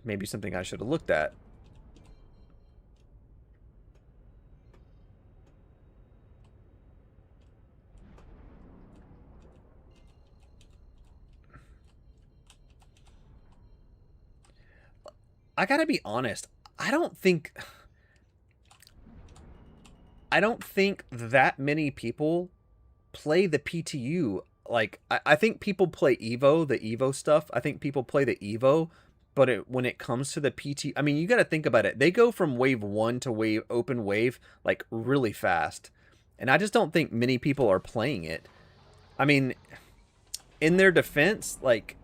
Maybe something I should have looked at. I gotta be honest, I don't think that many people play the PTU. Like, I think people play Evo, the Evo stuff. I think people play the Evo, but when it comes to the PT, I mean, you got to think about it. They go from wave 1 to wave open wave like really fast. And I just don't think many people are playing it. I mean, in their defense, like,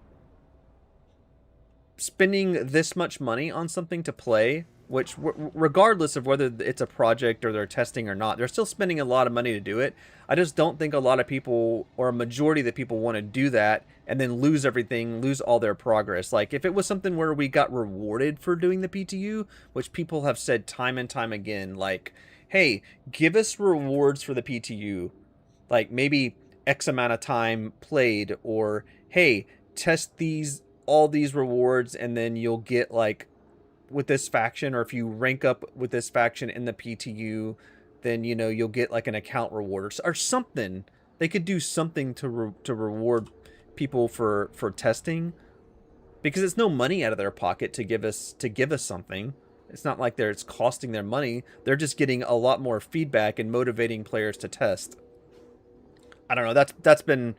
spending this much money on something to play, which regardless of whether it's a project or they're testing or not, they're still spending a lot of money to do it. I just don't think a lot of people, or a majority of the people, want to do that and then lose everything, lose all their progress. Like, if it was something where we got rewarded for doing the PTU, which people have said time and time again, like, hey, give us rewards for the PTU, like maybe X amount of time played, or hey, test all these rewards and then you'll get like with this faction, or if you rank up with this faction in the PTU, then you'll get like an account reward or something. They could do something to reward people for testing, because it's no money out of their pocket to give us something. It's not like it's costing their money. They're just getting a lot more feedback and motivating players to test. I don't know. That's been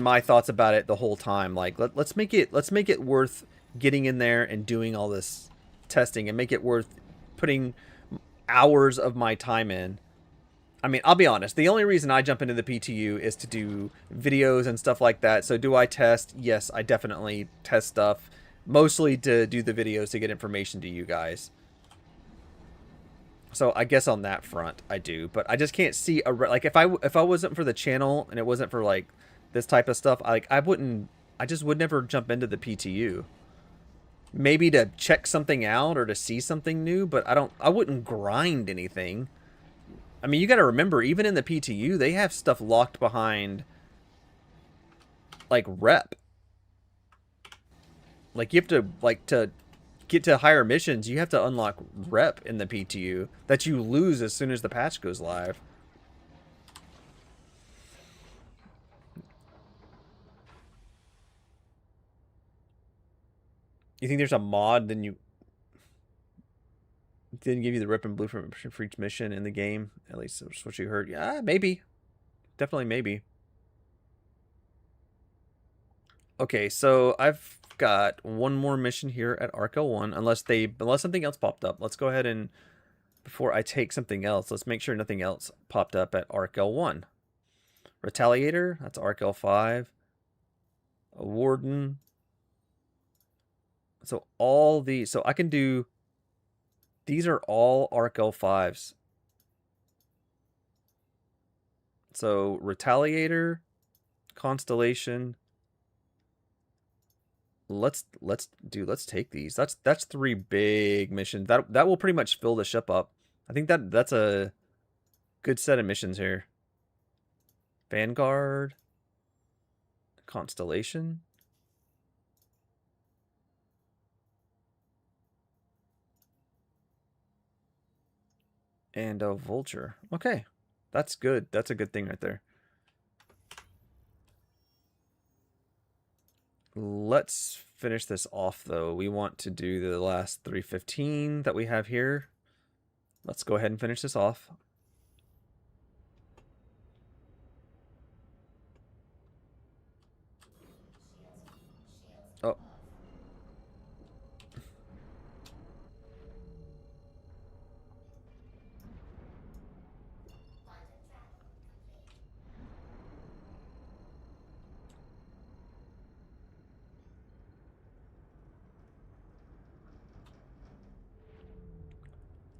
my thoughts about it the whole time. Like, let's make it worth getting in there and doing all this testing, and make it worth putting hours of my time in. I mean, I'll be honest, the only reason I jump into the PTU is to do videos and stuff like that. So do I test? Yes, I definitely test stuff, mostly to do the videos to get information to you guys. So I guess on that front I do, but I just can't see like if I wasn't for the channel and it wasn't for like this type of stuff, I just would never jump into the PTU. Maybe to check something out or to see something new, but I wouldn't grind anything. I mean, you got to remember, even in the PTU, they have stuff locked behind like rep. Like, you have to, like, to get to higher missions, you have to unlock rep in the PTU that you lose as soon as the patch goes live. You think there's a mod, then didn't give you the rip and blueprint for each mission in the game? At least that's what you heard. Yeah, maybe. Definitely maybe. Okay, so I've got one more mission here at Arc L1, unless something else popped up. Let's go ahead and, before I take something else, let's make sure nothing else popped up at Arc L1. Retaliator, that's Arc L5. A Warden. So all these, so I can do, these are all Arc L5s. So Retaliator, Constellation. Let's take these. That's 3 big missions. That will pretty much fill the ship up. I think that's a good set of missions here. Vanguard, Constellation, and a Vulture. Okay, that's good. That's a good thing right there. Let's finish this off, though. We want to do the last 315 that we have here. Let's go ahead and finish this off. Oh.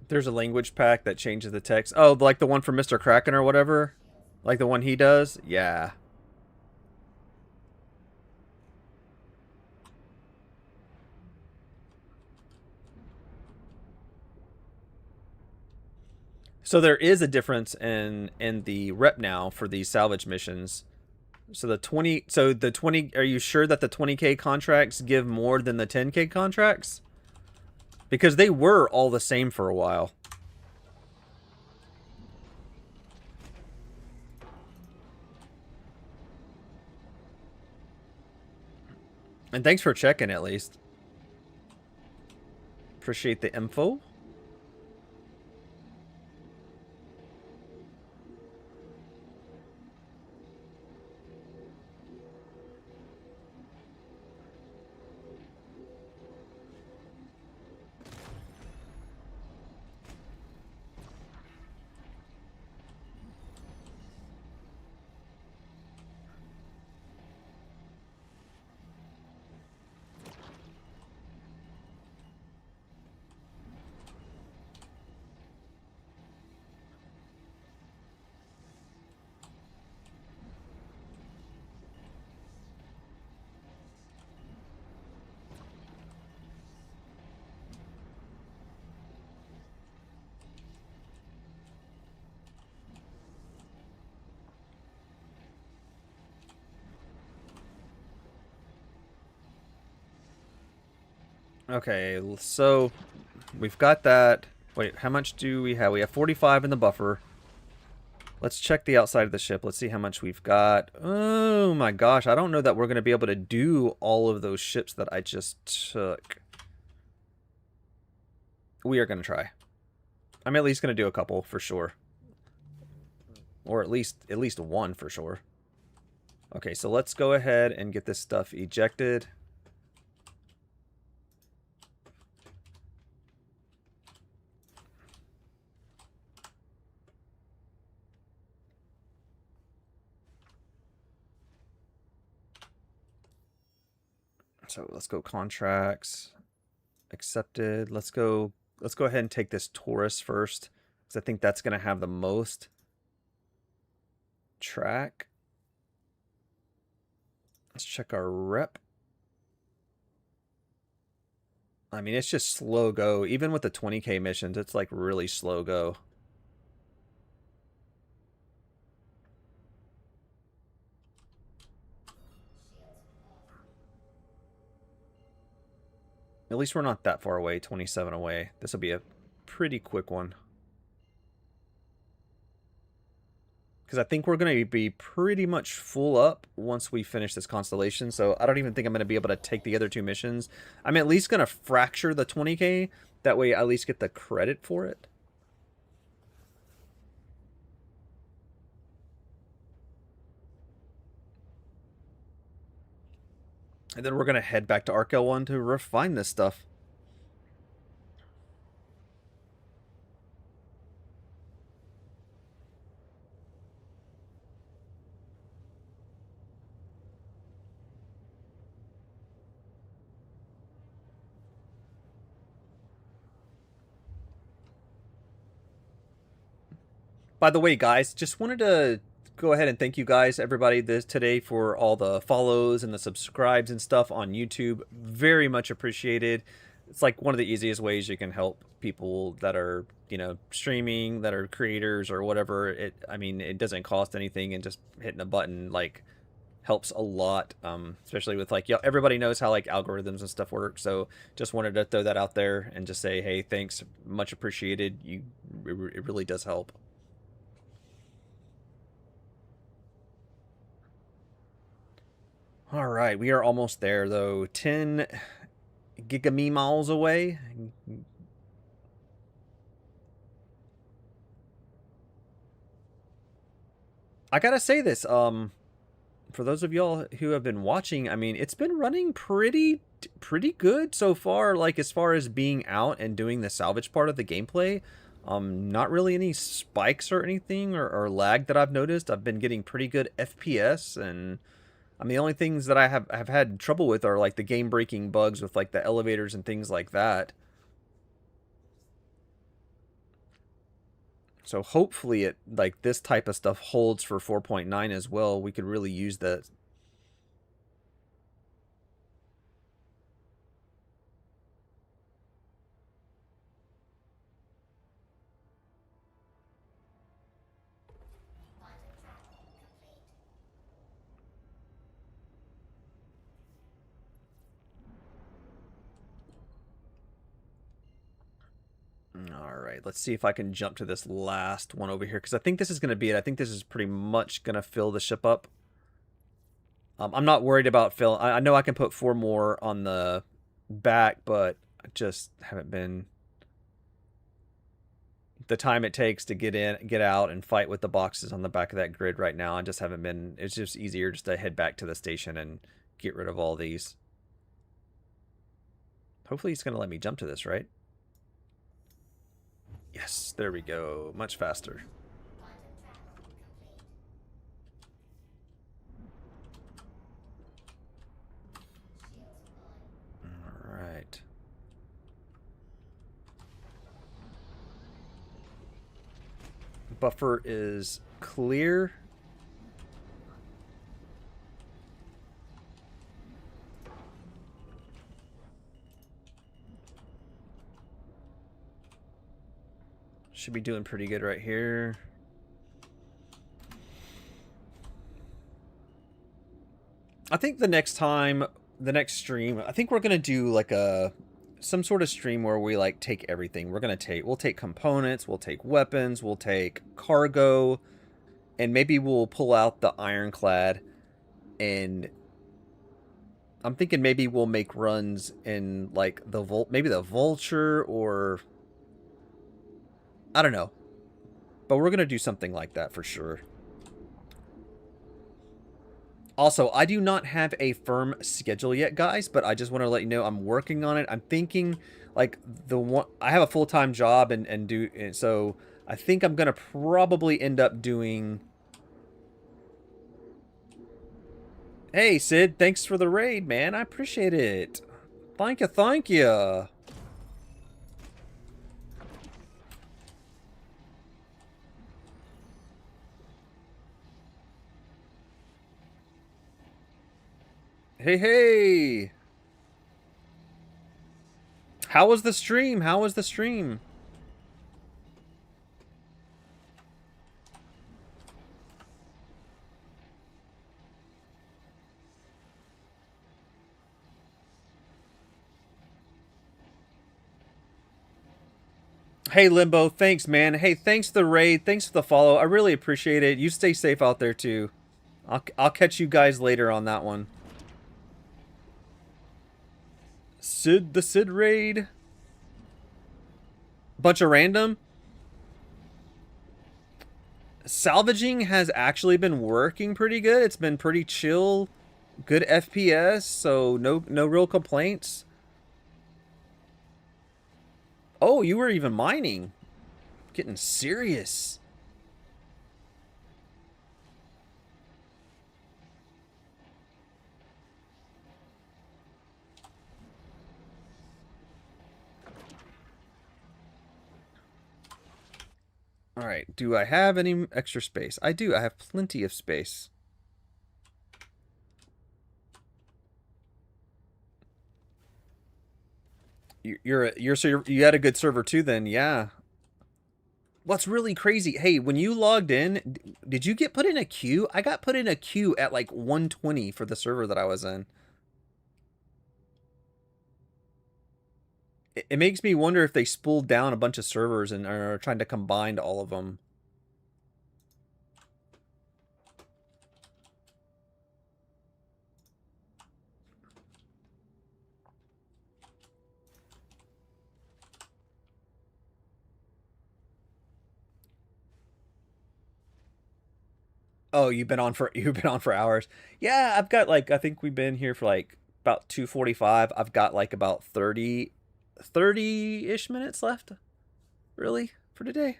There's a language pack that changes the text. Oh, like the one from Mr. Kraken or whatever? Like the one he does? Yeah. So there is a difference in the rep now for these salvage missions. So the 20, are you sure that the 20k contracts give more than the 10k contracts? Because they were all the same for a while. And thanks for checking, at least. Appreciate the info. Okay, so we've got that. Wait, how much do we have? We have 45 in the buffer. Let's check the outside of the ship. Let's see how much we've got. Oh my gosh, I don't know that we're going to be able to do all of those ships that I just took. We are going to try. I'm at least going to do a couple for sure. Or at least one for sure. Okay, so let's go ahead and get this stuff ejected. So let's go contracts. Accepted. Let's go ahead and take this Taurus first, because I think that's going to have the most track. Let's check our rep. I mean, it's just slow go. Even with the 20k missions, it's like really slow go. At least we're not that far away, 27 away. This will be a pretty quick one. Because I think we're going to be pretty much full up once we finish this constellation. So I don't even think I'm going to be able to take the other two missions. I'm at least going to fracture the 20k. That way I at least get the credit for it. And then we're going to head back to Arc L1 to refine this stuff. By the way, guys, just wanted to go ahead and thank you guys, everybody, today for all the follows and the subscribes and stuff on YouTube. Very much appreciated. It's like one of the easiest ways you can help people that are, you know, streaming, that are creators or whatever. I mean, it doesn't cost anything, and just hitting a button like helps a lot. Especially with like, yeah, everybody knows how like algorithms and stuff work. So just wanted to throw that out there and just say, hey, thanks, much appreciated. It really does help. All right, we are almost there, though. 10 gigamiles away. I gotta say this, for those of y'all who have been watching, I mean, it's been running pretty good so far, like as far as being out and doing the salvage part of the gameplay. Not really any spikes or anything or lag that I've noticed. I've been getting pretty good FPS, and I mean, the only things that I have had trouble with are like the game breaking bugs with like the elevators and things like that. So hopefully it, like, this type of stuff holds for 4.9 as well. We could really use that. All right, let's see if I can jump to this last one over here, because I think this is going to be it. I think this is pretty much going to fill the ship up. I'm not worried about filling. I know I can put 4 more on the back, but I just haven't been... The time it takes to get in, get out, and fight with the boxes on the back of that grid right now, I just haven't been... It's just easier just to head back to the station and get rid of all these. Hopefully he's going to let me jump to this, right? Yes, there we go. Much faster. All right. Buffer is clear. Should be doing pretty good right here. I think the next time, the next stream, I think we're going to do like a some sort of stream where we like take everything. We'll take components, we'll take weapons, we'll take cargo, and maybe we'll pull out the ironclad. And I'm thinking maybe we'll make runs in like maybe the vulture, or I don't know. But we're gonna do something like that for sure. Also, I do not have a firm schedule yet, guys, but I just want to let you know I'm working on it. I'm thinking, like, I have a full-time job, and so I think I'm gonna probably end up doing. Hey, Sid, thanks for the raid, man. I appreciate it. Thank you, thank you. Hey, hey. How was the stream? How was the stream? Hey, Limbo, thanks, man. Hey, thanks for the raid. Thanks for the follow. I really appreciate it. You stay safe out there, too. I'll catch you guys later on that one. The Sid raid. Bunch of random. Salvaging has actually been working pretty good. It's been pretty chill. Good FPS, so no real complaints. Oh, you were even mining. Getting serious. Alright, do I have any extra space? I do, I have plenty of space. You had a good server too then, yeah. What's really crazy, hey, when you logged in, did you get put in a queue? I got put in a queue at like 120 for the server that I was in. It makes me wonder if they spooled down a bunch of servers and are trying to combine all of them. Oh, you've been on for hours. Yeah, I've got like, I think we've been here for like about 2:45. I've got like about 30-ish minutes left. Really? For today?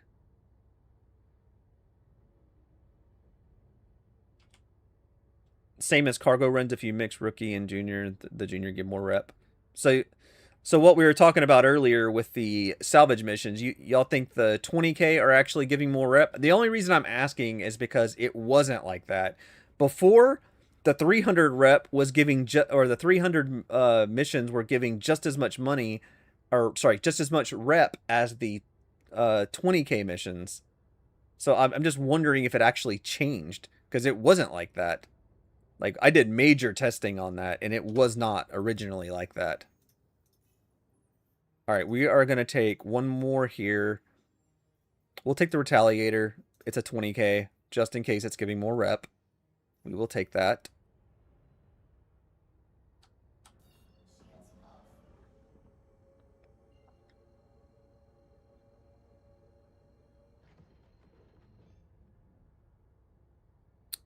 Same as cargo runs. If you mix rookie and junior, the junior get more rep. So what we were talking about earlier with the salvage missions, y'all think the 20K are actually giving more rep? The only reason I'm asking is because it wasn't like that before. The 300 rep was giving or the 300 missions were giving just as much money, or sorry, just as much rep as the 20K missions. So I'm just wondering if it actually changed, because it wasn't like that. Like, I did major testing on that, and it was not originally like that. All right, we are going to take one more here. We'll take the Retaliator. It's a 20K, just in case it's giving more rep. We will take that.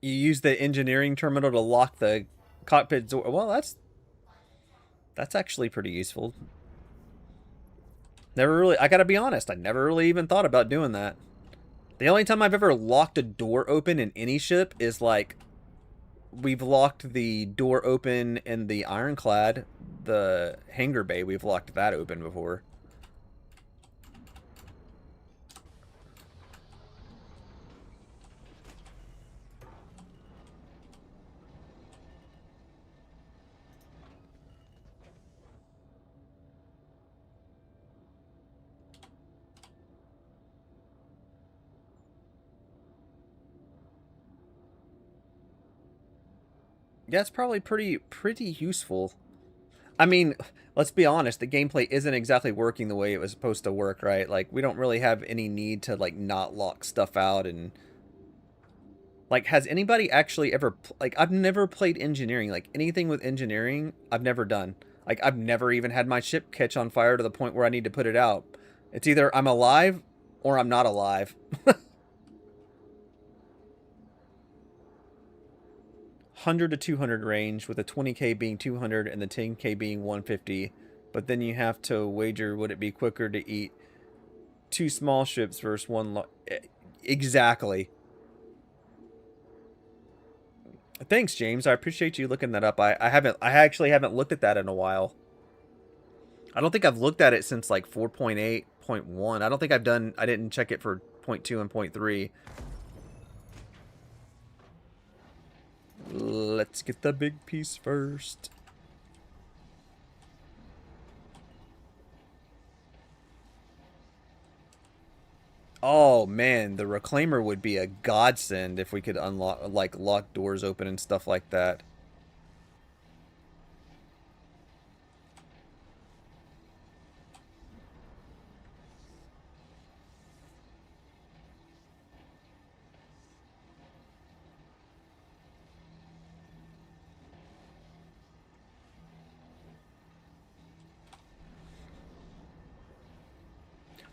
You use the engineering terminal to lock the cockpit door. Well, that's actually pretty useful. Never really, I gotta be honest, I never really even thought about doing that. The only time I've ever locked a door open in any ship is like, we've locked the door open in the Ironclad, the hangar bay, we've locked that open before. Yeah, it's probably pretty useful. I mean, let's be honest, the gameplay isn't exactly working the way it was supposed to work, right? Like, we don't really have any need to, like, not lock stuff out and... Like, has anybody actually ever... Like, I've never played engineering. Like, anything with engineering, I've never done. Like, I've never even had my ship catch on fire to the point where I need to put it out. It's either I'm alive or I'm not alive. 100 to 200 range, with the 20k being 200 and the 10k being 150. But then you have to wager, would it be quicker to eat 2 small ships versus 1 exactly. Thanks, James. I appreciate you looking that up. I actually haven't looked at that in a while. I don't think I've looked at it since like 4.8.1. I don't think I didn't check it for 0.2 and 0.3. Let's get the big piece first. Oh man, the reclaimer would be a godsend if we could unlock, like, lock doors open and stuff like that.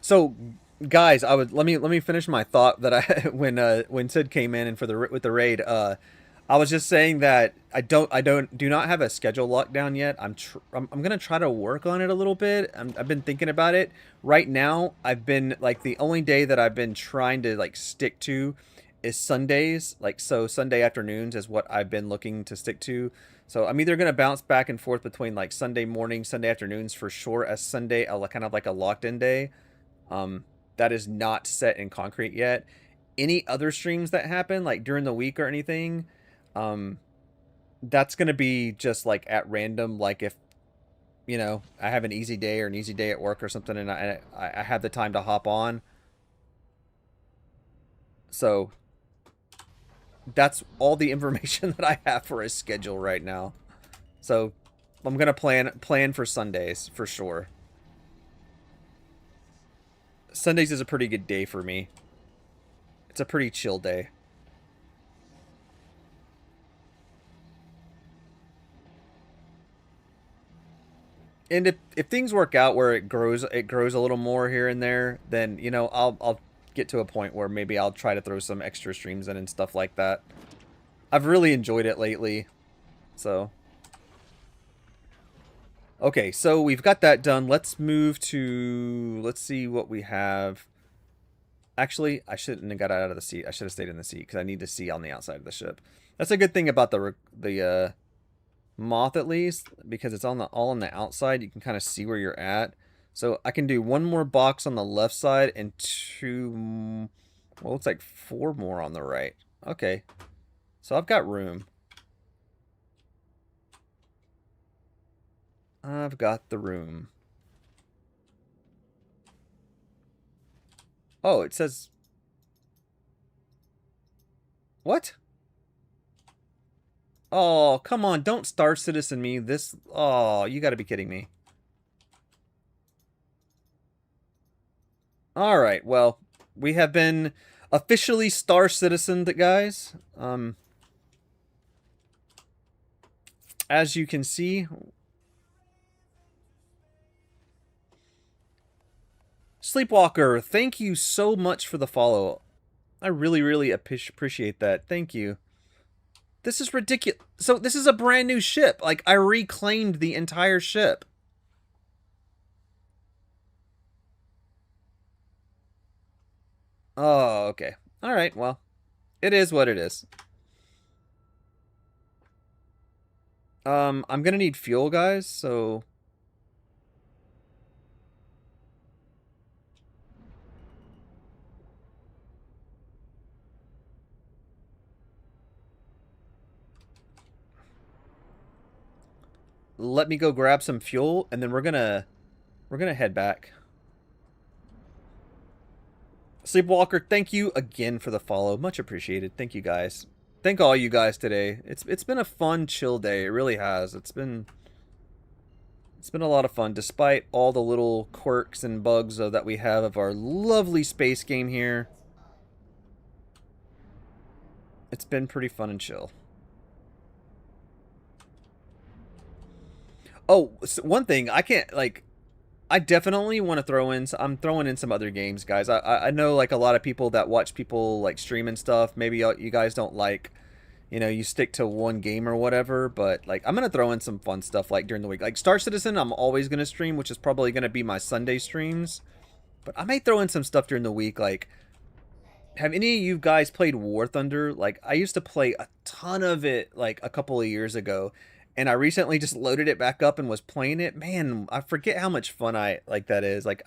So, guys, let me finish my thought that I when Sid came in and for the with the raid. I was just saying that I do not have a schedule locked down yet. I'm gonna try to work on it a little bit. I've been thinking about it. Right now, I've been like, the only day that I've been trying to like stick to is Sundays. Like, so Sunday afternoons is what I've been looking to stick to. So I'm either gonna bounce back and forth between like Sunday morning, Sunday afternoons for sure, as Sunday kind of like a locked in day. That is not set in concrete yet. Any other streams that happen, like during the week or anything, that's gonna be just like at random. Like, if I have an easy day or an easy day at work or something, and I have the time to hop on. So that's all the information that I have for a schedule right now. So I'm gonna plan for Sundays for sure. Sundays is a pretty good day for me. It's a pretty chill day. And if things work out where it grows a little more here and there, then I'll get to a point where maybe I'll try to throw some extra streams in and stuff like that. I've really enjoyed it lately. So okay, so we've got that done. Let's see what we have. Actually, I shouldn't have got out of the seat. I should have stayed in the seat because I need to see on the outside of the ship. That's a good thing about the moth, at least, because it's all on the outside. You can kind of see where you're at. So I can do 1 more box on the left side and 2, well, it's like 4 more on the right. Okay, so I've got room. I've got the room. Oh, it says... What? Oh, come on, don't Star Citizen me. Oh, you gotta be kidding me. Alright, well, we have been officially Star Citizened, guys. As you can see... Sleepwalker, thank you so much for the follow. I really, really appreciate that. Thank you. This is ridiculous. So this is a brand new ship. Like, I reclaimed the entire ship. Oh, okay. All right, well, it is what it is. I'm gonna need fuel, guys, so... let me go grab some fuel, and then we're gonna head back. Sleepwalker, thank you again for the follow. Much appreciated. Thank you, guys. Thank all you guys today. It's been a fun, chill day. It really has. It's been It's been a lot of fun, despite all the little quirks and bugs that we have of our lovely space game here. It's been pretty fun and chill. Oh, so one thing I can't like. I definitely want to throw in. I'm throwing in some other games, guys. I know like a lot of people that watch people like stream and stuff. Maybe you guys don't like, you stick to one game or whatever. But like I'm gonna throw in some fun stuff like during the week. Like Star Citizen, I'm always gonna stream, which is probably gonna be my Sunday streams. But I may throw in some stuff during the week. Like, have any of you guys played War Thunder? Like I used to play a ton of it like a couple of years ago, and I recently just loaded it back up and was playing it. Man, I forget how much fun I like that is. Like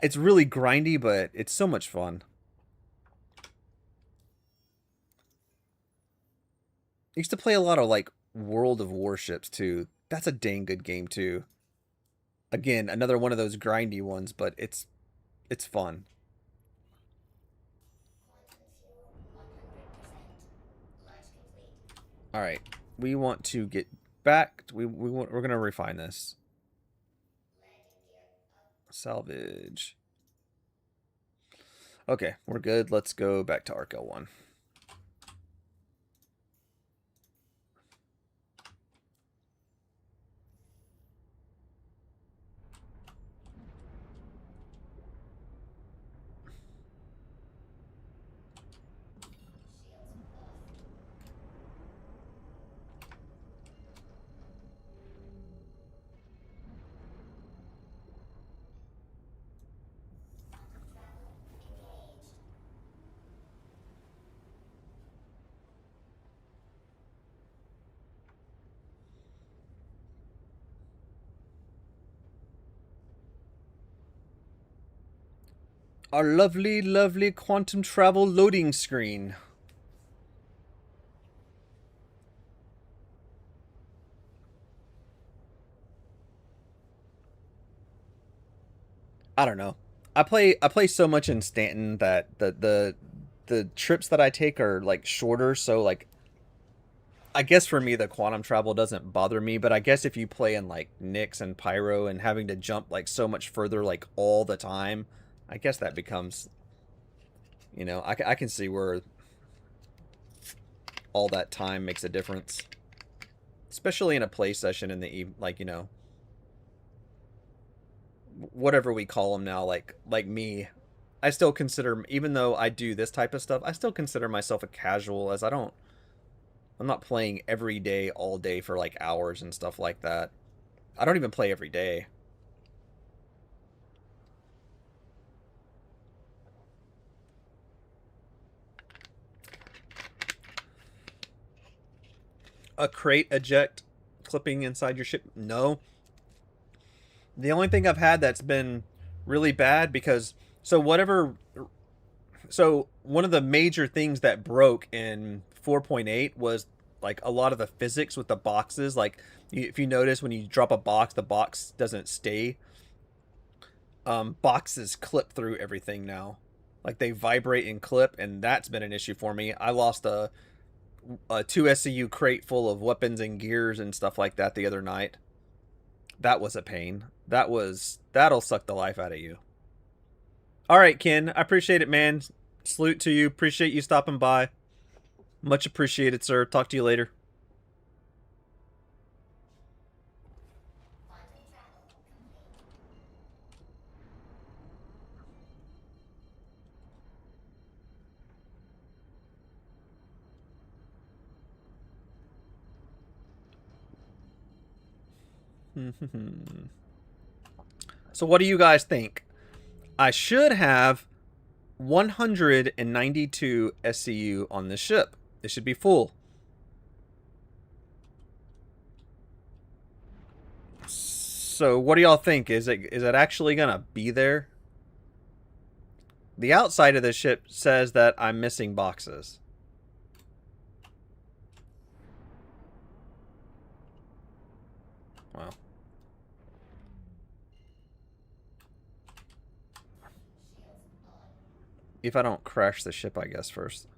it's really grindy, but it's so much fun. I used to play a lot of like World of Warships too. That's a dang good game too. Again, another one of those grindy ones, but it's fun. All right, we want to get back. We're gonna refine this. Salvage. Okay, we're good. Let's go back to Arc L1. Our lovely, lovely quantum travel loading screen. I don't know. I play so much in Stanton that the trips that I take are like shorter, so like I guess for me the quantum travel doesn't bother me, but I guess if you play in like Nyx and Pyro and having to jump like so much further like all the time, I guess that becomes, I can see where all that time makes a difference, especially in a play session in the like whatever we call them now, like me. I still consider, even though I do this type of stuff, I still consider myself a casual, as I'm not playing every day all day for like hours and stuff like that. I don't even play every day. A crate eject clipping inside your ship? No. The only thing I've had that's been really bad because so one of the major things that broke in 4.8 was like a lot of the physics with the boxes. Like if you notice when you drop a box, the box doesn't stay. Boxes clip through everything now. Like they vibrate and clip, and that's been an issue for me. I lost a 2 SCU crate full of weapons and gears and stuff like that the other night. That was a pain. That'll suck the life out of you. All right, Ken. I appreciate it, man. Salute to you. Appreciate you stopping by. Much appreciated, sir. Talk to you later. So what do you guys think? I should have 192 SCU on this ship. It should be full. So what do y'all think? Is it actually gonna be there? The outside of the ship says that I'm missing boxes. Wow. If I don't crash the ship, I guess, first.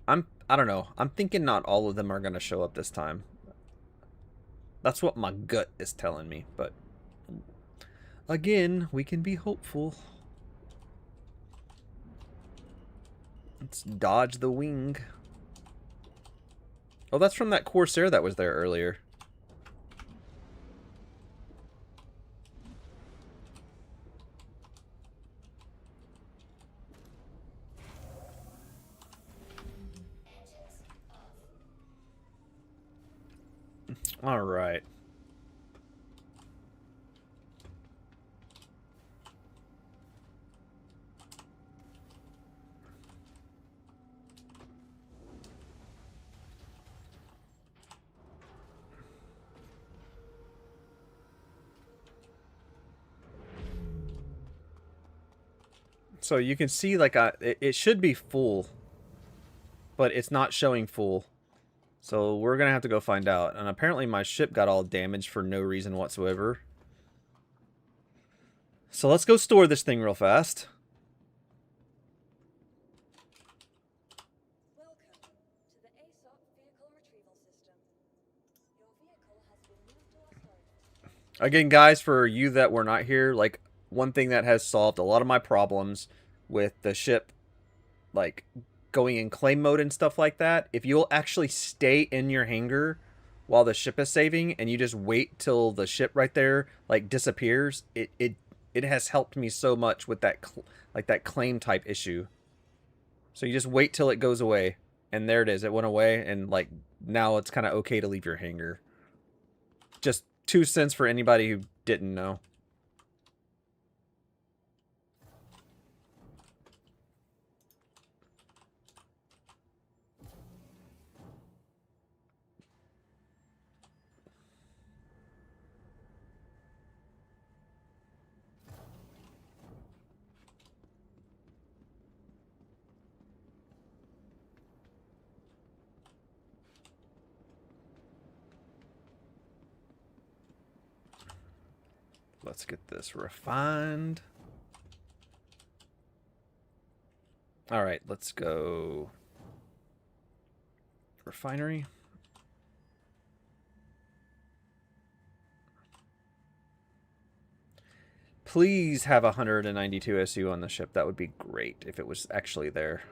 I don't know. I'm thinking not all of them are gonna show up this time. That's what my gut is telling me, but again, we can be hopeful. Let's dodge the wing. Oh, that's from that Corsair that was there earlier. All right. So you can see, like, it should be full, but it's not showing full. So we're gonna have to go find out. And apparently my ship got all damaged for no reason whatsoever. So let's go store this thing real fast. Welcome to the ASOP vehicle retrieval system. Your vehicle has been moved to our storage. Again, guys, for you that were not here, like, one thing that has solved a lot of my problems with the ship, like, going in claim mode and stuff like that, if you'll actually stay in your hangar while the ship is saving and you just wait till the ship right there, like, disappears, it has helped me so much with that, like, that claim type issue. So you just wait till it goes away, and there it is. It went away, and, like, now it's kind of okay to leave your hangar. Just 2 cents for anybody who didn't know. Let's get this refined. All right, let's go. Refinery. Please have 192 SU on the ship. That would be great if it was actually there.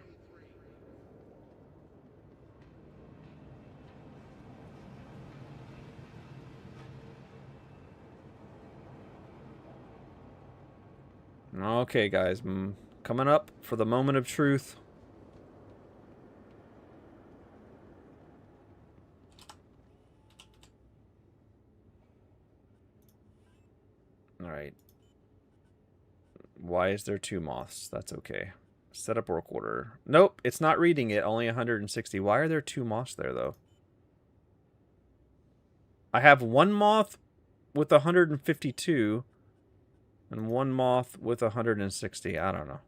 Okay, guys. Coming up for the moment of truth. Alright. Why is there 2 moths? That's okay. Set up work order. Nope, it's not reading it. Only 160. Why are there 2 moths there, though? I have 1 moth with 152 and 1 moth with 160. I don't know.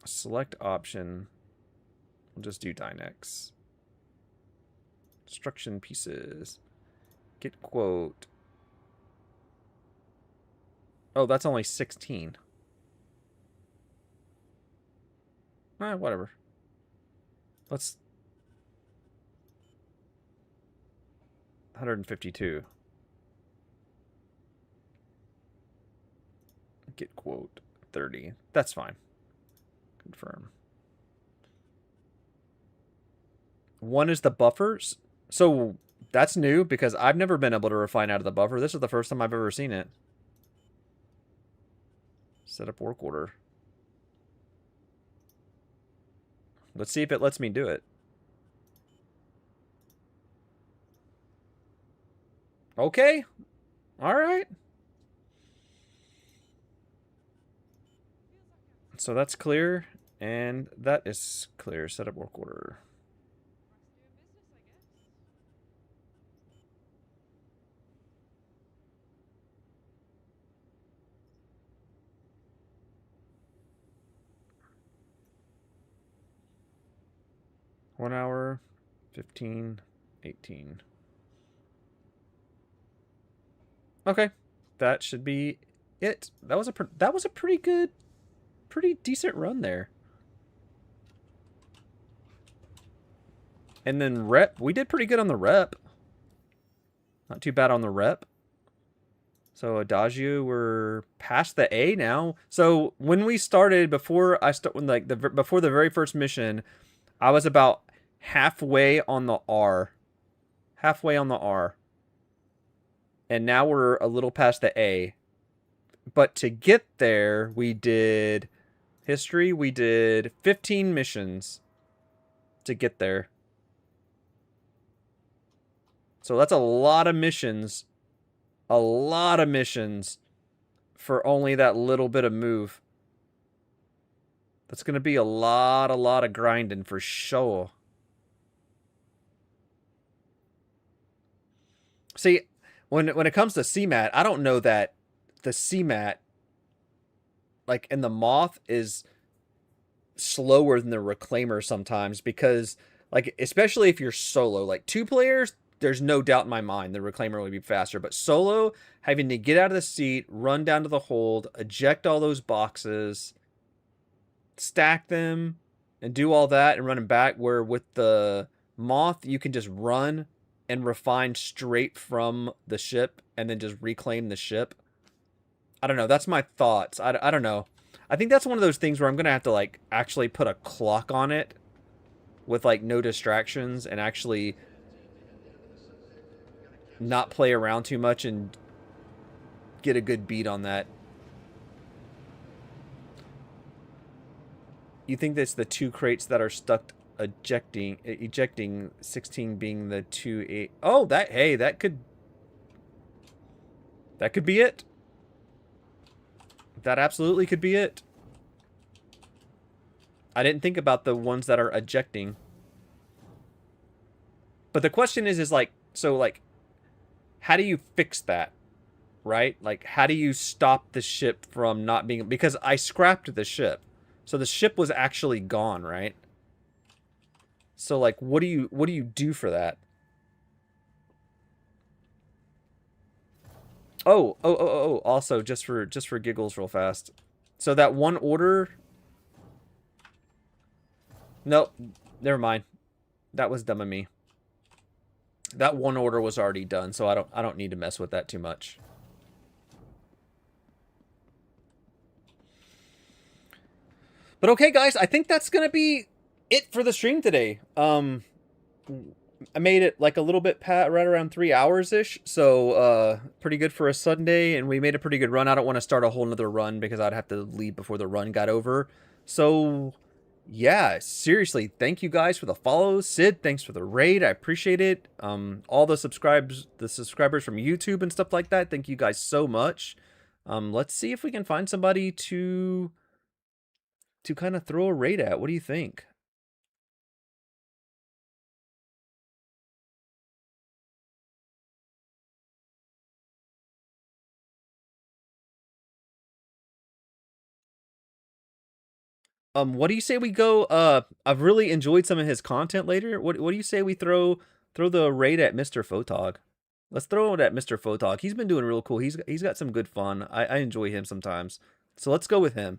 Select option. We'll just do Dynex. Construction pieces. Get quote. Oh, that's only 16. Whatever. Let's... 152. Get quote 30. That's fine. Confirm. 1 is the buffers. So that's new because I've never been able to refine out of the buffer. This is the first time I've ever seen it. Set up work order. Let's see if it lets me do it. Okay. All right. So that's clear, and that is clear. Set up work order. One hour, 15, 18. Okay, that should be it. That was a pretty good, pretty decent run there. And then rep, we did pretty good on the rep. Not too bad on the rep. So Adagio, we're past the A now. So when we started, before before the very first mission, I was about halfway on the R. Halfway on the R. And now we're a little past the A. But to get there, we did history. We did 15 missions to get there. So that's a lot of missions. A lot of missions for only that little bit of move. That's going to be a lot of grinding for sure. See, when it comes to CMAT, I don't know that the CMAT, like in the Moth, is slower than the Reclaimer sometimes, because, like, especially if you're solo, like 2 players, there's no doubt in my mind the Reclaimer would be faster. But solo, having to get out of the seat, run down to the hold, eject all those boxes, stack them, and do all that and run them back, where with the Moth, you can just run and refine straight from the ship and then just reclaim the ship. I don't know. That's my thoughts. I don't know. I think that's one of those things where I'm going to have to, like, actually put a clock on it with, like, no distractions and actually not play around too much and get a good beat on that. You think that's the 2 crates that are stuck ejecting 16 being the 2 8. Oh, that could be it. That absolutely could be it. I didn't think about the ones that are ejecting. But the question is like, so, like, how do you fix that? Right? Like, how do you stop the ship from not being... Because I scrapped the ship. So the ship was actually gone, right? So, like, what do you do for that? Oh, also, just for giggles real fast. So that one order... Nope. Never mind. That was dumb of me. That one order was already done, so I don't need to mess with that too much. But okay, guys, I think that's gonna be it for the stream today. I made it like a little bit right around 3 hours ish, so pretty good for a Sunday, and we made a pretty good run. I don't want to start a whole nother run because I'd have to leave before the run got over. So yeah, seriously, thank you guys for the follows. Sid, thanks for the raid. I appreciate it. All the subscribers from YouTube and stuff like that, thank you guys so much. Let's see if we can find somebody to kind of throw a raid at. What do you think? What do you say we go? I've really enjoyed some of his content later. What do you say we throw the raid at Mr. Photog? Let's throw it at Mr. Photog. He's been doing real cool. He's got some good fun. I enjoy him sometimes. So let's go with him.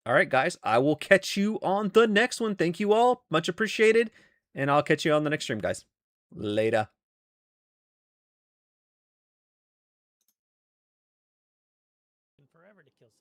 All right, guys. I will catch you on the next one. Thank you all. Much appreciated. And I'll catch you on the next stream, guys. Later. Forever to kill